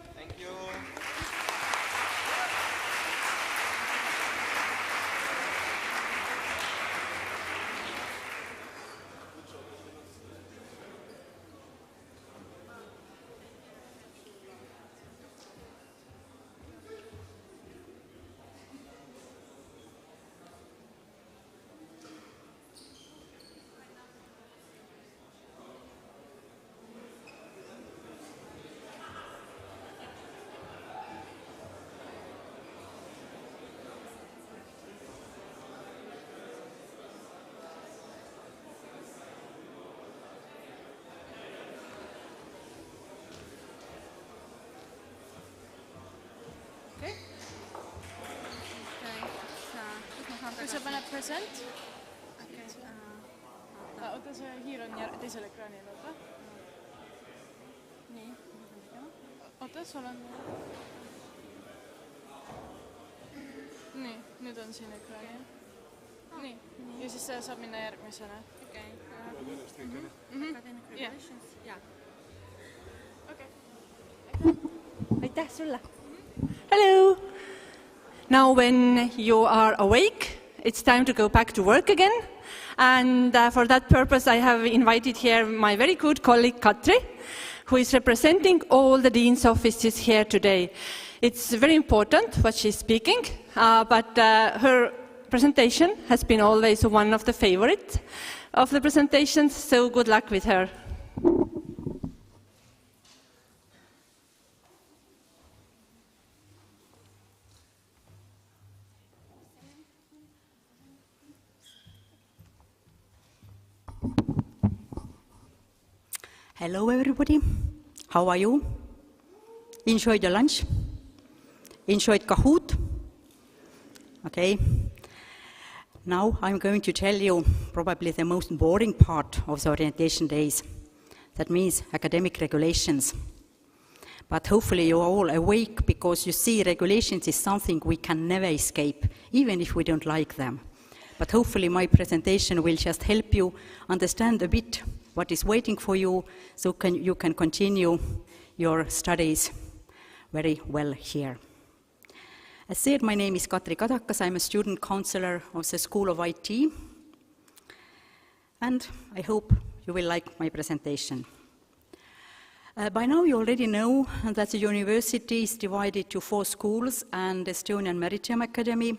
Kui sa paned present, oota, see hiir on teisel ekraanil, oota. Nii. Oota, sul on... Nii, nüüd on siin ekraanil. Nii, ja siis see saab minna järgmisena. Okei. Academic Relations, jaa. Okei. Aitäh sulle. Hello. Now when you are awake, it's time to go back to work again. And for that purpose, I have invited here my very good colleague, Katri, who is representing all the dean's offices here today. It's very important what she's speaking, but her presentation has been always one of the favorites of the presentations, so good luck with her. Hello everybody, how are you? Enjoyed your lunch? Enjoyed Kahoot? Okay. Now I'm going to tell you probably the most boring part of the orientation days. That means academic regulations. But hopefully you're all awake because you see regulations is something we can never escape, even if we don't like them. But hopefully my presentation will just help you understand a bit what is waiting for you, so you can continue your studies very well here. As said, my name is Katri Kadakas. I'm a student counselor of the School of IT, and I hope you will like my presentation. By now you already know that the university is divided to 4 schools and Estonian Maritime Academy,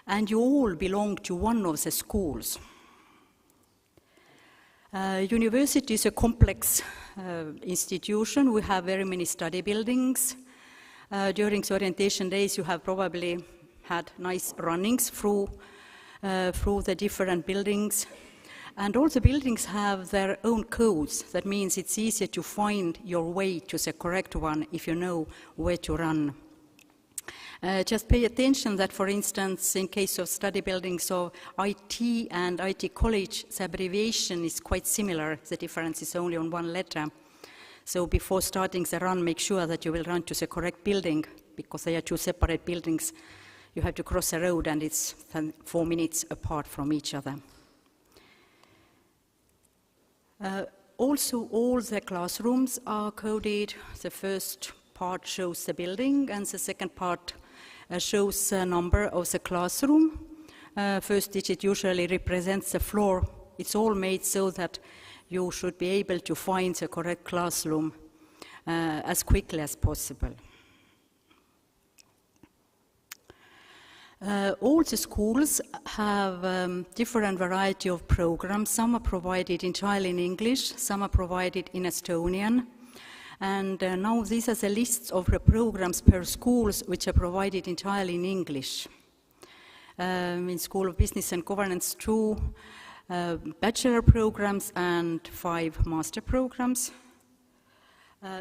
and you all belong to one of the schools. University is a complex institution. We have very many study buildings. During the orientation days, you have probably had nice runnings through the different buildings. And all the buildings have their own codes. That means it's easier to find your way to the correct one if you know where to run. Just pay attention that, for instance, in case of study buildings of IT and IT college, the abbreviation is quite similar. The difference is only on one letter. So before starting the run, make sure that you will run to the correct building, because they are 2 separate buildings. You have to cross a road, and it's 4 minutes apart from each other. Also, all the classrooms are coded. The first part shows the building, and the second part shows the number of the classroom. First digit usually represents the floor. It's all made so that you should be able to find the correct classroom as quickly as possible. All the schools have different variety of programs. Some are provided entirely in English, some are provided in Estonian. And now these are the lists of the programs per schools which are provided entirely in English. In School of Business and Governance too, bachelor programs and 5 master programs.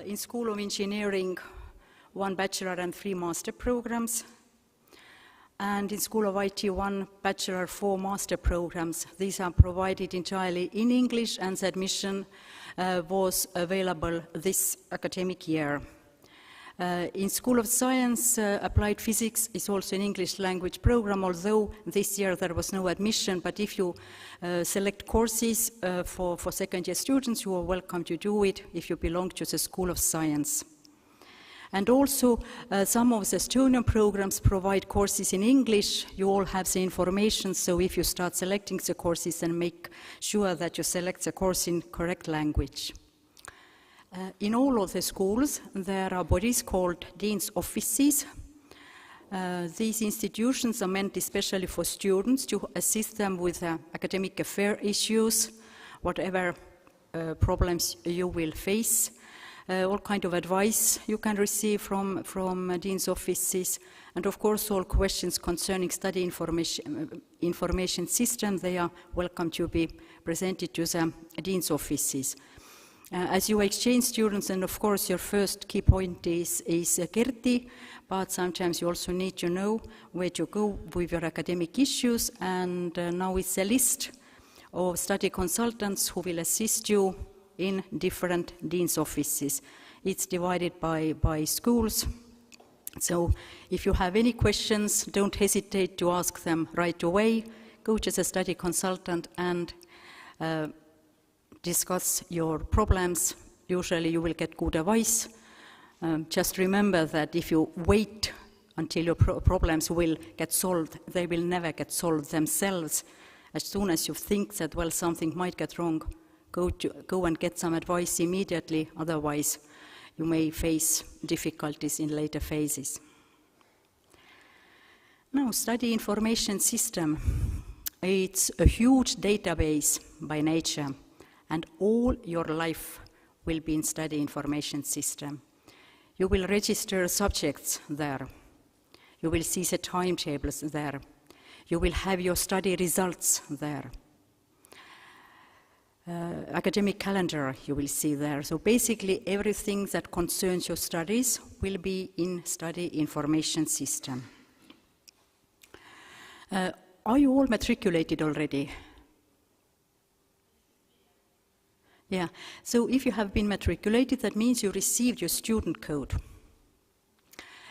In School of Engineering, 1 bachelor and 3 master programs. And in School of IT, 1 bachelor, 4 master programs. These are provided entirely in English, and the admission was available this academic year. In School of Science, Applied Physics is also an English language program, although this year there was no admission, but if you select courses for second-year students, you are welcome to do it if you belong to the School of Science. And also, some of the Estonian programs provide courses in English. You all have the information, so if you start selecting the courses, then make sure that you select the course in correct language. In all of the schools, there are bodies called dean's offices. These institutions are meant especially for students to assist them with academic affair issues, whatever problems you will face. All kind of advice you can receive from dean's offices, and of course all questions concerning study information system, they are welcome to be presented to the dean's offices. As you exchange students, and of course your first key point is Kerti, but sometimes you also need to know where to go with your academic issues, and now it's a list of study consultants who will assist you in different dean's offices. It's divided by schools, so if you have any questions, don't hesitate to ask them right away. Go to the study consultant and discuss your problems. Usually you will get good advice. Just remember that if you wait until your problems will get solved, they will never get solved themselves. As soon as you think that, well, something might get wrong, go and get some advice immediately, otherwise you may face difficulties in later phases. Now, study information system. It's a huge database by nature, and all your life will be in study information system. You will register subjects there. You will see the timetables there. You will have your study results there. Academic calendar you will see there. So basically everything that concerns your studies will be in study information system. Are you all matriculated already? Yeah, so if you have been matriculated, that means you received your student code.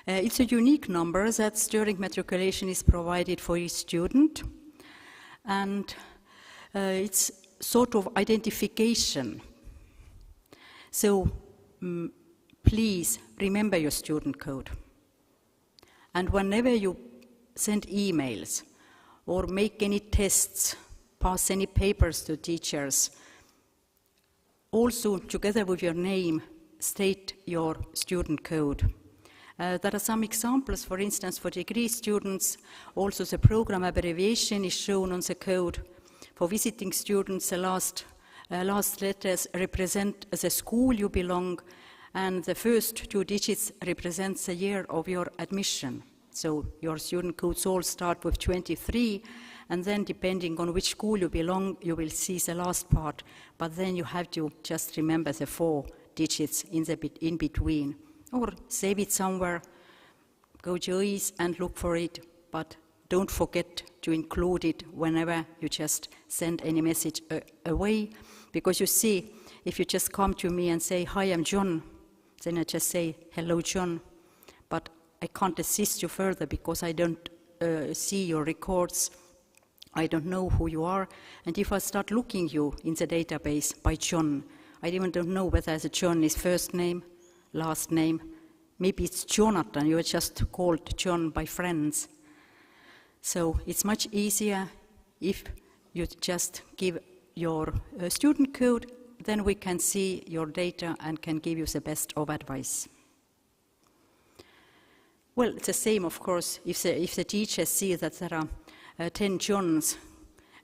It's a unique number that during matriculation is provided for each student, and it's sort of identification. So please remember your student code. And whenever you send emails or make any tests, pass any papers to teachers, also together with your name, state your student code. There are some examples, for instance, for degree students. Also the program abbreviation is shown on the code. For visiting students, the last letters represent the school you belong, and the first 2 digits represent the year of your admission. So your student codes all start with 23, and then depending on which school you belong, you will see the last part, but then you have to just remember the 4 digits in between. Or save it somewhere, go to EASE and look for it, but don't forget to include it whenever you just send any message away, because you see, if you just come to me and say, "Hi, I'm John," then I just say, "Hello, John," but I can't assist you further because I don't see your records, I don't know who you are, and if I start looking you in the database by John, I even don't know whether the John is first name, last name, maybe it's Jonathan, you are just called John by friends. So it's much easier if you just give your student code, then we can see your data and can give you the best of advice. Well, it's the same, of course, if the teachers see that there are 10 Johns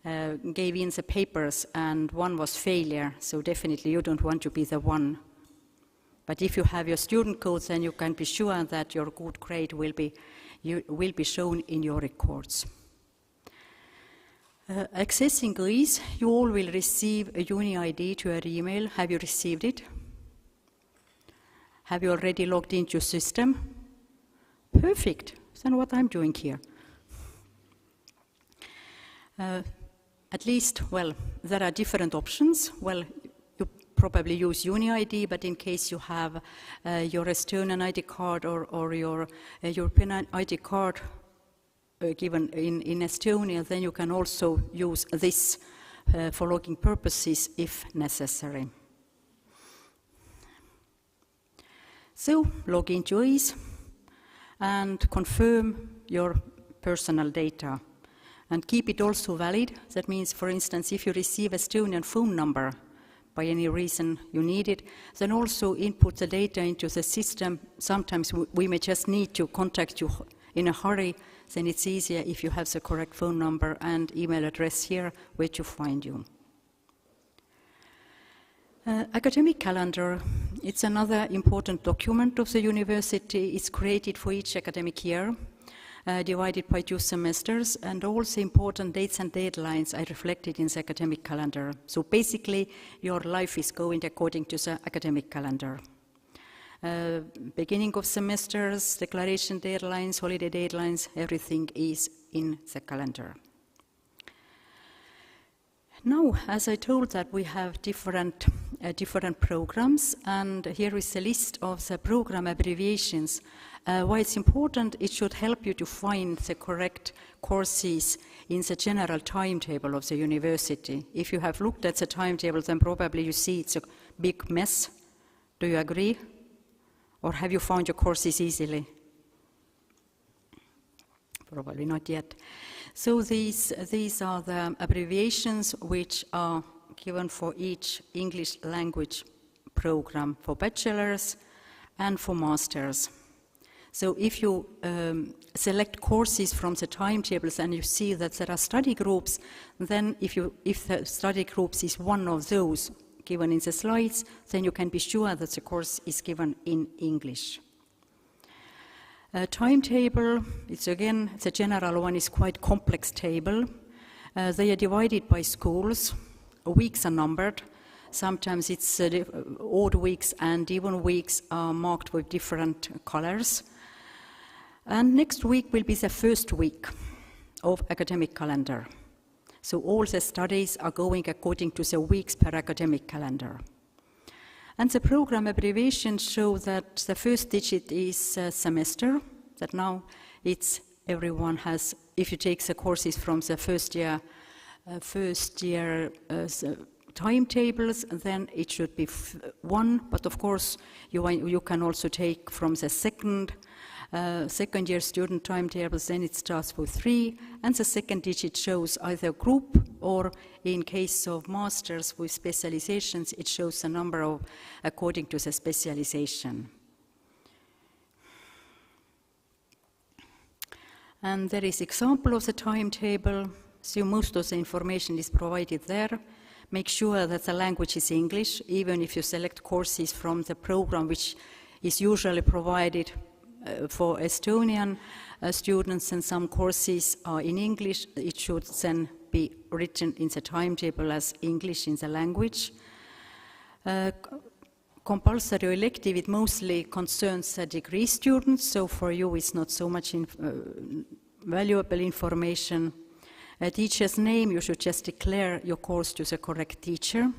gave in the papers and 1 was failure, so definitely you don't want to be the one. But if you have your student codes, then you can be sure that your good grade will be shown in your records. Accessing GUIs, you all will receive a UniID to your email. Have you received it? Have you already logged into your system? Perfect. Then what I'm doing here. At least, well, there are different options. Well, you probably use UniID, but in case you have your Estonian ID card or your European ID card given in Estonia, then you can also use this for logging purposes if necessary. So, log into GUIs and confirm your personal data. And keep it also valid. That means, for instance, if you receive Estonian phone number, by any reason you need it, then also input the data into the system. Sometimes we may just need to contact you in a hurry, then it's easier if you have the correct phone number and email address here where to find you. Academic calendar, it's another important document of the university. It's created for each academic year, divided by 2 semesters, and also important dates and deadlines are reflected in the academic calendar. So basically, your life is going according to the academic calendar. Beginning of semesters, declaration deadlines, holiday deadlines, everything is in the calendar. Now, as I told that we have different programs, and here is a list of the program abbreviations. Why it's important, it should help you to find the correct courses in the general timetable of the university. If you have looked at the timetable, then probably you see it's a big mess. Do you agree? Or have you found your courses easily? Probably not yet. So these are the abbreviations which are given for each English language program for bachelors and for masters. So if you select courses from the timetables and you see that there are study groups, then if the study groups is one of those given in the slides, then you can be sure that the course is given in English. Timetable, it's again, the general one is quite complex table. They are divided by schools. Weeks are numbered. Sometimes it's odd weeks and even weeks are marked with different colors. And next week will be the first week of academic calendar. So all the studies are going according to the weeks per academic calendar. And the program abbreviations show that the first digit is semester, that now it's everyone has, if you take the courses from the first year timetables, then it should be 1, but of course you can also take from the second year student timetables, then it starts with 3, and the second digit shows either group or in case of masters with specializations, it shows the number of according to the specialization. And there is example of the timetable, so most of the information is provided there. Make sure that the language is English, even if you select courses from the program which is usually provided for Estonian students, and some courses are in English, it should then be written in the timetable as English in the language. Compulsory elective, it mostly concerns the degree students, so for you it's not so much valuable information. A teacher's name, you should just declare your course to the correct teacher.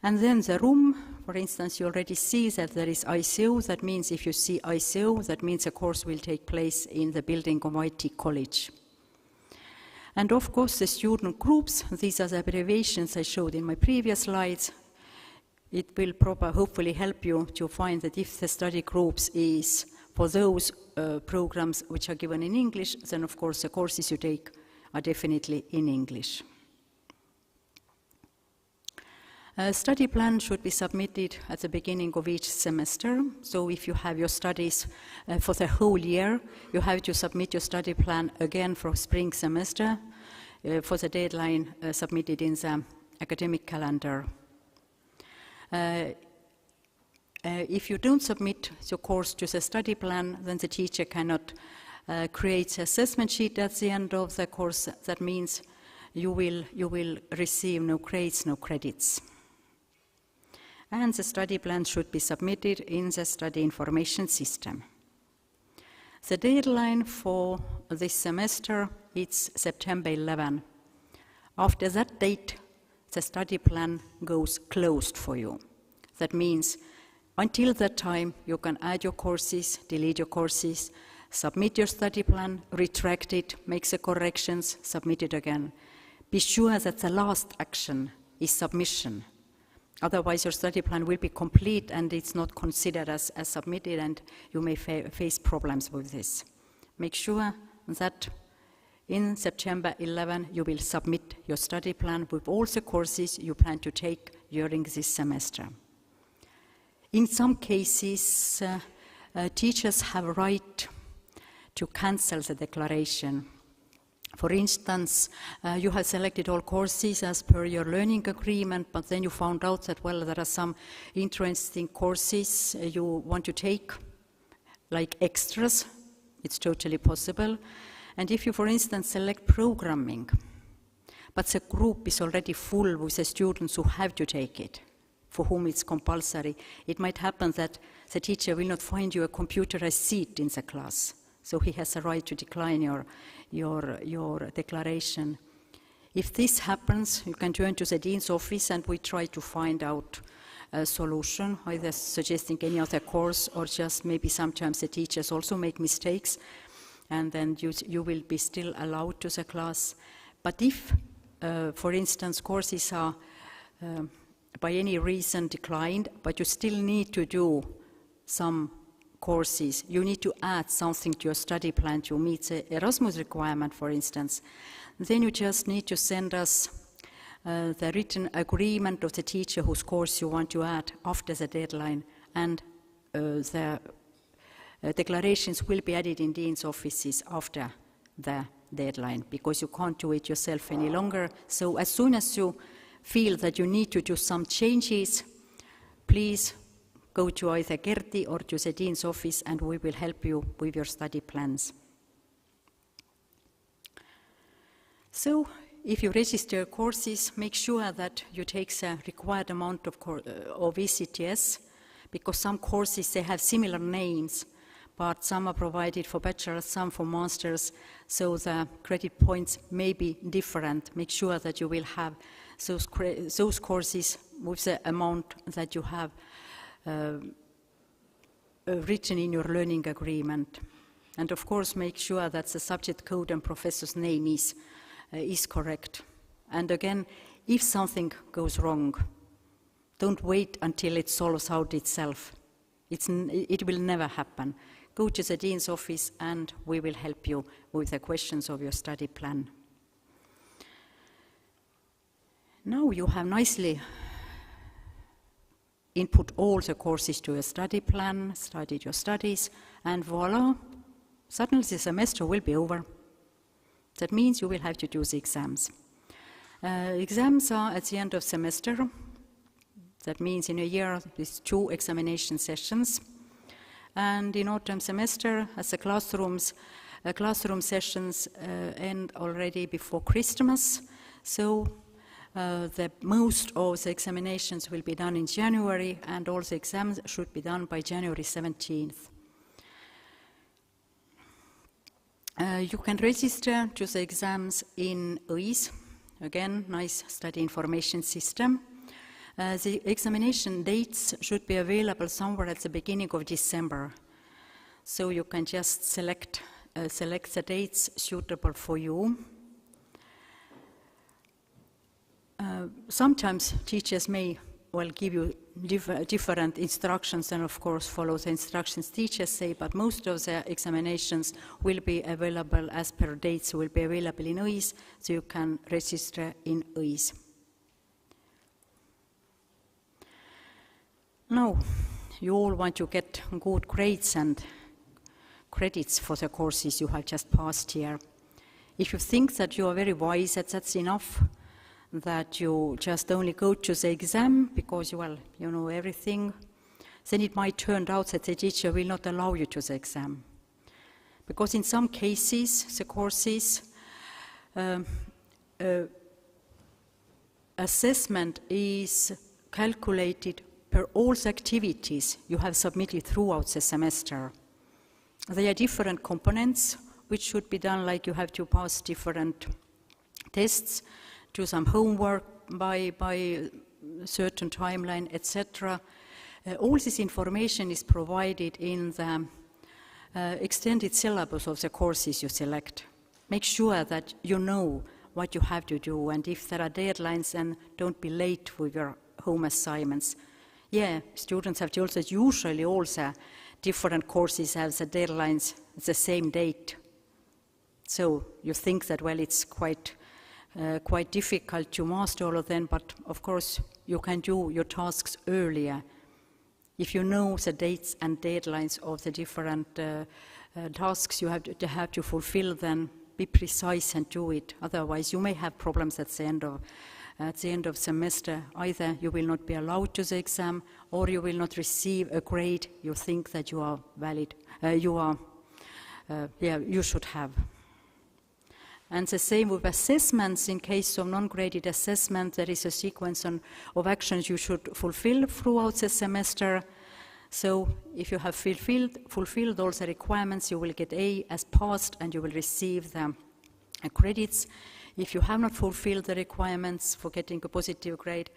And then the room, for instance, you already see that there is ICO. That means if you see ICO, that means the course will take place in the building of IT College. And of course, the student groups, these are the abbreviations I showed in my previous slides. It will hopefully help you to find that if the study groups is for those programs which are given in English, then of course the courses you take are definitely in English. A study plan should be submitted at the beginning of each semester. So if you have your studies for the whole year, you have to submit your study plan again for spring semester for the deadline submitted in the academic calendar. If you don't submit your course to the study plan, then the teacher cannot create an assessment sheet at the end of the course. That means you will receive no grades, no credits. And the study plan should be submitted in the study information system. The deadline for this semester is September 11. After that date, the study plan goes closed for you. That means until that time, you can add your courses, delete your courses, submit your study plan, retract it, make the corrections, submit it again. Be sure that the last action is submission. Otherwise, your study plan will be complete and it's not considered as submitted, and you may face problems with this. Make sure that in September 11, you will submit your study plan with all the courses you plan to take during this semester. In some cases, teachers have a right to cancel the declaration. For instance, you have selected all courses as per your learning agreement, but then you found out that, well, there are some interesting courses you want to take, like extras. It's totally possible. And if you, for instance, select programming, but the group is already full with the students who have to take it, for whom it's compulsory, it might happen that the teacher will not find you a computerized seat in the class. So he has a right to decline your declaration. If this happens, you can turn to the dean's office and we try to find out a solution, either suggesting any other course or just maybe sometimes the teachers also make mistakes, and then you will be still allowed to the class. But if, for instance, courses are by any reason declined, but you still need to do some courses, you need to add something to your study plan to meet the Erasmus requirement, for instance, then you just need to send us the written agreement of the teacher whose course you want to add after the deadline, and the declarations will be added in dean's offices after the deadline, because you can't do it yourself any longer. So as soon as you feel that you need to do some changes, please go to either Gerti or to the dean's office and we will help you with your study plans. So if you register courses, make sure that you take the required amount of ECTS, because some courses, they have similar names, but some are provided for bachelor's, some for master's, so the credit points may be different. Make sure that you will have those courses with the amount that you have written in your learning agreement. And of course, make sure that the subject code and professor's name is correct. And again, if something goes wrong, don't wait until it solves out itself. It will never happen. Go to the dean's office and we will help you with the questions of your study plan. Now you have nicely input all the courses to your study plan, studied your studies, and voila, suddenly the semester will be over. That means you will have to do the exams. Exams are at the end of semester. That means in a year there's 2 examination sessions. And in autumn semester, as the classroom sessions end already before Christmas, so most of the examinations will be done in January, and all the exams should be done by January 17th. You can register to the exams in EIS, again, nice study information system. The examination dates should be available somewhere at the beginning of December, so you can just select the dates suitable for you. Sometimes teachers may give you different instructions and of course follow the instructions teachers say, but most of the examinations will be available as per dates, will be available in EIS, so you can register in EIS. Now, you all want to get good grades and credits for the courses you have just passed here. If you think that you are very wise, that's enough, that you just only go to the exam because, well, you know everything, then it might turn out that the teacher will not allow you to the exam. Because in some cases, the courses assessment is calculated per all the activities you have submitted throughout the semester. There are different components which should be done, like you have to pass different tests, do some homework by a certain timeline, etc. All this information is provided in the extended syllabus of the courses you select. Make sure that you know what you have to do, and if there are deadlines, then don't be late with your home assignments. Yeah, students have told that usually also different courses have the deadlines at the same date. So you think that, well, it's quite difficult to master all of them, but of course you can do your tasks earlier. If you know the dates and deadlines of the different tasks you have to fulfill, then be precise and do it. Otherwise, you may have problems at the end of semester. Either you will not be allowed to the exam, or you will not receive a grade you think that you are valid. You should have. And the same with assessments. In case of non-graded assessment, there is a sequence of actions you should fulfill throughout the semester. So if you have fulfilled all the requirements, you will get A as passed, and you will receive the credits. If you have not fulfilled the requirements for getting a positive grade,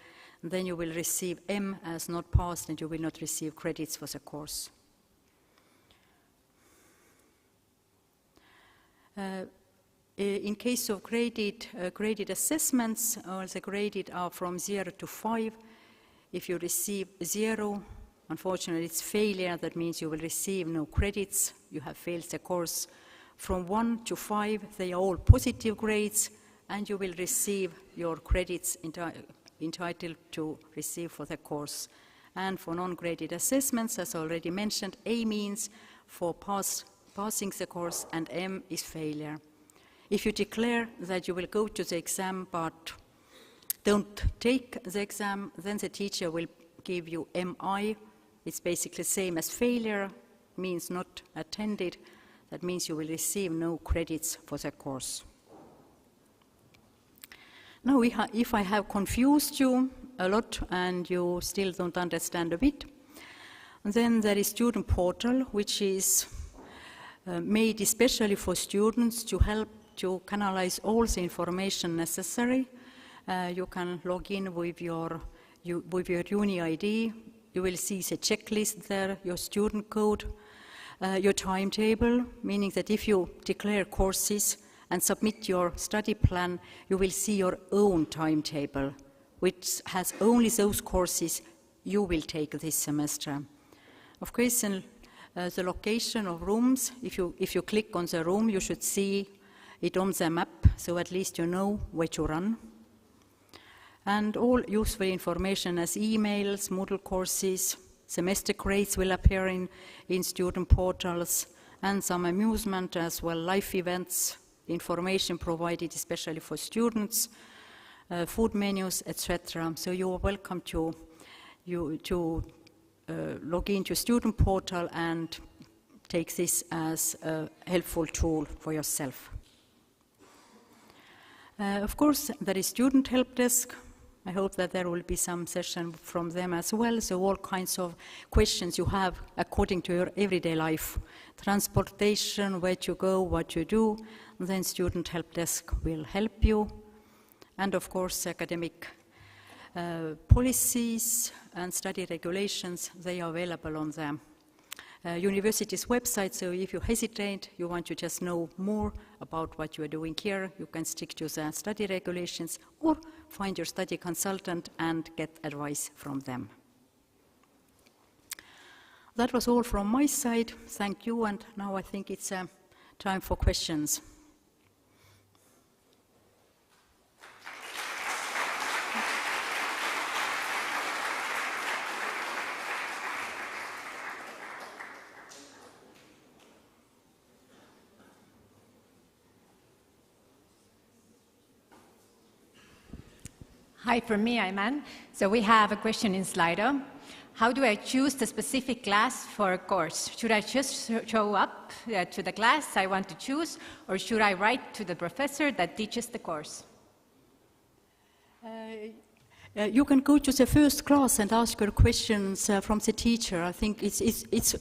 then you will receive M as not passed, and you will not receive credits for the course. In case of graded assessments, the graded are from 0 to 5. If you receive 0, unfortunately it's failure. That means you will receive no credits. You have failed the course. From 1 to 5, they are all positive grades, and you will receive your credits entitled to receive for the course. And for non-graded assessments, as already mentioned, A means for passing the course, and M is failure. If you declare that you will go to the exam but don't take the exam, then the teacher will give you MI. It's basically the same as failure, means not attended. That means you will receive no credits for the course. Now, if I have confused you a lot and you still don't understand a bit, then there is Student Portal, which is made especially for students to help to canalize all the information necessary. You can log in with your uni ID. You will see the checklist there, your student code, your timetable, meaning that if you declare courses and submit your study plan, you will see your own timetable, which has only those courses you will take this semester. Of course, in the location of rooms, if you click on the room, you should see it on the map, so at least you know where to run. And all useful information as emails, Moodle courses, semester grades will appear in student portals, and some amusement as well, life events, information provided especially for students, food menus, etc. So you are welcome to log into student portal and take this as a helpful tool for yourself. Of course, there is student help desk. I hope that there will be some session from them as well. So all kinds of questions you have according to your everyday life. Transportation, where to go, what to do, then student help desk will help you. And of course, academic policies and study regulations, they are available on the university's website. So if you hesitate, you want to just know more about what you are doing here, you can stick to the study regulations or find your study consultant and get advice from them. That was all from my side. Thank you, and now I think it's time for questions. Hi, from me, I'm Anne. So we have a question in Slido. How do I choose the specific class for a course? Should I just show up to the class I want to choose, or should I write to the professor that teaches the course? You can go to the first class and ask your questions from the teacher. I think it's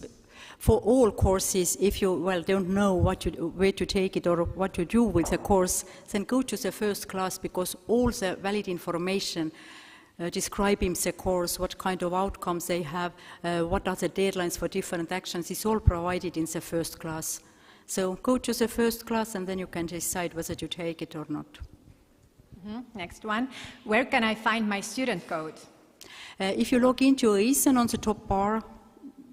for all courses. If you don't know where to take it or what to do with the course, then go to the first class, because all the valid information describing the course, what kind of outcomes they have, what are the deadlines for different actions, is all provided in the first class. So go to the first class and then you can decide whether to take it or not. Next one. Where can I find my student code? If you log into EISEN, on the top bar,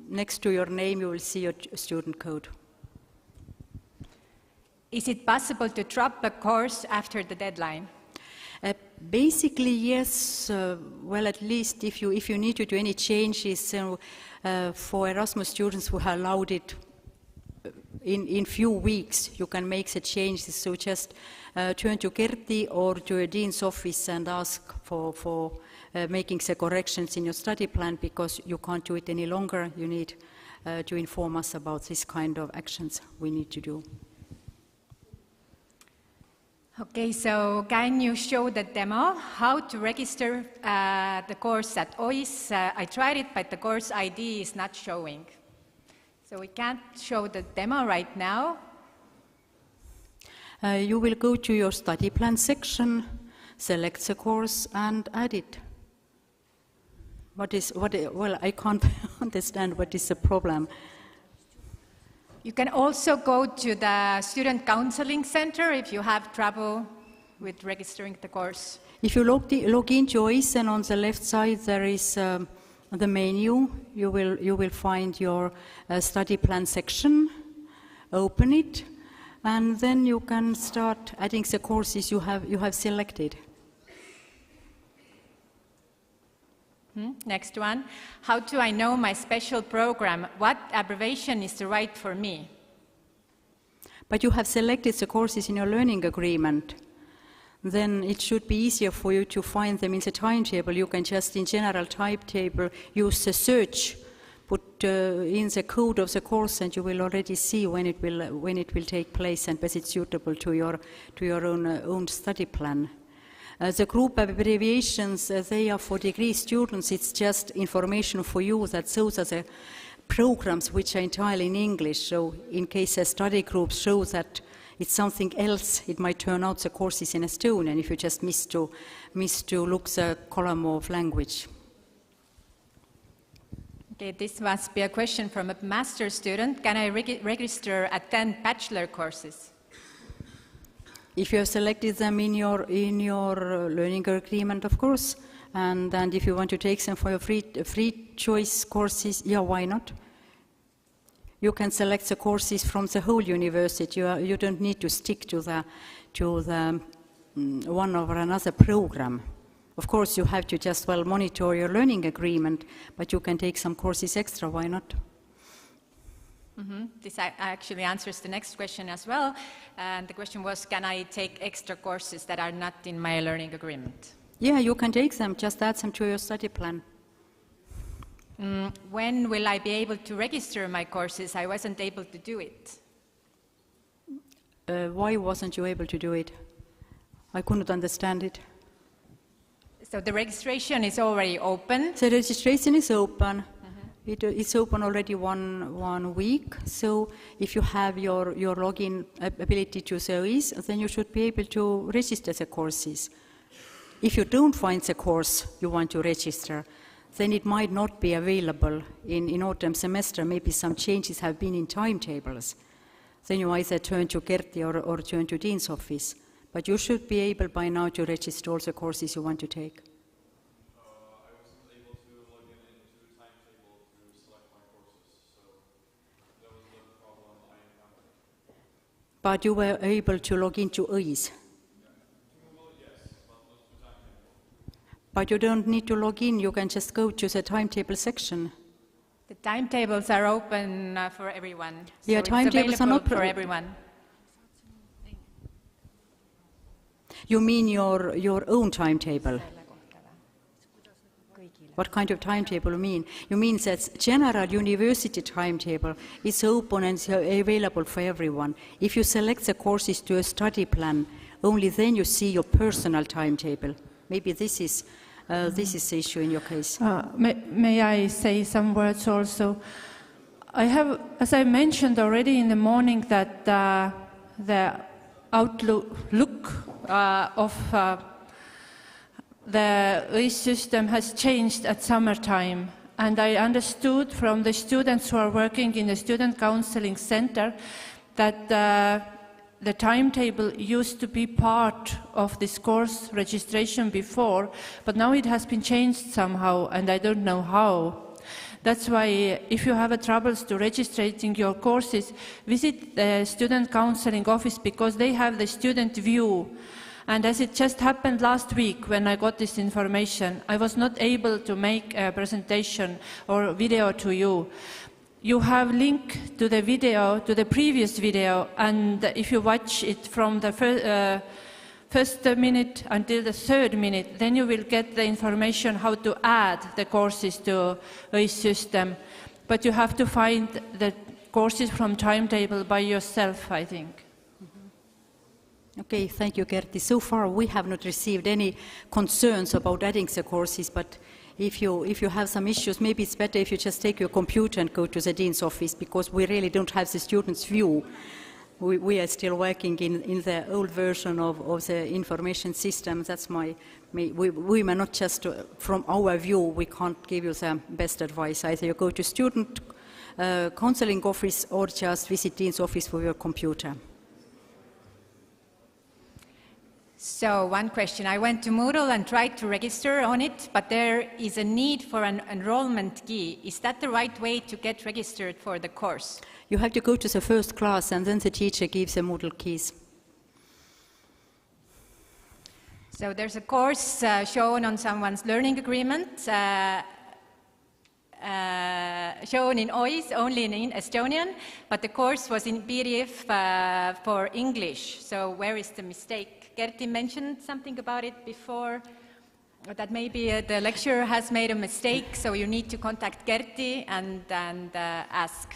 next to your name, you will see your student code. Is it possible to drop a course after the deadline? Basically, yes. Well, at least if you need to do any changes, for Erasmus students who have allowed it in few weeks, you can make the changes. So just turn to Kerti or to a dean's office and ask for making the corrections in your study plan, because you can't do it any longer. You need to inform us about this kind of actions we need to do. Okay, so can you show the demo how to register the course at OIS? I tried it, but the course ID is not showing. So we can't show the demo right now. You will go to your study plan section, select the course and add it. Well, I can't understand what is the problem. You can also go to the Student Counseling Center if you have trouble with registering the course. If you log into EISEN, on the left side there is the menu. You will find your study plan section. Open it, and then you can start adding the courses you have selected. Next one. How do I know my special program? What abbreviation is the right for me? But you have selected the courses in your learning agreement. Then it should be easier for you to find them in the timetable. You can just, in general timetable, use the search, put in the code of the course, and you will already see when it will take place and whether it's suitable to your own study plan. The group abbreviations, they are for degree students. It's just information for you that those are the programs which are entirely in English. So in case a study group shows that it's something else, it might turn out the course is in Estonian if you just miss to look the column of language. Okay, this must be a question from a master's student. Can I register, attend bachelor courses? If you have selected them in your learning agreement, of course, and if you want to take them for your free choice courses, yeah, why not? You can select the courses from the whole university. You don't need to stick to the one or another program. Of course, you have to just monitor your learning agreement, but you can take some courses extra. Why not? This actually answers the next question as well. And the question was, can I take extra courses that are not in my learning agreement? Yeah, you can take them. Just add them to your study plan. When will I be able to register my courses? I wasn't able to do it. Why wasn't you able to do it? I couldn't understand it. So the registration is already open? The registration is open. It's open already one week, so if you have your login ability to service, then you should be able to register the courses. If you don't find the course you want to register, then it might not be available in autumn semester. Maybe some changes have been in timetables. Then you either turn to Kerti or turn to Dean's office. But you should be able by now to register all the courses you want to take. But you were able to log into EIS. But you don't need to log in, you can just go to the timetable section. The timetables are open for everyone. So Yeah, timetables are not for everyone. You mean your own timetable? What kind of timetable you mean? You mean that general university timetable is open and available for everyone. If you select the courses to a study plan, only then you see your personal timetable. Maybe this is This is the issue in your case. May I say some words also? I have, as I mentioned already in the morning, that the outlook of the EIS system has changed at summertime. And I understood from the students who are working in the Student Counseling Center that the timetable used to be part of this course registration before, but now it has been changed somehow, and I don't know how. That's why if you have troubles to registering your courses, visit the Student Counseling Office, because they have the student view. And as it just happened last week when I got this information, I was not able to make a presentation or video to you. You have link to the video, to the previous video, and if you watch it from the first minute until the third minute, then you will get the information how to add the courses to EIS system. But you have to find the courses from timetable by yourself, I think. Okay, thank you, Gerti. So far, we have not received any concerns about adding the courses, but if you have some issues, maybe it's better if you just take your computer and go to the Dean's office, because we really don't have the student's view. We are still working in the old version of the information system. That's we may not just, from our view, we can't give you the best advice. Either you go to student counseling office or just visit Dean's office with your computer. So one question, I went to Moodle and tried to register on it, but there is a need for an enrollment key. Is that the right way to get registered for the course? You have to go to the first class, and then the teacher gives the Moodle keys. So there's a course shown on someone's learning agreement, shown in OIS, only in Estonian, but the course was in PDF for English. So where is the mistake? Gerti mentioned something about it before, that maybe the lecturer has made a mistake, so you need to contact Gerti and ask.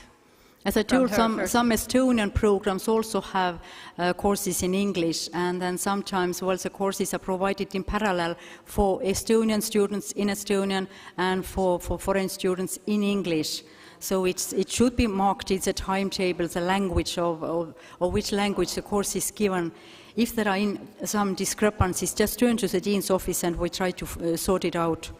As I told, some Estonian programs also have courses in English, and then sometimes the courses are provided in parallel for Estonian students in Estonian and for foreign students in English. So it should be marked in the timetable, the language of which language the course is given. If there are some discrepancies, just turn to the Dean's office and we try to sort it out.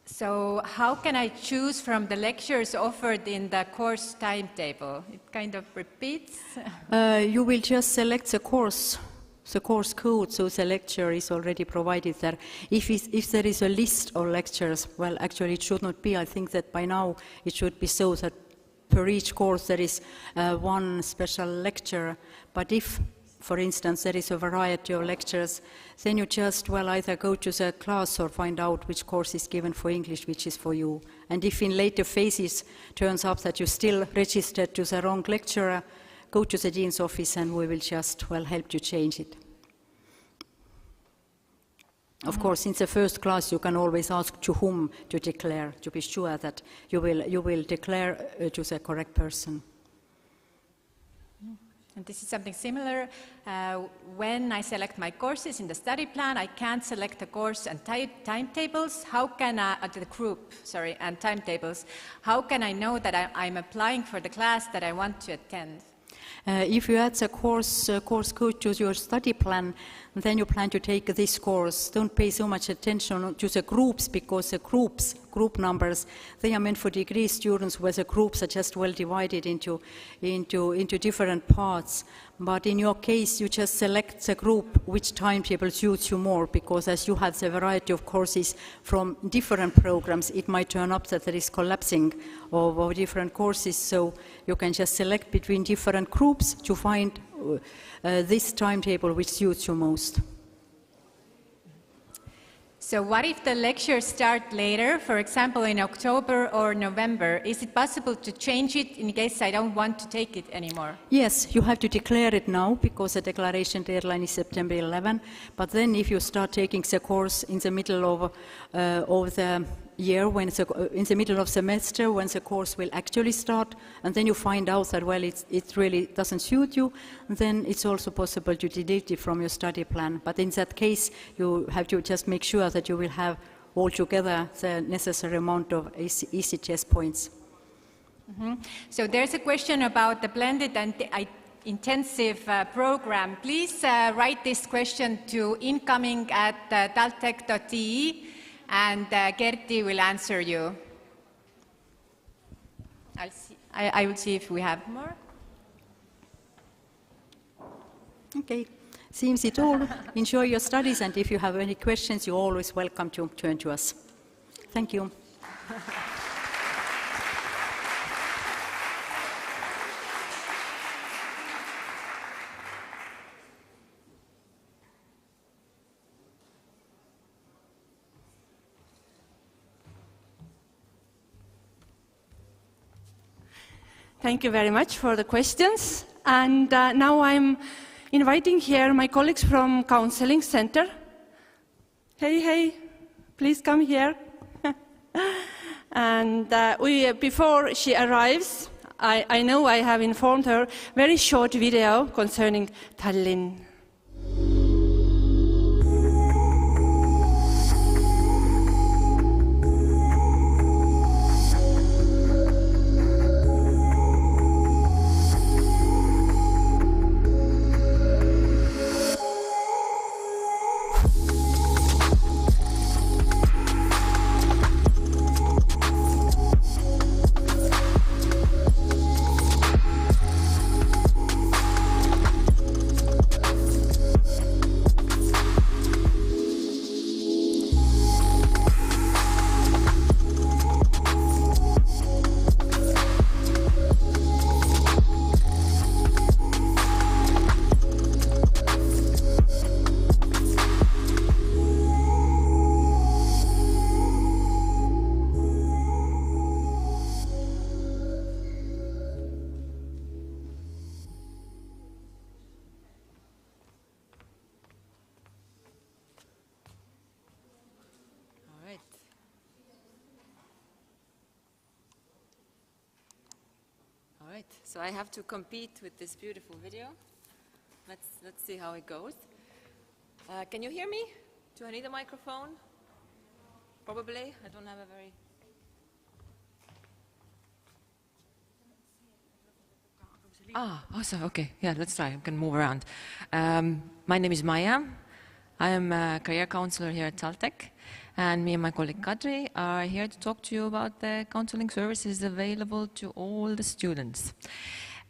So how can I choose from the lectures offered in the course timetable? It kind of repeats. You will just select the course code, so the lecture is already provided there. If there is a list of lectures, well, actually it should not be. I think that by now it should be so that per each course there is one special lecture. But if, for instance, there is a variety of lectures, then you just, either go to the class or find out which course is given for English, which is for you. And if in later phases turns up that you still registered to the wrong lecturer, go to the Dean's office and we will just, help you change it. Of course, in the first class, you can always ask to whom to declare, to be sure that you will declare to the correct person. And this is something similar. When I select my courses in the study plan, I can't select the course and timetables. How can the group, and timetables? How can I know that I'm applying for the class that I want to attend? If you add the course code to your study plan, then you plan to take this course. Don't pay so much attention to the groups, because the group numbers, they are meant for degree students, where the groups are just well divided into different parts. But in your case, you just select the group which timetable suits you more, because as you have the variety of courses from different programs, it might turn up that there is collapsing of different courses. So you can just select between different groups to find this timetable which suits you most. So what if the lectures start later, for example in October or November? Is it possible to change it in case I don't want to take it anymore? Yes, you have to declare it now, because the declaration deadline is September 11. But then if you start taking the course in the middle of the year, in the middle of semester, when the course will actually start, and then you find out that, well, it really doesn't suit you, then it's also possible to delete it from your study plan. But in that case, you have to just make sure that you will have altogether the necessary amount of ECTS points. So there's a question about the blended and intensive program. Please write this question to incoming@taltech.ee, and Kerti will answer you. I will see if we have more. Okay, seems it all. Enjoy your studies, and if you have any questions, you're always welcome to turn to us. Thank you. Thank you very much for the questions. And now I'm inviting here my colleagues from Counseling Center. Hey, please come here. And before she arrives, I know I have informed her, very short video concerning Tallinn. So I have to compete with this beautiful video. Let's see how it goes. Can you hear me? Do I need a microphone? Probably. I don't have a very... Also, okay. Yeah, let's try. I can move around. My name is Maya. I am a career counselor here at TalTech. And me and my colleague Kadri are here to talk to you about the counseling services available to all the students.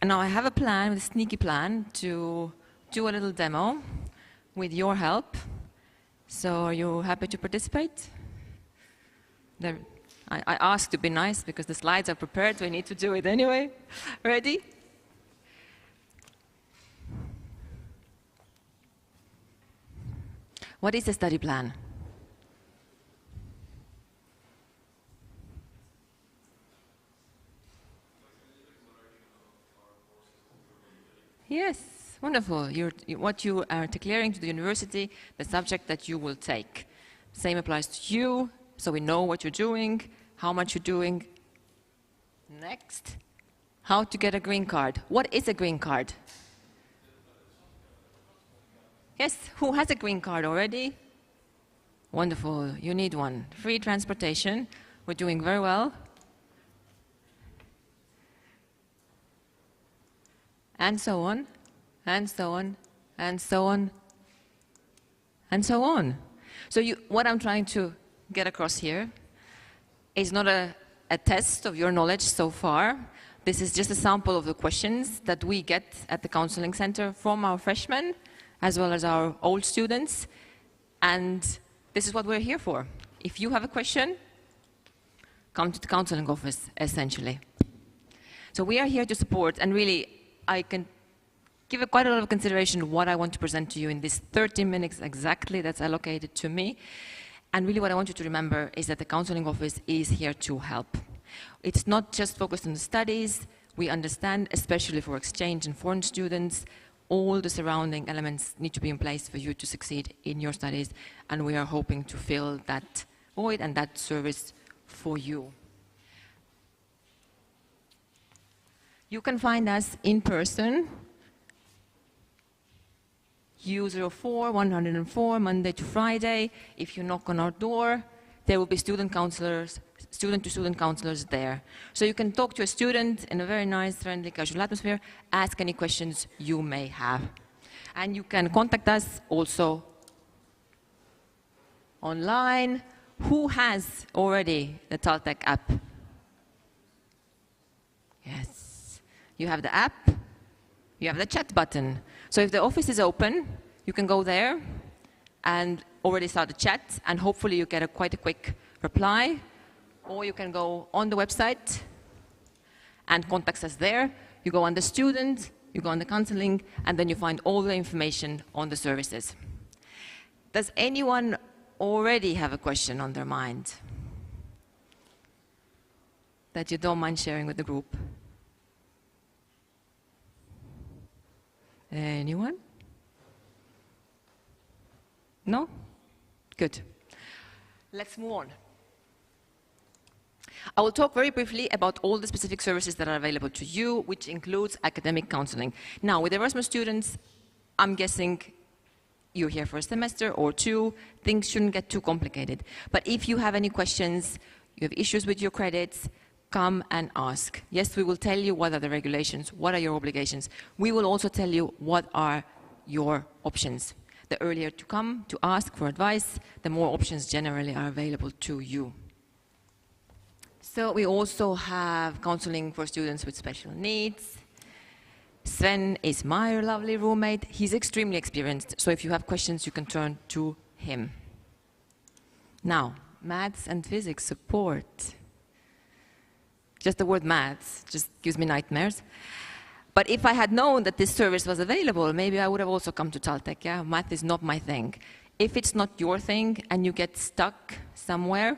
And now I have a plan, a sneaky plan, to do a little demo with your help. So are you happy to participate? I asked to be nice because the slides are prepared. We need to do it anyway. Ready? What is the study plan? Yes, wonderful. What you are declaring to the university, the subject that you will take. Same applies to you, so we know what you're doing, how much you're doing. Next, how to get a green card. What is a green card? Yes, who has a green card already? Wonderful, you need one. Free transportation, we're doing very well. And so on, and so on, and so on, and so on. So what I'm trying to get across here is not a test of your knowledge so far. This is just a sample of the questions that we get at the Counseling Center from our freshmen, as well as our old students. And this is what we're here for. If you have a question, come to the counseling office, essentially. So we are here to support, and really, I can give quite a lot of consideration what I want to present to you in this 30 minutes exactly that's allocated to me. And really what I want you to remember is that the counseling office is here to help. It's not just focused on the studies. We understand, especially for exchange and foreign students, all the surrounding elements need to be in place for you to succeed in your studies. And we are hoping to fill that void and that service for you. You can find us in person, U04 104, Monday to Friday. If you knock on our door, there will be student to student counselors there. So you can talk to a student in a very nice, friendly, casual atmosphere, ask any questions you may have. And you can contact us also online. Who has already the TalTech app? Yes. You have the app, you have the chat button. So if the office is open, you can go there and already start the chat, and hopefully you get quite a quick reply. Or you can go on the website and contact us there. You go on the student, you go on the counseling, and then you find all the information on the services. Does anyone already have a question on their mind that you don't mind sharing with the group? Anyone? No? Good. Let's move on. I will talk very briefly about all the specific services that are available to you, which includes academic counseling. Now, with Erasmus students, I'm guessing you're here for a semester or two. Things shouldn't get too complicated. But if you have any questions, you have issues with your credits, come and ask. Yes, we will tell you what are the regulations, what are your obligations. We will also tell you what are your options. The earlier to come to ask for advice, the more options generally are available to you. So we also have counseling for students with special needs. Sven is my lovely roommate. He's extremely experienced, so if you have questions, you can turn to him. Now, maths and physics support. Just the word maths just gives me nightmares. But if I had known that this service was available, maybe I would have also come to TalTech. Yeah, math is not my thing. If it's not your thing and you get stuck somewhere,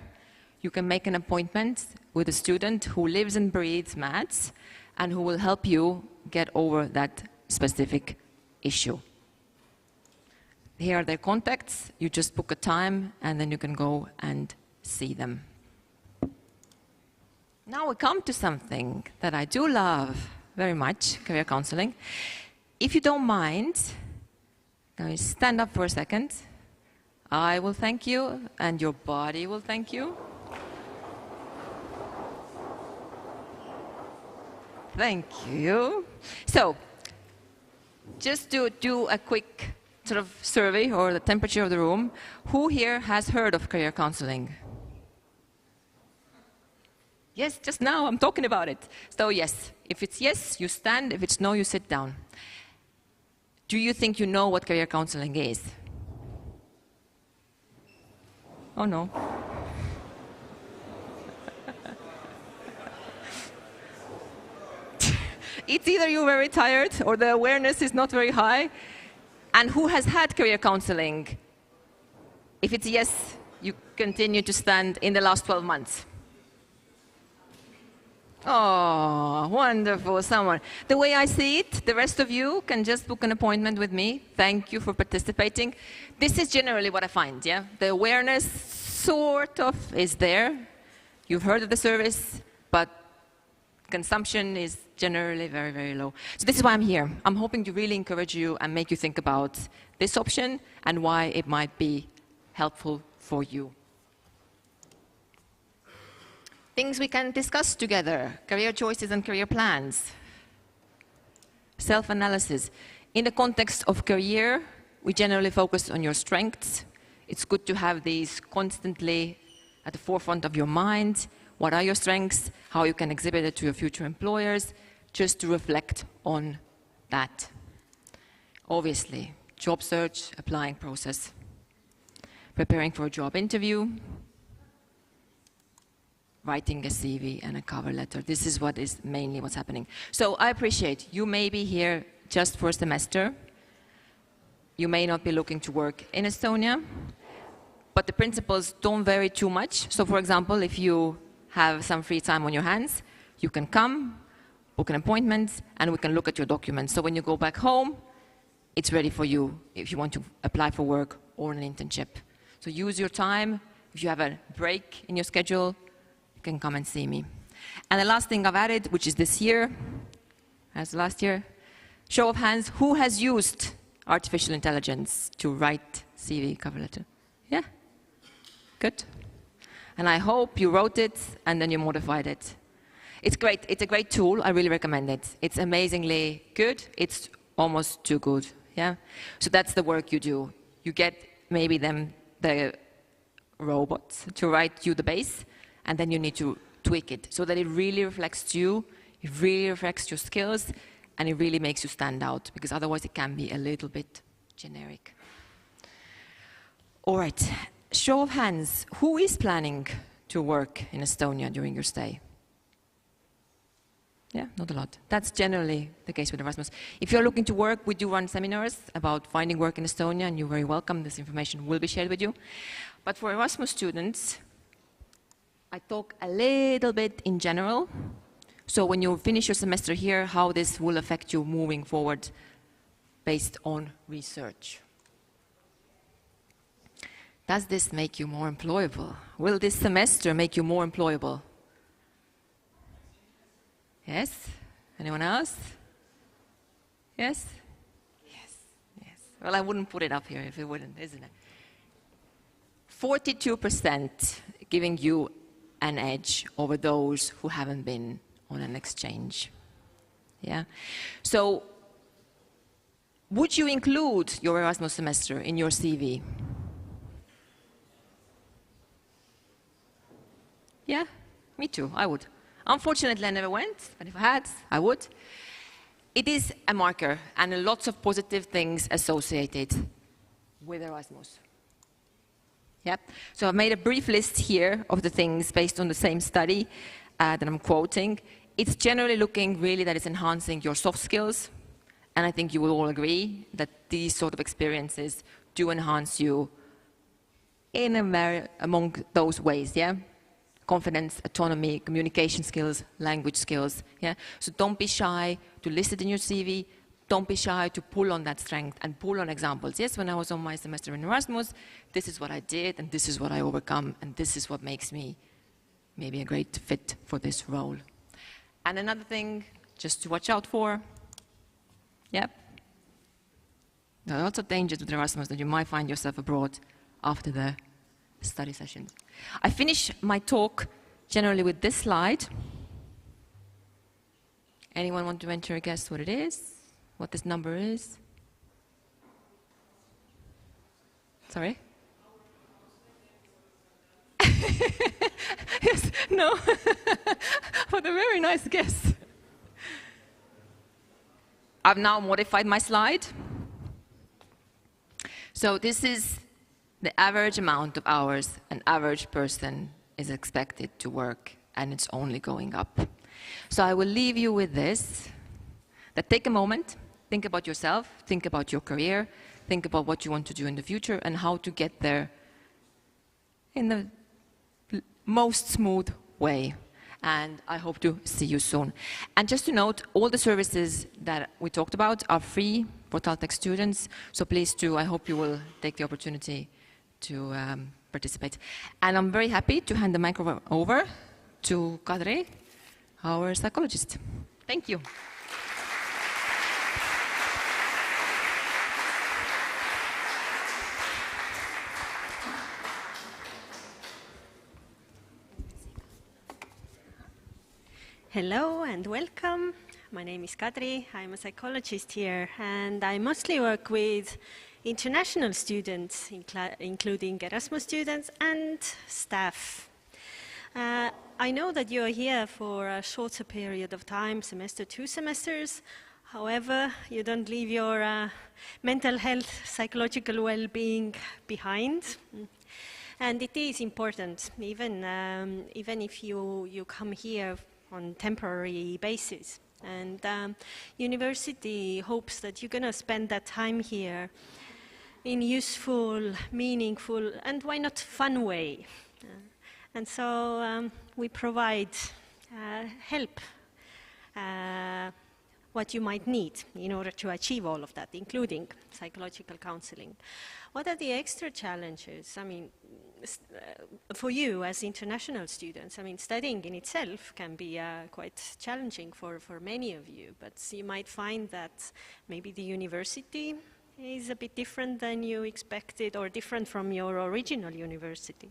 you can make an appointment with a student who lives and breathes maths and who will help you get over that specific issue. Here are their contacts. You just book a time and then you can go and see them. Now we come to something that I do love very much, career counseling. If you don't mind, can you stand up for a second? I will thank you and your body will thank you. Thank you. So, just to do a quick sort of survey or the temperature of the room, who here has heard of career counseling? Yes, just now I'm talking about it. So yes, if it's yes, you stand. If it's no, you sit down. Do you think you know what career counseling is? Oh no. It's either you're very tired or the awareness is not very high. And who has had career counseling? If it's yes, you continue to stand in the last 12 months. Oh, wonderful, someone. The way I see it, the rest of you can just book an appointment with me. Thank you for participating. This is generally what I find, yeah? The awareness sort of is there. You've heard of the service, but consumption is generally very, very low. So this is why I'm here. I'm hoping to really encourage you and make you think about this option and why it might be helpful for you. Things we can discuss together, career choices and career plans, self-analysis. In the context of career, we generally focus on your strengths. It's good to have these constantly at the forefront of your mind. What are your strengths? How you can exhibit it to your future employers, just to reflect on that. Obviously, job search, applying process, preparing for a job interview, writing a CV and a cover letter. This is what is mainly what's happening. So I appreciate you may be here just for a semester. You may not be looking to work in Estonia, but the principles don't vary too much. So for example, if you have some free time on your hands, you can come, book an appointment, and we can look at your documents. So when you go back home, it's ready for you if you want to apply for work or an internship. So use your time. If you have a break in your schedule, can come and see me. And the last thing I've added, which is this year, as last year, show of hands, who has used artificial intelligence to write CV cover letter? Yeah? Good. And I hope you wrote it and then you modified it. It's great. It's a great tool. I really recommend it. It's amazingly good. It's almost too good. Yeah? So that's the work you do. You get maybe the robots to write you the base, and then you need to tweak it so that it really reflects you, it really reflects your skills, and it really makes you stand out, because otherwise it can be a little bit generic. All right, show of hands. Who is planning to work in Estonia during your stay? Yeah, not a lot. That's generally the case with Erasmus. If you're looking to work, we do run seminars about finding work in Estonia, and you're very welcome. This information will be shared with you. But for Erasmus students, I talk a little bit in general. So when you finish your semester here, how this will affect you moving forward based on research. Does this make you more employable? Will this semester make you more employable? Yes? Anyone else? Yes? Yes, yes. Well, I wouldn't put it up here if it wouldn't, isn't it? 42% giving you an edge over those who haven't been on an exchange. Yeah? So, would you include your Erasmus semester in your CV? Yeah? Me too, I would. Unfortunately, I never went, but if I had, I would. It is a marker, and lots of positive things associated with Erasmus. Yep. So I've made a brief list here of the things based on the same study that I'm quoting. It's generally looking really that it's enhancing your soft skills, and I think you will all agree that these sort of experiences do enhance you in among those ways, yeah? Confidence, autonomy, communication skills, language skills. Yeah? So don't be shy to list it in your CV. Don't be shy to pull on that strength and pull on examples. Yes, when I was on my semester in Erasmus, this is what I did, and this is what I overcome, and this is what makes me maybe a great fit for this role. And another thing, just to watch out for, yep, there are lots of dangers with Erasmus that you might find yourself abroad after the study sessions. I finish my talk generally with this slide. Anyone want to venture a guess what it is? What this number is? Sorry? Yes, no, but a very nice guess. I've now modified my slide. So this is the average amount of hours an average person is expected to work, and it's only going up. So I will leave you with this, that take a moment, think about yourself, think about your career, think about what you want to do in the future and how to get there in the most smooth way. And I hope to see you soon. And just to note, all the services that we talked about are free for TalTech students, so please do, I hope you will take the opportunity to participate. And I'm very happy to hand the microphone over to Kadri, our psychologist. Thank you. Hello and welcome. My name is Kadri. I'm a psychologist here, and I mostly work with international students, including Erasmus students and staff. I know that you are here for a shorter period of time, semester, 2 semesters. However, you don't leave your mental health, psychological well-being behind. And it is important, even if you come here on temporary basis. And university hopes that you're going to spend that time here in useful, meaningful, and why not fun way. And so we provide help what you might need in order to achieve all of that, including psychological counseling. What are the extra challenges? I mean, for you as international students, I mean, studying in itself can be quite challenging for many of you, but you might find that maybe the university is a bit different than you expected, or different from your original university.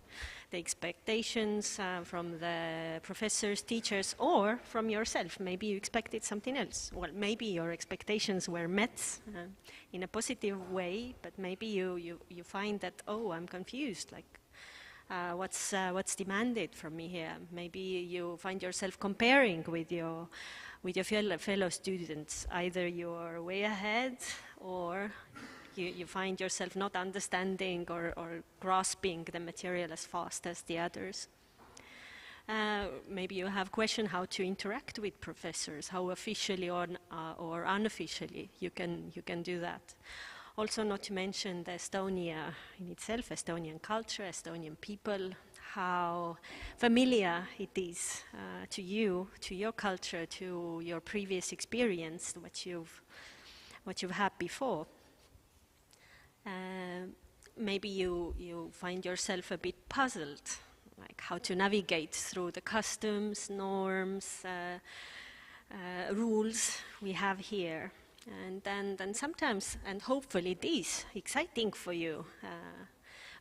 The expectations from the professors, teachers, or from yourself. Maybe you expected something else. Well, maybe your expectations were met in a positive way, but maybe you find that, oh, I'm confused, like what's demanded from me here. Maybe you find yourself comparing with your fellow students. Either you're way ahead, or you find yourself not understanding or grasping the material as fast as the others. Maybe you have questioned how to interact with professors, how officially or unofficially you can do that. Also, not to mention the Estonia in itself, Estonian culture, Estonian people, how familiar it is to you, to your culture, to your previous experience, what you've had before. Maybe you find yourself a bit puzzled, like how to navigate through the customs, norms, rules we have here. And then sometimes, and hopefully it is exciting for you,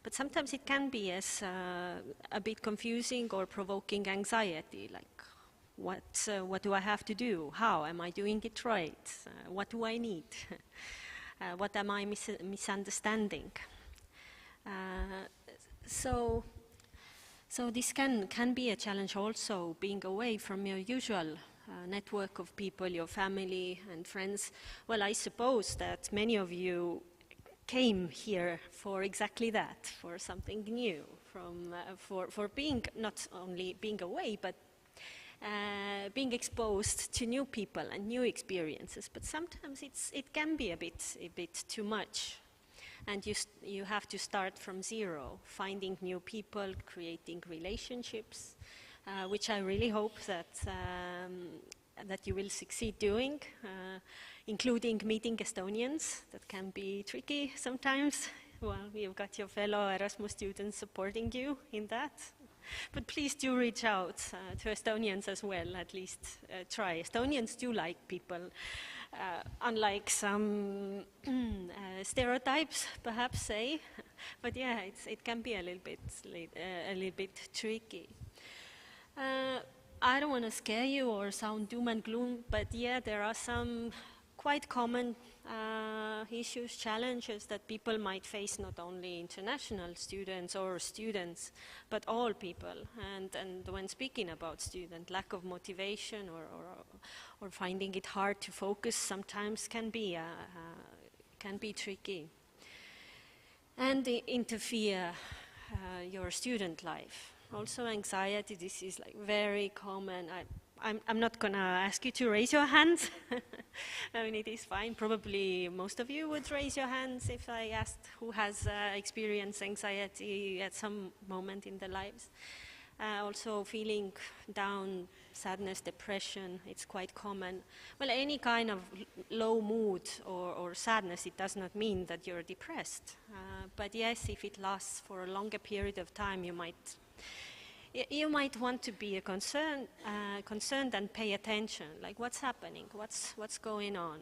but sometimes it can be as a bit confusing or provoking anxiety, like what do I have to do? How am I doing it right? What do I need? What am I misunderstanding? So this can be a challenge also, being away from your usual network of people, your family and friends. Well, I suppose that many of you came here for exactly that, for something new, for being, not only being away, but being exposed to new people and new experiences. But sometimes it can be a bit too much. And you have to start from zero, finding new people, creating relationships, which I really hope that you will succeed doing, including meeting Estonians. That can be tricky sometimes. Well, you've got your fellow Erasmus students supporting you in that. But please do reach out to Estonians as well, at least try. Estonians do like people, unlike some stereotypes, perhaps say. But yeah, it can be a little bit tricky. I don't want to scare you or sound doom and gloom, but yeah, there are some quite common issues, challenges that people might face, not only international students or students, but all people. And when speaking about student, lack of motivation or finding it hard to focus sometimes can be tricky and interfere your student life. Also anxiety, this is like very common. I'm not going to ask you to raise your hands. I mean, it is fine. Probably most of you would raise your hands if I asked who has experienced anxiety at some moment in their lives. Also feeling down, sadness, depression, it's quite common. Well, any kind of low mood or sadness, it does not mean that you're depressed. But yes, if it lasts for a longer period of time, you might want to be concerned and pay attention, like what's happening, what's going on.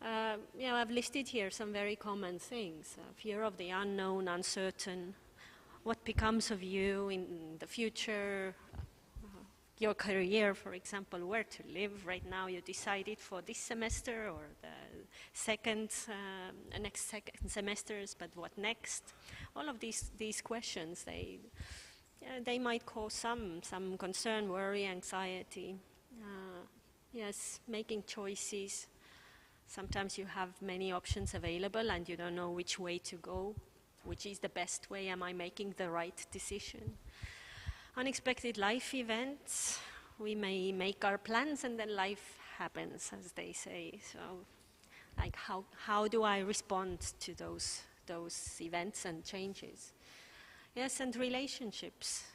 I've listed here some very common things: fear of the unknown, uncertain, what becomes of you in the future, your career, for example, where to live. Right now, you decided for this semester or the next second semesters, but what next? All of these questions, they might cause some concern, worry, anxiety. Yes, making choices. Sometimes you have many options available and you don't know which way to go, which is the best way. Am I making the right decision? Unexpected life events. We may make our plans and then life happens, as they say. So, like how do I respond to those events and changes? Yes, and relationships.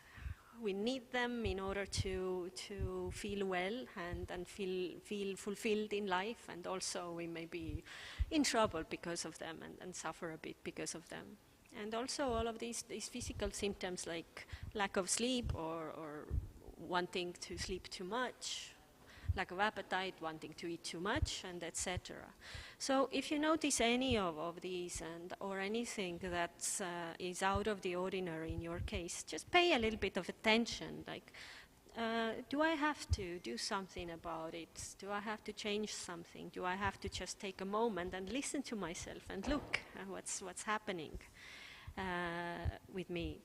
we need them in order to feel well and feel fulfilled in life, and also we may be in trouble because of them and suffer a bit because of them. And also all of these physical symptoms like lack of sleep or wanting to sleep too much, lack of appetite, wanting to eat too much, and etc. So if you notice any of these or anything that is out of the ordinary in your case, just pay a little bit of attention. Like, do I have to do something about it? Do I have to change something? Do I have to just take a moment and listen to myself and look at what's happening with me?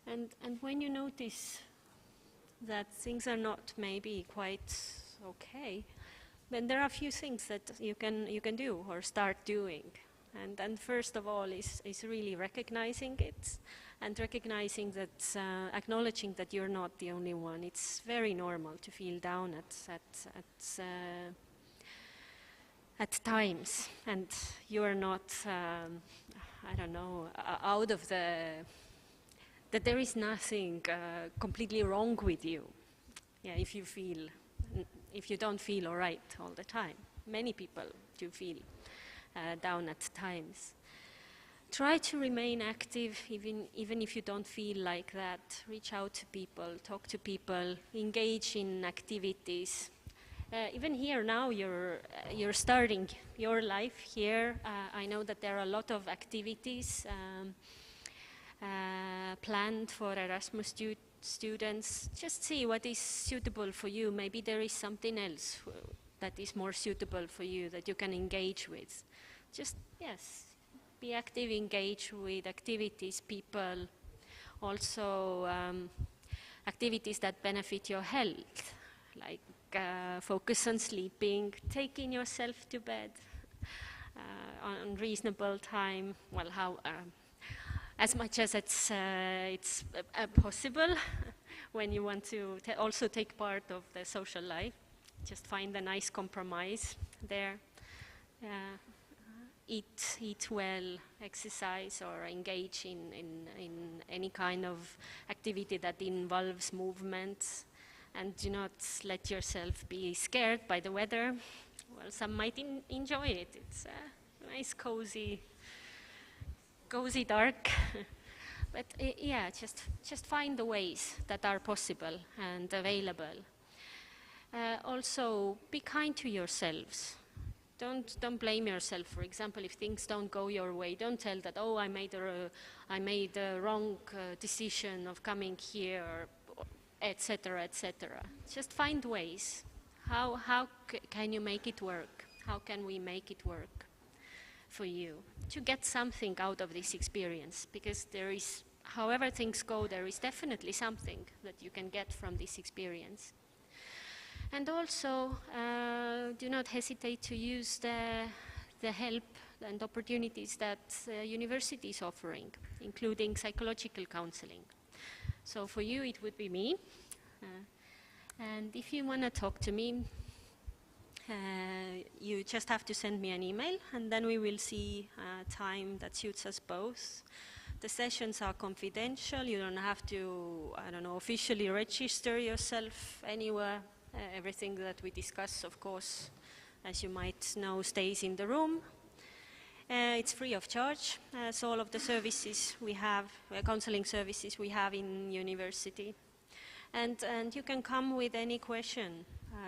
And when you notice that things are not maybe quite okay, then there are a few things that you can do or start doing. And first of all is really recognizing it, and recognizing that, acknowledging that you're not the only one. It's very normal to feel down at times, and you're not, I don't know, out of that there is nothing completely wrong with you. Yeah, if you don't feel all right all the time. Many people do feel down at times. Try to remain active even if you don't feel like that. Reach out to people, talk to people, engage in activities. Even here now, you're starting your life here. I know that there are a lot of activities planned for Erasmus students. Just see what is suitable for you. Maybe there is something else that is more suitable for you that you can engage with. Just, yes, be active, engage with activities, people. Also, activities that benefit your health, like focus on sleeping, taking yourself to bed on reasonable time. Well, as much as it's possible when you want to also take part of the social life. Just find a nice compromise there. Eat well, exercise, or engage in any kind of activity that involves movement, and do not let yourself be scared by the weather. Well, some might enjoy it. It's a nice, cozy dark. But yeah, just find the ways that are possible and available. Also, be kind to yourselves. Don't blame yourself. For example, if things don't go your way, don't tell that, oh, I made a wrong decision of coming here, etc., etc. Just find ways. How can you make it work? How can we make it work for you to get something out of this experience? Because there is, however things go, there is definitely something that you can get from this experience. And also, do not hesitate to use the help and opportunities that university is offering, including psychological counseling. So for you, it would be me. And if you want to talk to me, you just have to send me an email, and then we will see a time that suits us both. The sessions are confidential. You don't have to, I don't know, officially register yourself anywhere. Everything that we discuss, of course, as you might know, stays in the room. It's free of charge, as all of the services we have, counseling services we have in university. And you can come with any question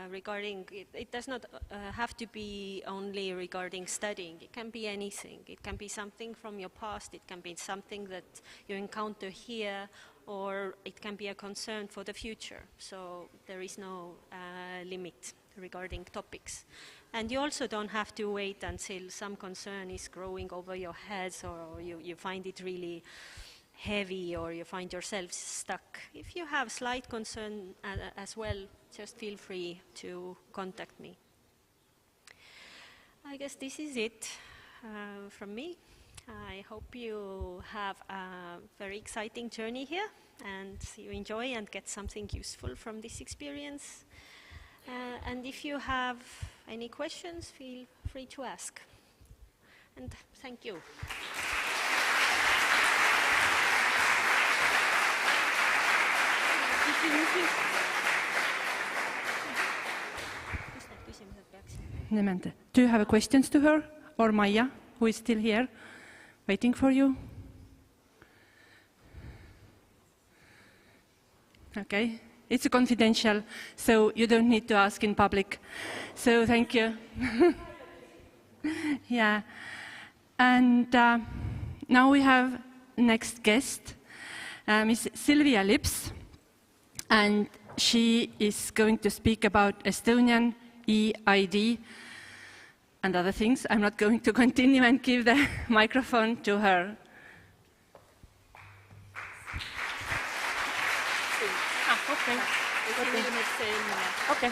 regarding, it does not have to be only regarding studying. It can be anything. It can be something from your past. It can be something that you encounter here, or it can be a concern for the future. So there is no limit regarding topics. And you also don't have to wait until some concern is growing over your heads, or you find it really heavy, or you find yourself stuck. If you have slight concern as well, just feel free to contact me. I guess this is it from me. I hope you have a very exciting journey here, and you enjoy and get something useful from this experience. And if you have any questions, feel free to ask. And thank you. Do you have questions to her or Maia, who is still here, waiting for you? Okay, it's confidential, so you don't need to ask in public. So thank you. Yeah, and now we have next guest, Miss Silvia Lips, and she is going to speak about Estonian EID and other things. I'm not going to continue and give the microphone to her. Okay.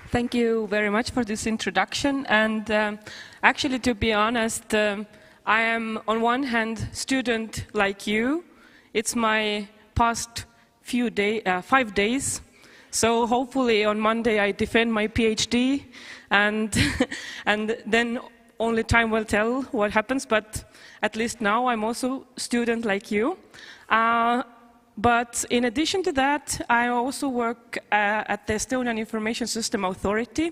Thank you very much for this introduction. And actually, to be honest, I am on one hand student like you. It's my past 5 days. So hopefully on Monday I defend my PhD, and and then only time will tell what happens. But at least now I'm also student like you. But in addition to that, I also work at the Estonian Information System Authority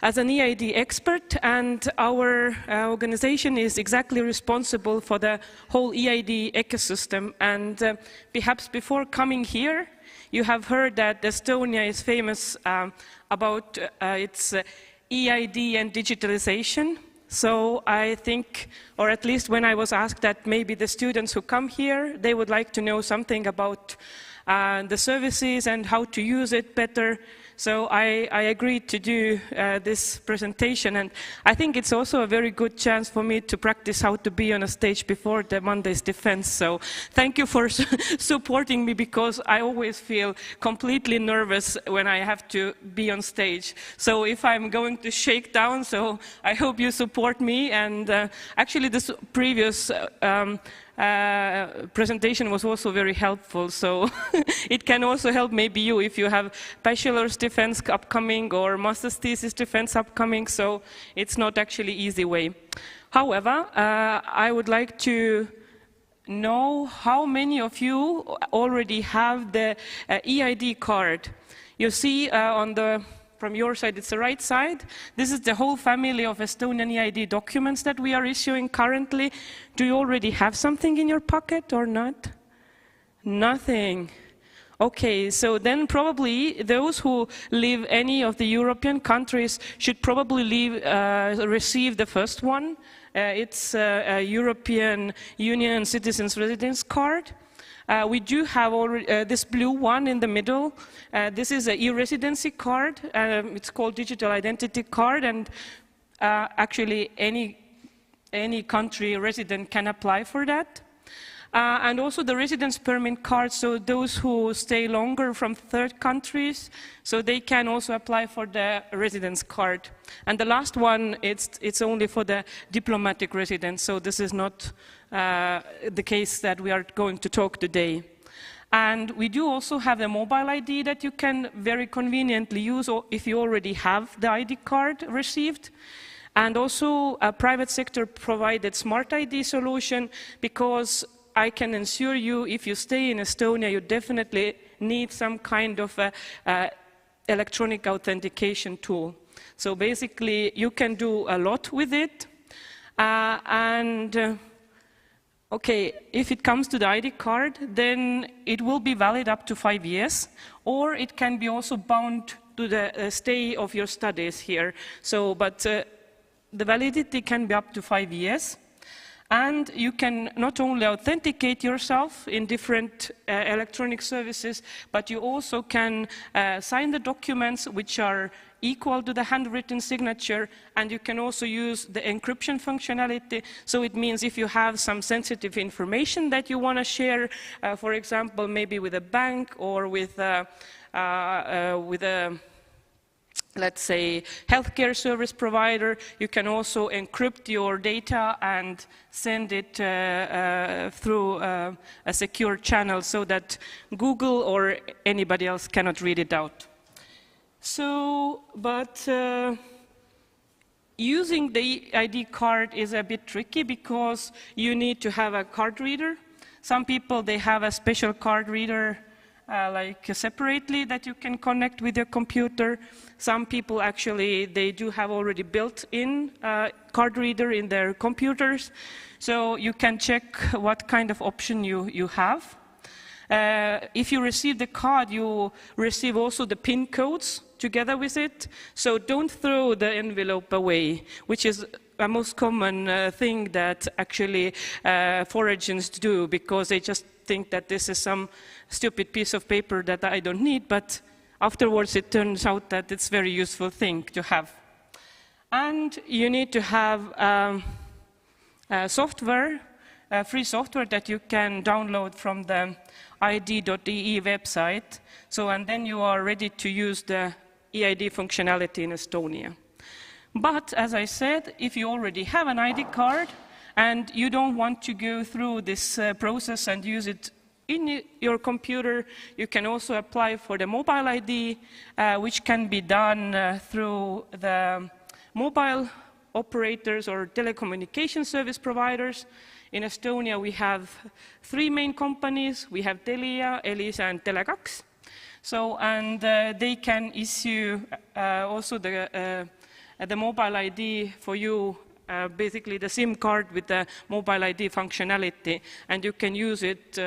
as an EID expert, and our organization is exactly responsible for the whole EID ecosystem. And perhaps before coming here, you have heard that Estonia is famous about its EID and digitalization. So I think, or at least when I was asked that maybe the students who come here, they would like to know something about the services and how to use it better. So I agreed to do this presentation, and I think it's also a very good chance for me to practice how to be on a stage before the Monday's defense. So thank you for supporting me, because I always feel completely nervous when I have to be on stage. So if I'm going to shake down, so I hope you support me. And actually this previous presentation was also very helpful, so it can also help maybe you if you have bachelor's defense upcoming or master's thesis defense upcoming, so it's not actually easy way. However, I would like to know how many of you already have the EID card. You see from your side, it's the right side. This is the whole family of Estonian EID documents that we are issuing currently. Do you already have something in your pocket or not? Nothing. Okay, so then probably those who live any of the European countries should probably receive the first one. It's a European Union Citizens Residence Card. We do have already this blue one in the middle. This is an e-residency card. It's called Digital Identity Card, and actually any country resident can apply for that. And also the residence permit card, so those who stay longer from third countries, so they can also apply for the residence card. And the last one, it's only for the diplomatic residents, so this is not the case that we are going to talk today. And we do also have a mobile ID that you can very conveniently use if you already have the ID card received. And also a private sector provided smart ID solution, because I can assure you, if you stay in Estonia, you definitely need some kind of electronic authentication tool. So basically, you can do a lot with it. Okay, if it comes to the ID card, then it will be valid up to 5 years, or it can be also bound to the stay of your studies here. So, but the validity can be up to 5 years. And you can not only authenticate yourself in different electronic services, but you also can sign the documents which are equal to the handwritten signature, and you can also use the encryption functionality. So it means if you have some sensitive information that you want to share, for example, maybe with a bank or with a let's say, healthcare service provider, you can also encrypt your data and send it through a secure channel so that Google or anybody else cannot read it out. So, but using the ID card is a bit tricky, because you need to have a card reader. Some people, they have a special card reader separately that you can connect with your computer. Some people actually, they do have already built-in card reader in their computers. So you can check what kind of option you have. If you receive the card, you receive also the PIN codes together with it. So don't throw the envelope away, which is a most common thing that actually foreigners do, because they just think that this is some stupid piece of paper that I don't need, but afterwards it turns out that it's a very useful thing to have. And you need to have software, free software that you can download from the id.ee website. So, and then you are ready to use the eID functionality in Estonia. But as I said, if you already have an ID card and you don't want to go through this process and use it in your computer, you can also apply for the mobile ID, which can be done through the mobile operators or telecommunication service providers. In Estonia, we have 3 main companies. We have Telia, Elisa, and Tele2. So, and they can issue also the mobile ID for you, basically the SIM card with the mobile ID functionality, and you can use it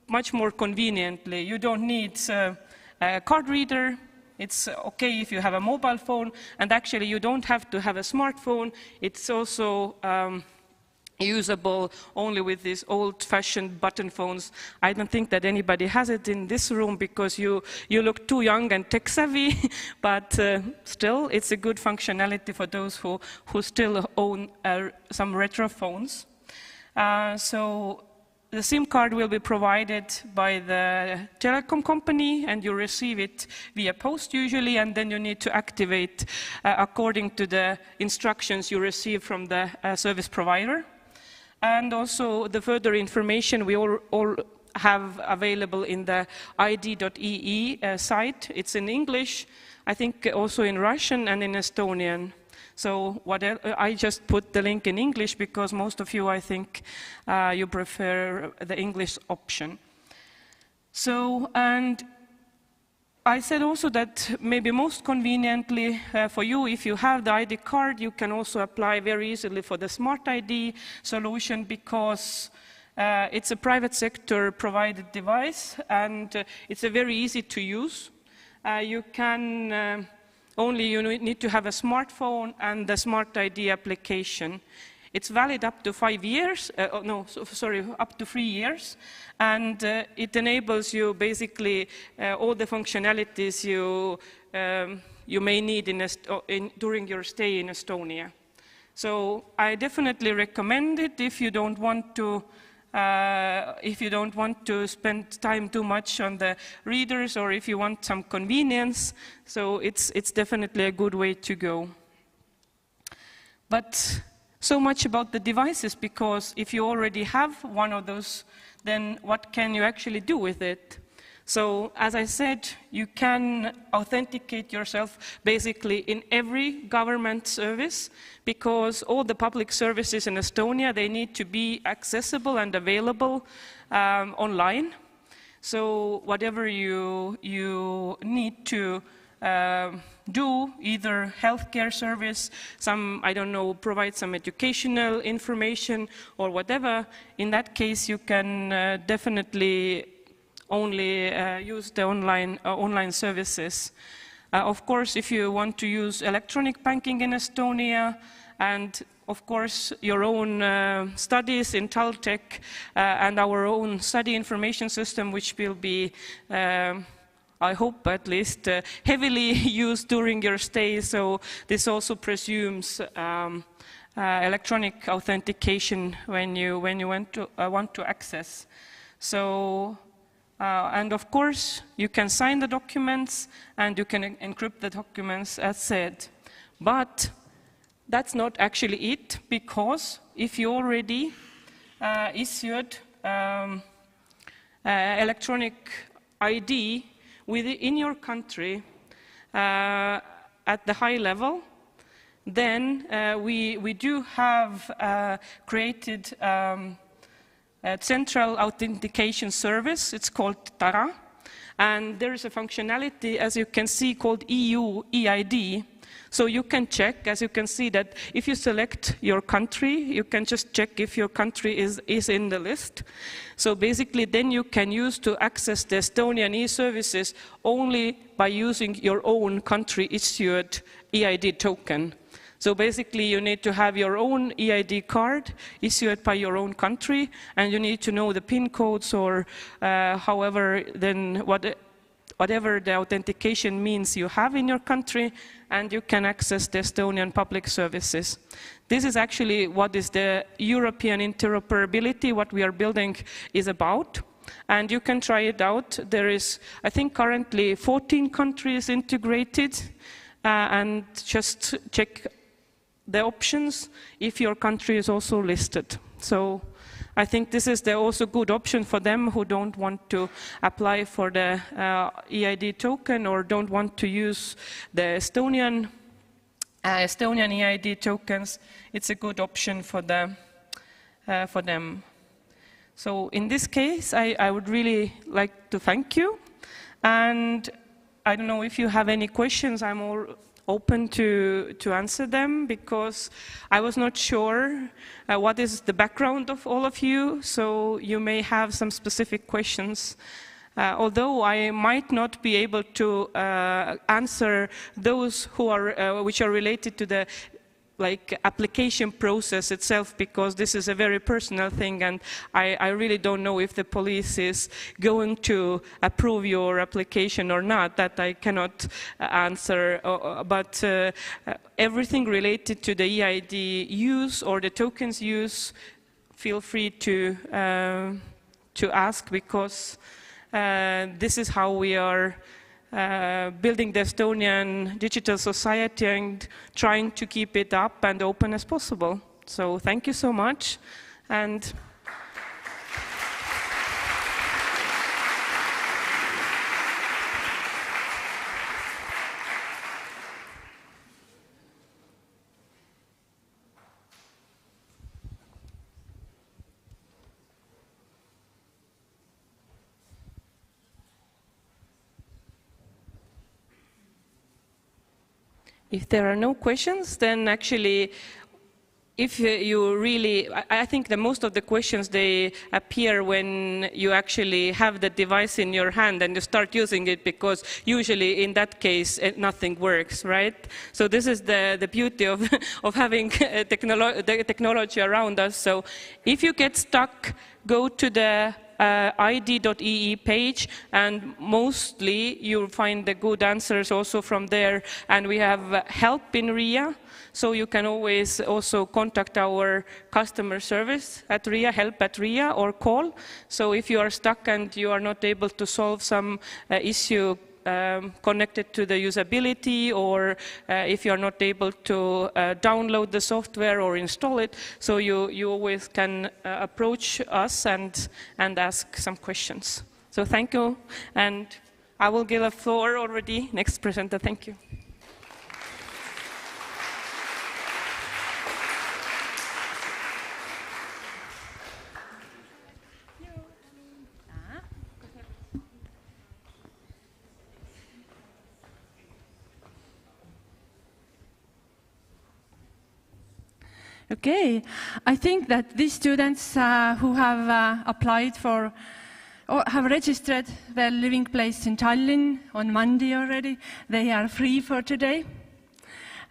much more conveniently. You don't need a card reader. It's okay if you have a mobile phone, and actually you don't have to have a smartphone. It's also usable only with these old-fashioned button phones. I don't think that anybody has it in this room because you look too young and tech-savvy, but still it's a good functionality for those who still own some retro phones. So the SIM card will be provided by the telecom company, and you receive it via post usually, and then you need to activate according to the instructions you receive from the service provider. And also the further information we all have available in the id.ee site. It's in English, I think also in Russian and in Estonian. So I just put the link in English because most of you, I think, you prefer the English option. So, and I said also that maybe most conveniently for you, if you have the ID card, you can also apply very easily for the Smart ID solution because it's a private sector provided device and it's a very easy to use. You can you need to have a smartphone and the Smart ID application. It's valid up to 5 years, up to 3 years, and it enables you basically all the functionalities you may need during your stay in Estonia. So I definitely recommend it if you don't want to spend time too much on the readers, or if you want some convenience. So it's definitely a good way to go. But so much about the devices, because if you already have one of those, then what can you actually do with it? So, as I said, you can authenticate yourself basically in every government service, because all the public services in Estonia, they need to be accessible and available online. So, whatever you need to do, either healthcare service, provide some educational information or whatever, in that case you can definitely only use the online services. Of course, if you want to use electronic banking in Estonia, and of course your own studies in TalTech and our own study information system, which will be I hope at least, heavily used during your stay. So this also presumes electronic authentication when you want to access. So, and of course, you can sign the documents and you can encrypt the documents as said. But that's not actually it, because if you already issued electronic ID in your country at the high level, then we do have created central authentication service. It's called TARA. And there is a functionality, as you can see, called EU EID. So you can check, as you can see, that if you select your country, you can just check if your country is in the list. So basically, then you can use to access the Estonian e-services only by using your own country-issued EID token. So basically, you need to have your own EID card issued by your own country, and you need to know the PIN codes or however, then whatever the authentication means you have in your country, and you can access the Estonian public services. This is actually what is the European interoperability, what we are building is about. And you can try it out. There is, I think, currently 14 countries integrated, and just check the options if your country is also listed. So I think this is also good option for them who don't want to apply for the EID token or don't want to use the Estonian EID tokens. It's a good option for them. So in this case, I would really like to thank you. And I don't know if you have any questions. I'm all open to answer them, because I was not sure what is the background of all of you, so you may have some specific questions. Although I might not be able to answer those who are, which are related to the application process itself, because this is a very personal thing, and I really don't know if the police is going to approve your application or not. That I cannot answer, but everything related to the EID use or the tokens use, feel free to ask, because this is how we are building the Estonian digital society and trying to keep it up and open as possible. So thank you so much. And if there are no questions, then actually, if you really, I think that most of the questions, they appear when you actually have the device in your hand and you start using it, because usually in that case, nothing works, right? So this is the beauty of, of having the technology around us. So if you get stuck, go to the id.ee page, and mostly you'll find the good answers also from there. And we have help in RIA, so you can always also contact our customer service at RIA, help@RIA, or call. So if you are stuck and you are not able to solve some issue connected to the usability, or if you are not able to download the software or install it, so you always can approach us and ask some questions. So thank you, and I will give the floor already next presenter. Thank you. Okay, I think that these students who have applied for or have registered their living place in Tallinn on Monday already, they are free for today.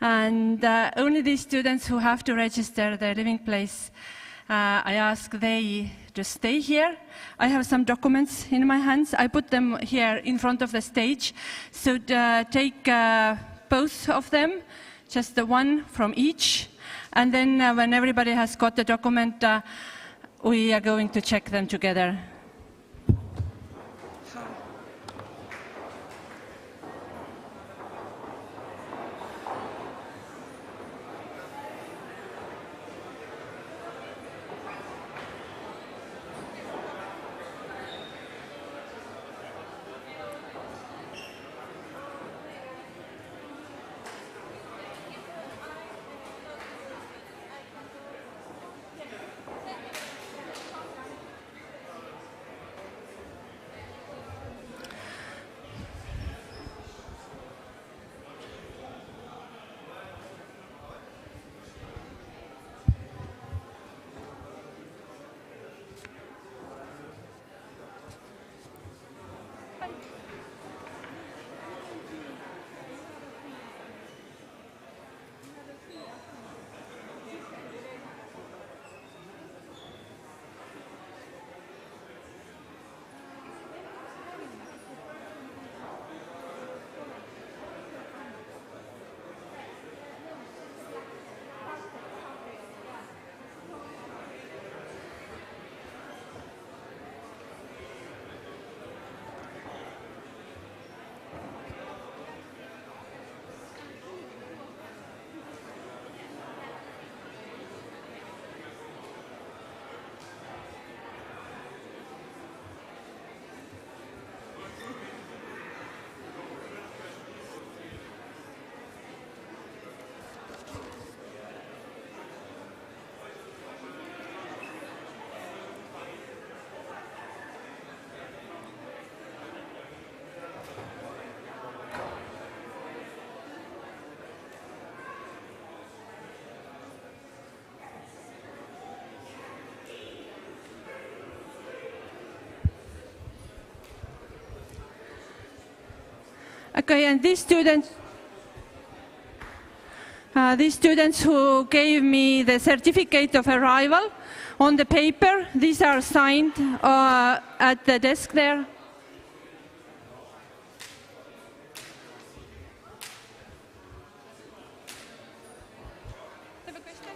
And only these students who have to register their living place, I ask they just stay here. I have some documents in my hands. I put them here in front of the stage. So take both of them, just the one from each. And then when everybody has got the document, we are going to check them together. Okay, and these students who gave me the certificate of arrival on the paper, these are signed at the desk there. Have a question?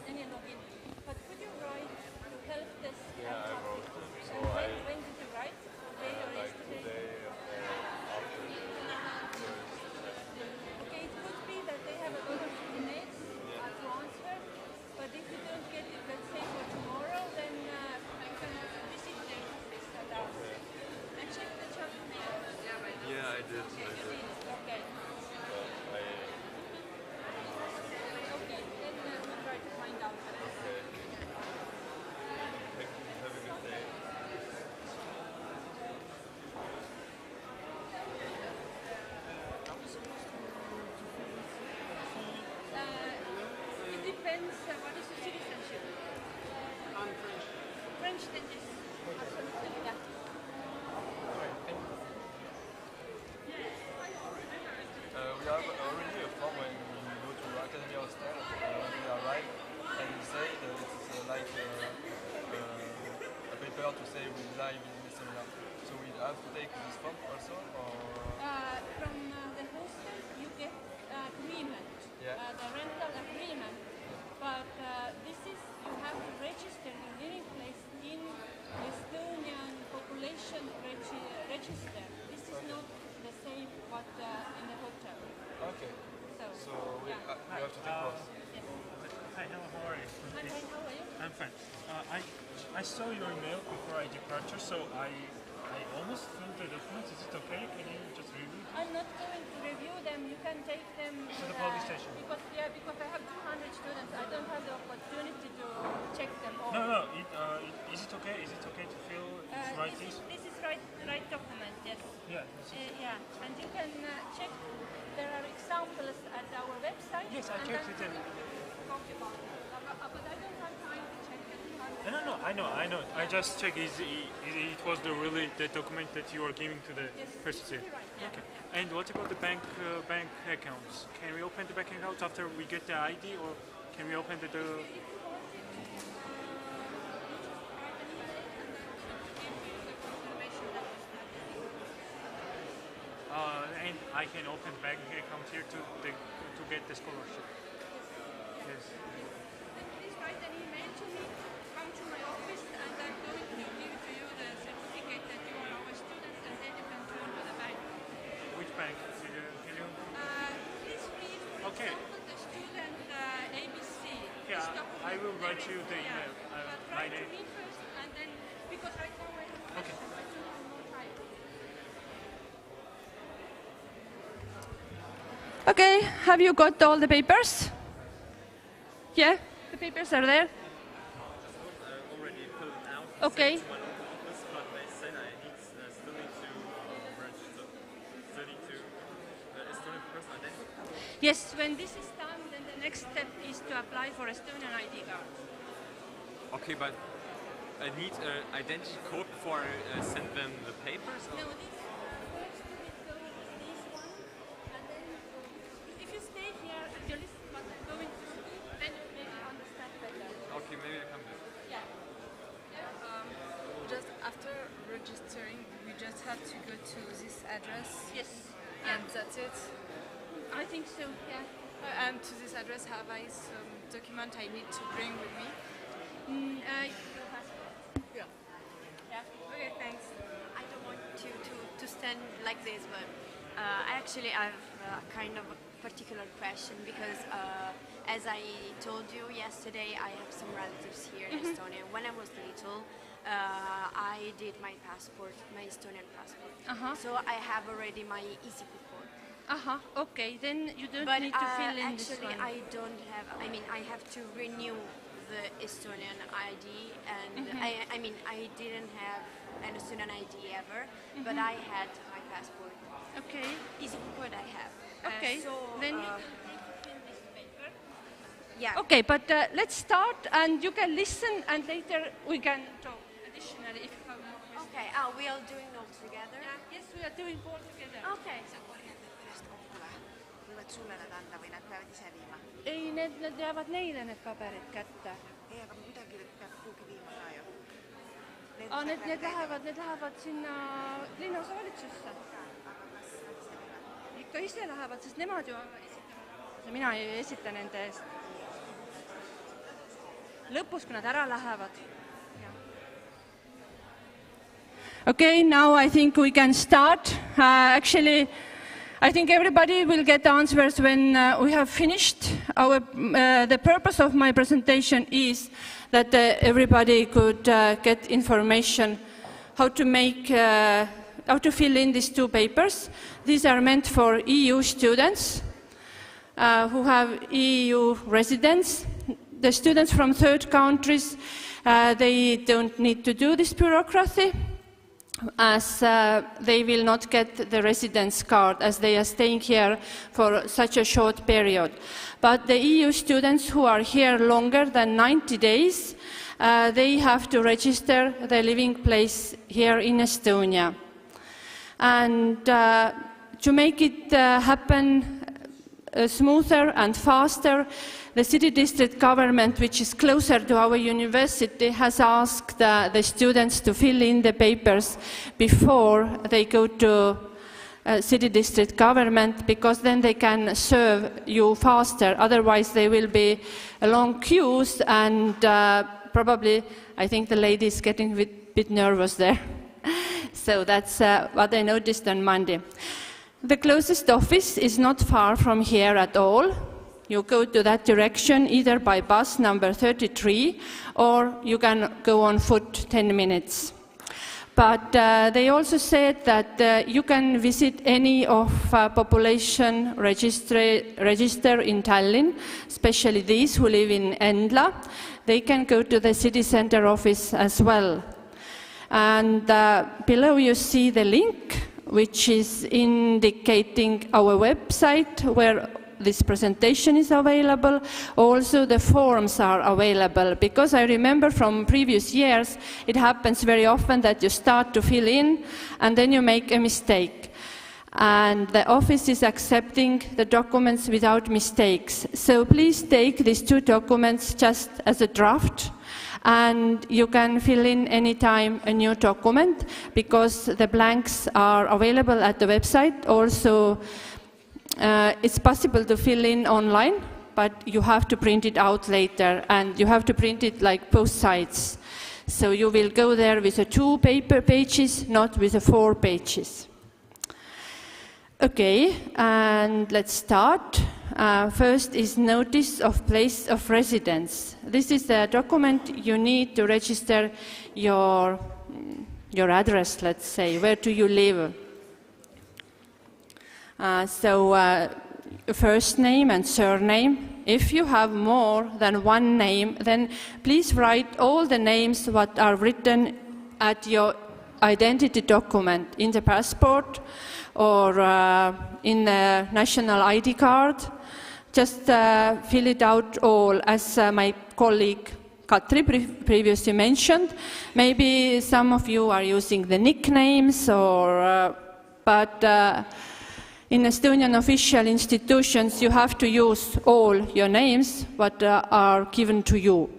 Any login. But could you write to help desk? Yeah, I wrote them. So when did you write? Today or yesterday? After the first session. Okay, it could be that they have a lot of emails to answer, but if you don't get it, let's say for tomorrow, then you can visit their office and ask. And check the chat mail. Yeah, I did. Okay. Okay, then we'll try to find out. Okay. Have a good day. It depends. What is your citizenship? I'm French. French, then yes. Absolutely, yeah. We have already a form when you go to Academy of Style, we arrive and we say that it's like a paper to say we live in the seminar. So we have to take this form also, or? From the hostel you get agreement, the rental agreement, but this is, you have to register your living place in Estonian population register. This is not the same what in the hotel. Okay. So we have to take both. Yes. Hi, hello, how are you? Hi, how are you? I'm fine. I saw your email before I departure, so I almost filled the documents. Is it okay? Can you just review? I'm not going to review them. You can take them to the police station. Because I have 200 students. I don't have the opportunity to check them all. No. Is it okay? Is it okay to fill right things? This is right document. Yes. Yeah. Yeah, and you can check. There are examples at our website. Yes, I checked it. Talk about it. But I don't have time to check it. No, I know. I just checked. It was the document that you are giving to the person. Right, yeah. Okay. And what about the bank accounts? Can we open the bank accounts after we get the ID, or can we open the? And I can open bank account here to get the scholarship. Yes. Then please write an email to me, come to my office, and I'm going to give to you the certificate that you are our students, and then you can turn to the bank. Which bank? Can you? Please read, for example, the student ABC. Yeah, I will write you the email. But My write to name. me first, and then, because right now I have questions, I don't have more time. Okay, have you got all the papers? Yeah, the papers are there. Already filled out. Okay. To my local office, but they said I still need to register. Still need to Estonian personal identity. Yes, when this is done, then the next step is to apply for Estonian ID card. Okay, but I need an identity code before I send them the papers? Or? No, this first you will go with this one, and then if you stay here and you listen what I'm going to speak, then you maybe understand better. Okay, maybe I come this. Yeah. Just after registering, we just have to go to this address. Yes. And that's it. I think so, yeah. And to this address, have I some document I need to bring with me? Your passport. Yeah. Yeah. Okay, thanks. I don't want to stand like this, but actually I have kind of a particular question because as I told you yesterday, I have some relatives here in Estonia. When I was little, I did my passport, my Estonian passport. So I have already my easy code. Okay, then you don't But need to fill in this actually, one. I don't have. I mean, I have to renew the Estonian ID, and I mean, I didn't have an Estonian ID ever, but I had my passport. Okay. Easy code I have. Okay. So then you can fill this paper. Yeah. Okay, but let's start, and you can listen, and later we can talk additionally if you have more questions. Okay, we are doing all together? Yeah, yes, we are doing all together. Okay. Ei, ne jäävät neile ne paperit kättä. Need lähevad sinna linnaosavalitsusse. Ikka ise lähevad, sest nemad ju esitavad. Mina ei esita nende eest. Lõpus, kui nad ära lähevad. Okay, now I think we can start. Actually, I think everybody will get answers when we have finished. The purpose of my presentation is that everybody could get information how to fill in these two papers. These are meant for EU students who have EU residence. The students from third countries, they don't need to do this bureaucracy, as they will not get the residence card as they are staying here for such a short period. But the EU students who are here longer than 90 days, they have to register their living place here in Estonia. And to make it happen smoother and faster, the city district government, which is closer to our university, has asked the students to fill in the papers before they go to city district government, because then they can serve you faster. Otherwise, there will be long queues, and probably, I think the lady is getting a bit nervous there. So that's what I noticed on Monday. The closest office is not far from here at all. You go to that direction either by bus number 33, or you can go on foot 10 minutes. But they also said that you can visit any of population register in Tallinn, especially these who live in Endla. They can go to the city center office as well. And below you see the link, which is indicating our website where this presentation is available. Also, the forms are available, because I remember from previous years, it happens very often that you start to fill in and then you make a mistake. And the office is accepting the documents without mistakes. So please take these two documents just as a draft, and you can fill in anytime a new document, because the blanks are available at the website. Also, it's possible to fill in online, but you have to print it out later, and you have to print it like both sides. So you will go there with 2 paper pages, not with 4 pages. Okay, and let's start. First is notice of place of residence. This is a document you need to register your address, let's say. Where do you live? First name and surname. If you have more than one name, then please write all the names what are written at your identity document in the passport or in the national ID card. Just fill it out all, as my colleague Katri previously mentioned. Maybe some of you are using the nicknames, but in Estonian official institutions, you have to use all your names what are given to you.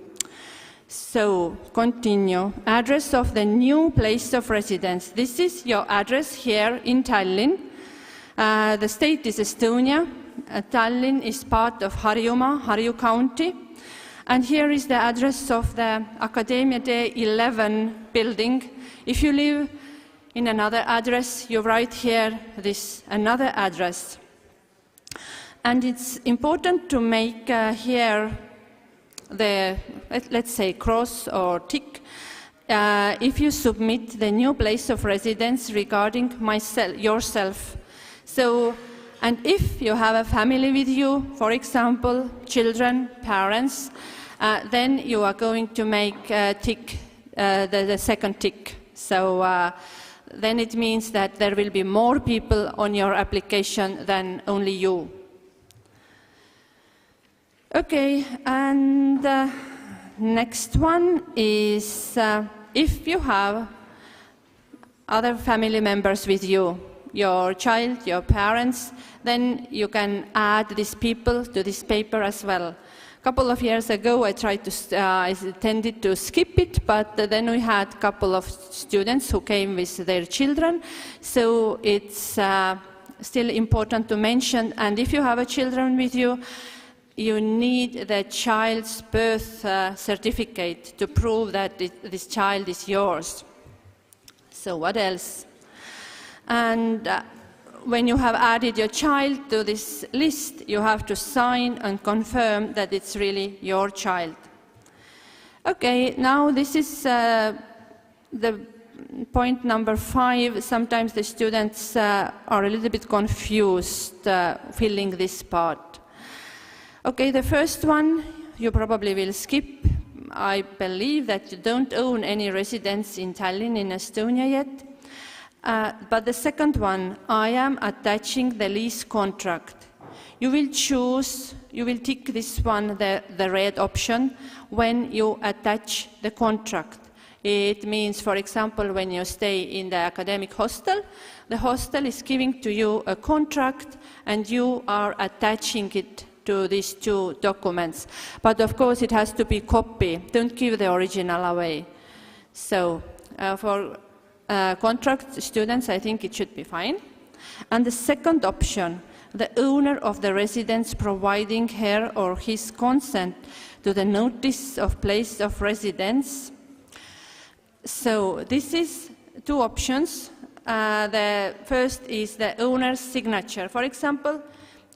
So, continue. Address of the new place of residence. This is your address here in Tallinn. The state is Estonia. Tallinn is part of Harjumaa, Harju County. And here is the address of the Academia Day 11 building. If you live in another address, you write here this another address. And it's important to make here the, let's say, cross or tick if you submit the new place of residence regarding yourself. So, and if you have a family with you, for example, children, parents, then you are going to make tick, the second tick. So then it means that there will be more people on your application than only you. Okay, and next one is if you have other family members with you, your child, your parents, then you can add these people to this paper as well. A couple of years ago, I tended to skip it, but then we had a couple of students who came with their children, so it's still important to mention. And if you have a children with you, you need the child's birth certificate to prove that this child is yours. So what else? And when you have added your child to this list, you have to sign and confirm that it's really your child. Okay, now this is the point number 5. Sometimes the students are a little bit confused filling this part. Okay, the first one you probably will skip. I believe that you don't own any residence in Tallinn, in Estonia yet. But the second one, I am attaching the lease contract. You will choose, you will tick this one, the red option, when you attach the contract. It means, for example, when you stay in the academic hostel, the hostel is giving to you a contract and you are attaching it to these 2 documents. But of course it has to be copy. Don't give the original away. So for contract students, I think it should be fine. And the second option, the owner of the residence providing her or his consent to the notice of place of residence. So this is 2 options. The first is the owner's signature. For example,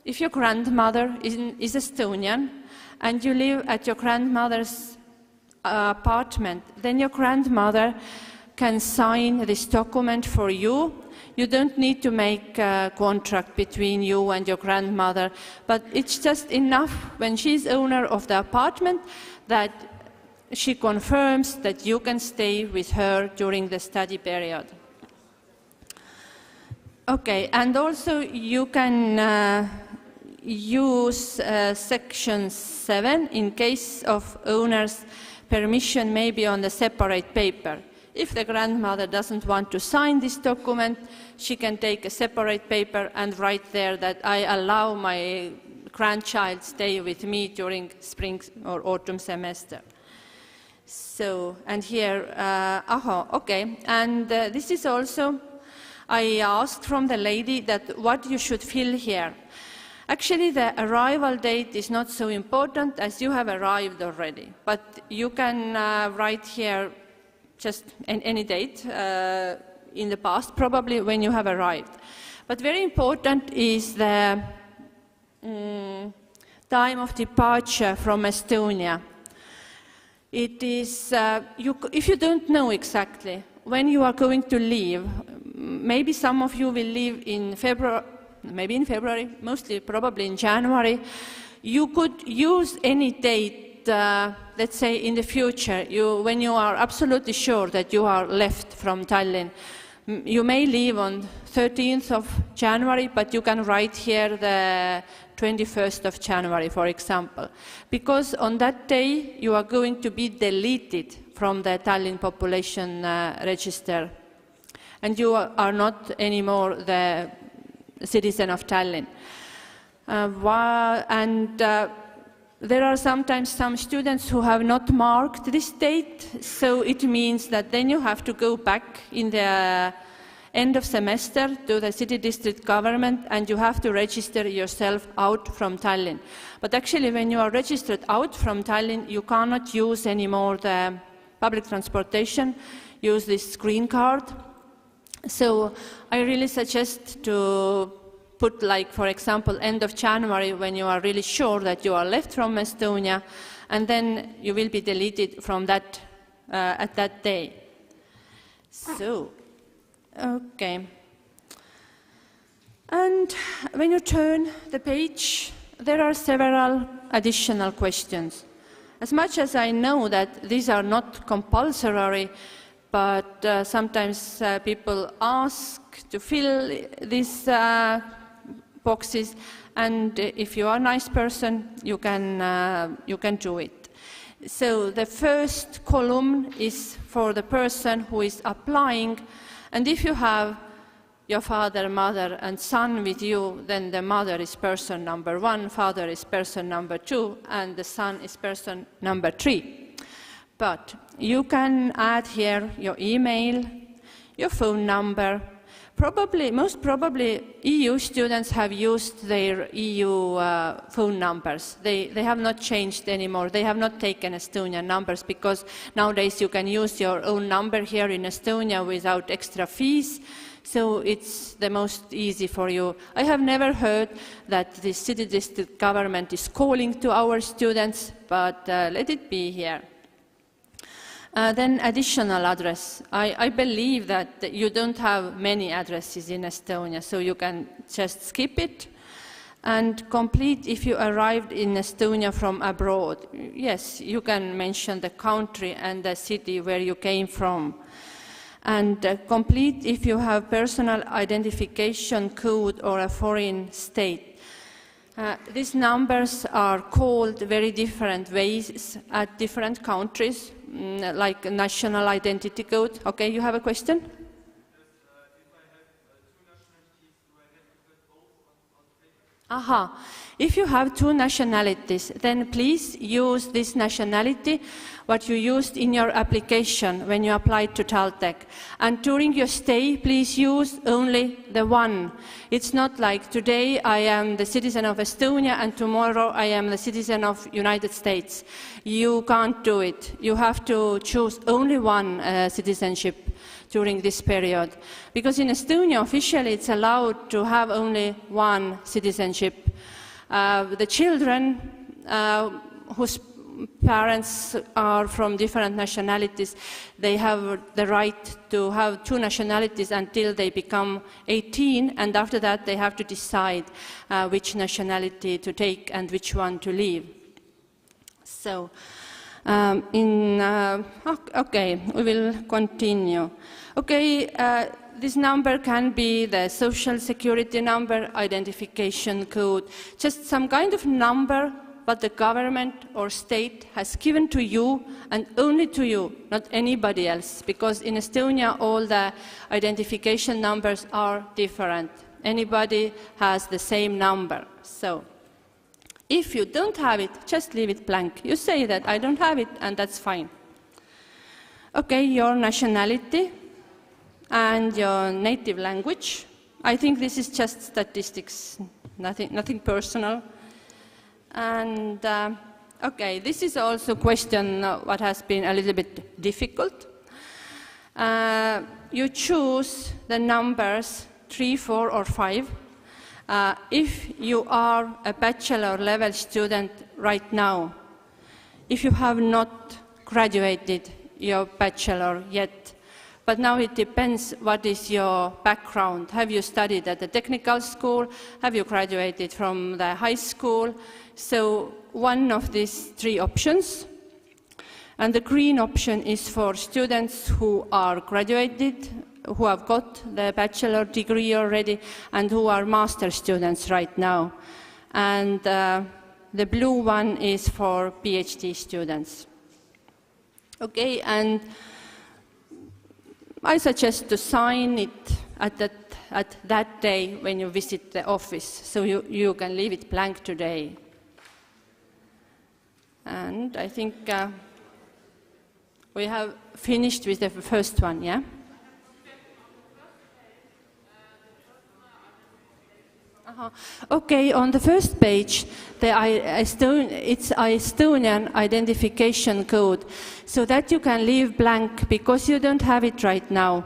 if your grandmother is Estonian and you live at your grandmother's apartment, then your grandmother can sign this document for you. You don't need to make a contract between you and your grandmother, but it's just enough when she's owner of the apartment that she confirms that you can stay with her during the study period. Okay, and also you can use section 7 in case of owner's permission, maybe on the separate paper. If the grandmother doesn't want to sign this document, she can take a separate paper and write there that I allow my grandchild stay with me during spring or autumn semester. So, and here, okay, and this is also, I asked from the lady that what you should fill here. Actually, the arrival date is not so important as you have arrived already, but you can write here just any date in the past, probably when you have arrived. But very important is the time of departure from Estonia. It is, if you don't know exactly when you are going to leave, maybe some of you will leave in February, maybe in February, mostly probably in January. You could use any date, let's say in the future, when you are absolutely sure that you are left from Tallinn. You may leave on 13th of January, but you can write here the 21st of January, for example, because on that day you are going to be deleted from the Tallinn population register, and you are not anymore the citizen of Tallinn. There are sometimes some students who have not marked this date, so it means that then you have to go back in the end of semester to the city district government and you have to register yourself out from Tallinn. But actually when you are registered out from Tallinn, you cannot use anymore the public transportation, use this green card. So I really suggest to put, like, for example, end of January when you are really sure that you are left from Estonia, and then you will be deleted from that at that day. So, okay. And when you turn the page, there are several additional questions. As much as I know that these are not compulsory, but sometimes people ask to fill these boxes, and if you are a nice person, you can do it. So the first column is for the person who is applying, and if you have your father, mother, and son with you, then the mother is person number 1, father is person number 2, and the son is person number 3. But you can add here your email, your phone number. Most probably, EU students have used their EU phone numbers. They have not changed anymore. They have not taken Estonian numbers, because nowadays you can use your own number here in Estonia without extra fees. So it's the most easy for you. I have never heard that the city district government is calling to our students, but let it be here. Then additional address. I believe that you don't have many addresses in Estonia, so you can just skip it. And complete if you arrived in Estonia from abroad. Yes, you can mention the country and the city where you came from. And complete if you have personal identification code or a foreign state. These numbers are called very different ways at different countries, like national identity code. Okay, you have a question? Aha. If you have 2 nationalities, then please use this nationality what you used in your application when you applied to TalTech. And during your stay, please use only the one. It's not like today I am the citizen of Estonia and tomorrow I am the citizen of United States. You can't do it. You have to choose only one citizenship during this period. Because in Estonia, officially, it's allowed to have only one citizenship. The children whose parents are from different nationalities, they have the right to have 2 nationalities until they become 18, and after that they have to decide which nationality to take and which one to leave. So, okay, we will continue. Okay, this number can be the social security number, identification code, just some kind of number what the government or state has given to you and only to you, not anybody else, because in Estonia all the identification numbers are different. Anybody has the same number. So if you don't have it, just leave it blank. You say that I don't have it, and that's fine. Okay, your nationality and your native language. I think this is just statistics, nothing personal. And okay, this is also a question what has been a little bit difficult. You choose the numbers 3, 4, or 5. If you are a bachelor level student right now, if you have not graduated your bachelor yet, but now it depends what is your background. Have you studied at the technical school? Have you graduated from the high school? So one of these 3 options. And the green option is for students who are graduated, who have got the bachelor degree already, and who are master students right now. And the blue one is for PhD students. Okay, and I suggest to sign it at that day when you visit the office, so you can leave it blank today. And I think we have finished with the first one, yeah? Okay, on the first page, it's Estonian identification code, so that you can leave blank because you don't have it right now.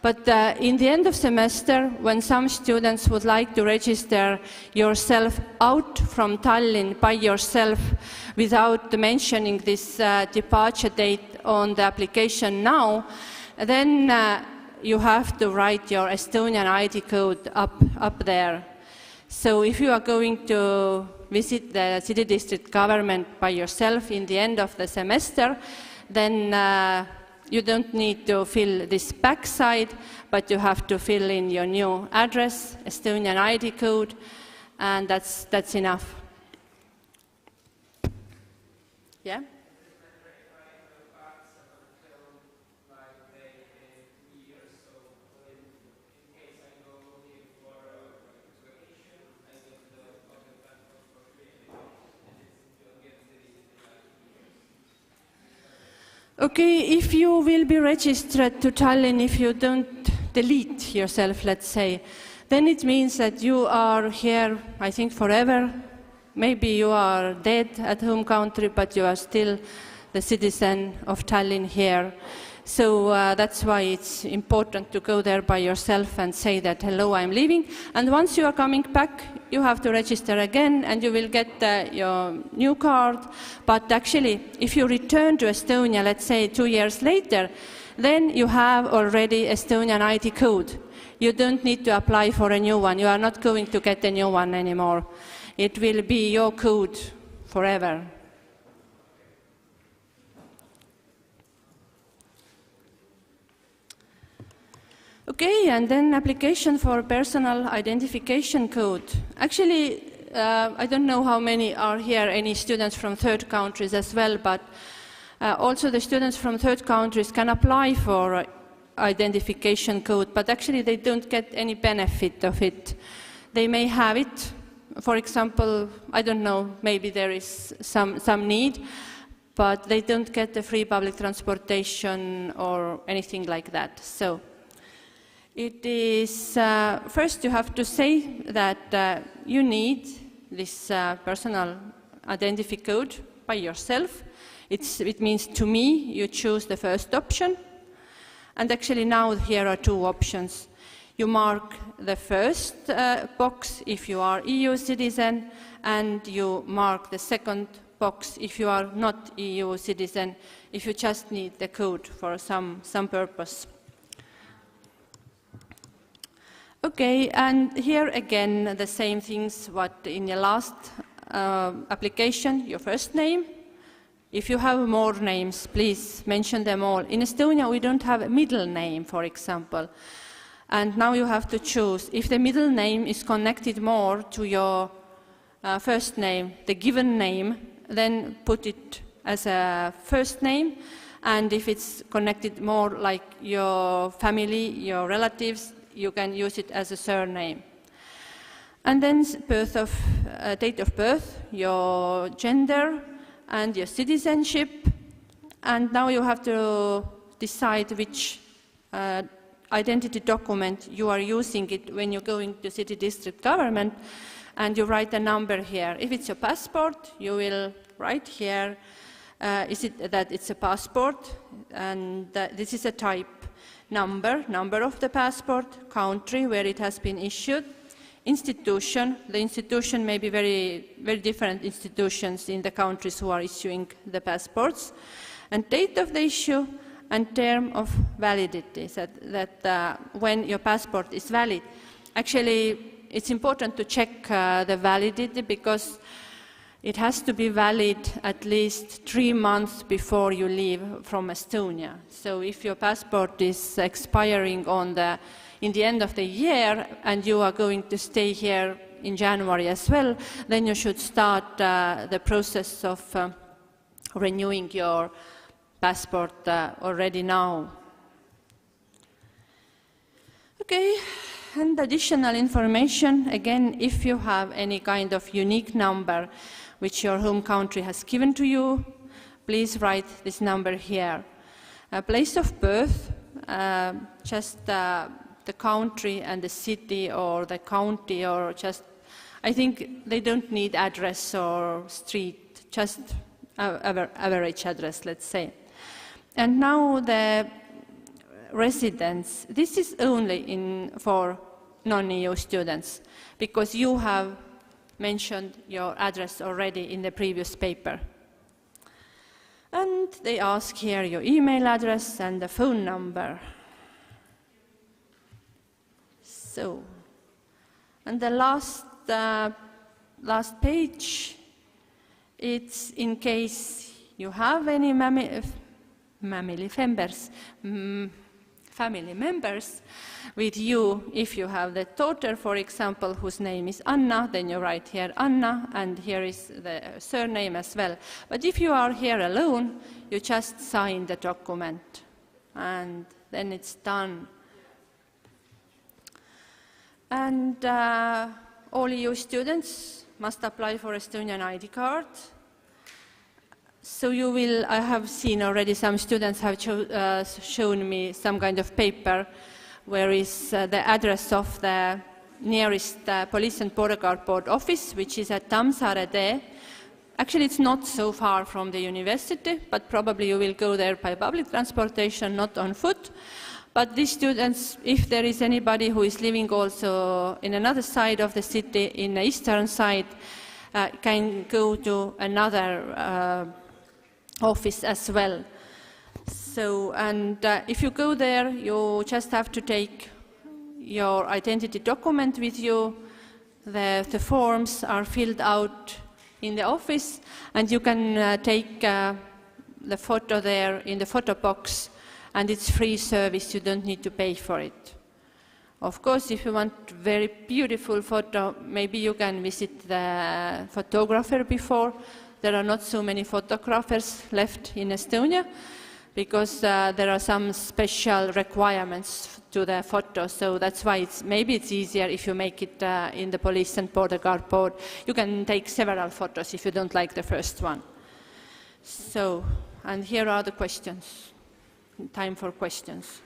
But in the end of semester, when some students would like to register yourself out from Tallinn by yourself without mentioning this departure date on the application now, then you have to write your Estonian ID code up there. So if you are going to visit the city district government by yourself in the end of the semester, then you don't need to fill this backside, but you have to fill in your new address, Estonian ID code, and that's enough. Yeah? Okay, if you will be registered to Tallinn, if you don't delete yourself, let's say, then it means that you are here, I think, forever. Maybe you are dead at home country, but you are still the citizen of Tallinn here. So that's why it's important to go there by yourself and say that, hello, I'm leaving. And once you are coming back, you have to register again and you will get your new card. But actually, if you return to Estonia, let's say 2 years later, then you have already Estonian ID code. You don't need to apply for a new one. You are not going to get a new one anymore. It will be your code forever. Okay, and then application for personal identification code. Actually, I don't know how many are here, any students from third countries as well, but also the students from third countries can apply for identification code, but actually they don't get any benefit of it. They may have it, for example, I don't know, maybe there is some need, but they don't get the free public transportation or anything like that. So it is, first you have to say that you need this personal identity code by yourself. It means to me, you choose the first option. And actually now here are two options. You mark the first box if you are EU citizen, and you mark the second box if you are not EU citizen, if you just need the code for some purpose. Okay, and here again the same things what in your last application, your first name. If you have more names, please mention them all. In Estonia we don't have a middle name, for example. And now you have to choose. If the middle name is connected more to your first name, the given name, then put it as a first name. And if it's connected more like your family, your relatives, you can use it as a surname. And then date of birth, your gender, and your citizenship. And now you have to decide which identity document you are using it when you're going to city district government, and you write a number here. If it's your passport, you will write here, is it that it's a passport, and this is a type. Number of the passport, country where it has been issued, institution. The institution may be very different institutions in the countries who are issuing the passports, and date of the issue and term of validity, that when your passport is valid. Actually, it's important to check the validity because it has to be valid at least 3 months before you leave from Estonia. So if your passport is expiring in the end of the year and you are going to stay here in January as well, then you should start the process of renewing your passport already now. Okay, and additional information, again, if you have any kind of unique number which your home country has given to you, please write this number here. Place of birth, just the country and the city or the county, or just, I think they don't need address or street, just average address, let's say. And now the residence. This is only for non-EU students, because you have mentioned your address already in the previous paper. And they ask here your email address and the phone number. So, and the last page, it's in case you have any family family members with you. If you have the daughter, for example, whose name is Anna, then you write here Anna, and here is the surname as well. But if you are here alone, you just sign the document, and then it's done. And all EU students must apply for Estonian ID card. So you will, I have seen already some students have shown me some kind of paper where is the address of the nearest Police and Border Guard Board office, which is at Tammsaare tee. Actually, it's not so far from the university, but probably you will go there by public transportation, not on foot. But these students, if there is anybody who is living also in another side of the city, in the eastern side, can go to another office as well. So, and if you go there, you just have to take your identity document with you. The forms are filled out in the office, and you can take the photo there in the photo box, and it's free service, you don't need to pay for it. Of course, if you want very beautiful photo, maybe you can visit the photographer before. There are not so many photographers left in Estonia because there are some special requirements to the photo, so that's why maybe it's easier if you make it in the Police and Border Guard Board. You can take several photos if you don't like the first one. So, and here are the questions. Time for questions.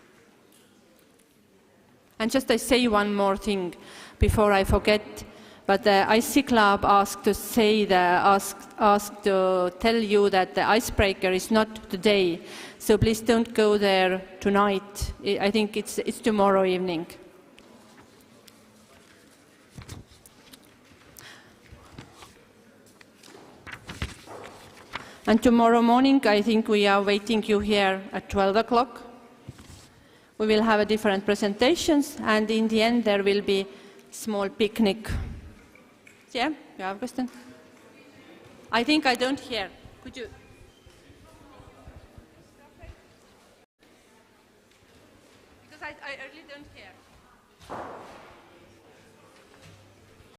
And just I say one more thing before I forget. But the IC Club asked to tell you that the icebreaker is not today, so please don't go there tonight. I think it's tomorrow evening. And tomorrow morning, I think we are waiting you here at 12 o'clock. We will have different presentations, and in the end there will be small picnic. Yeah, you have a question? I think I don't hear. Could you? Because I really don't hear.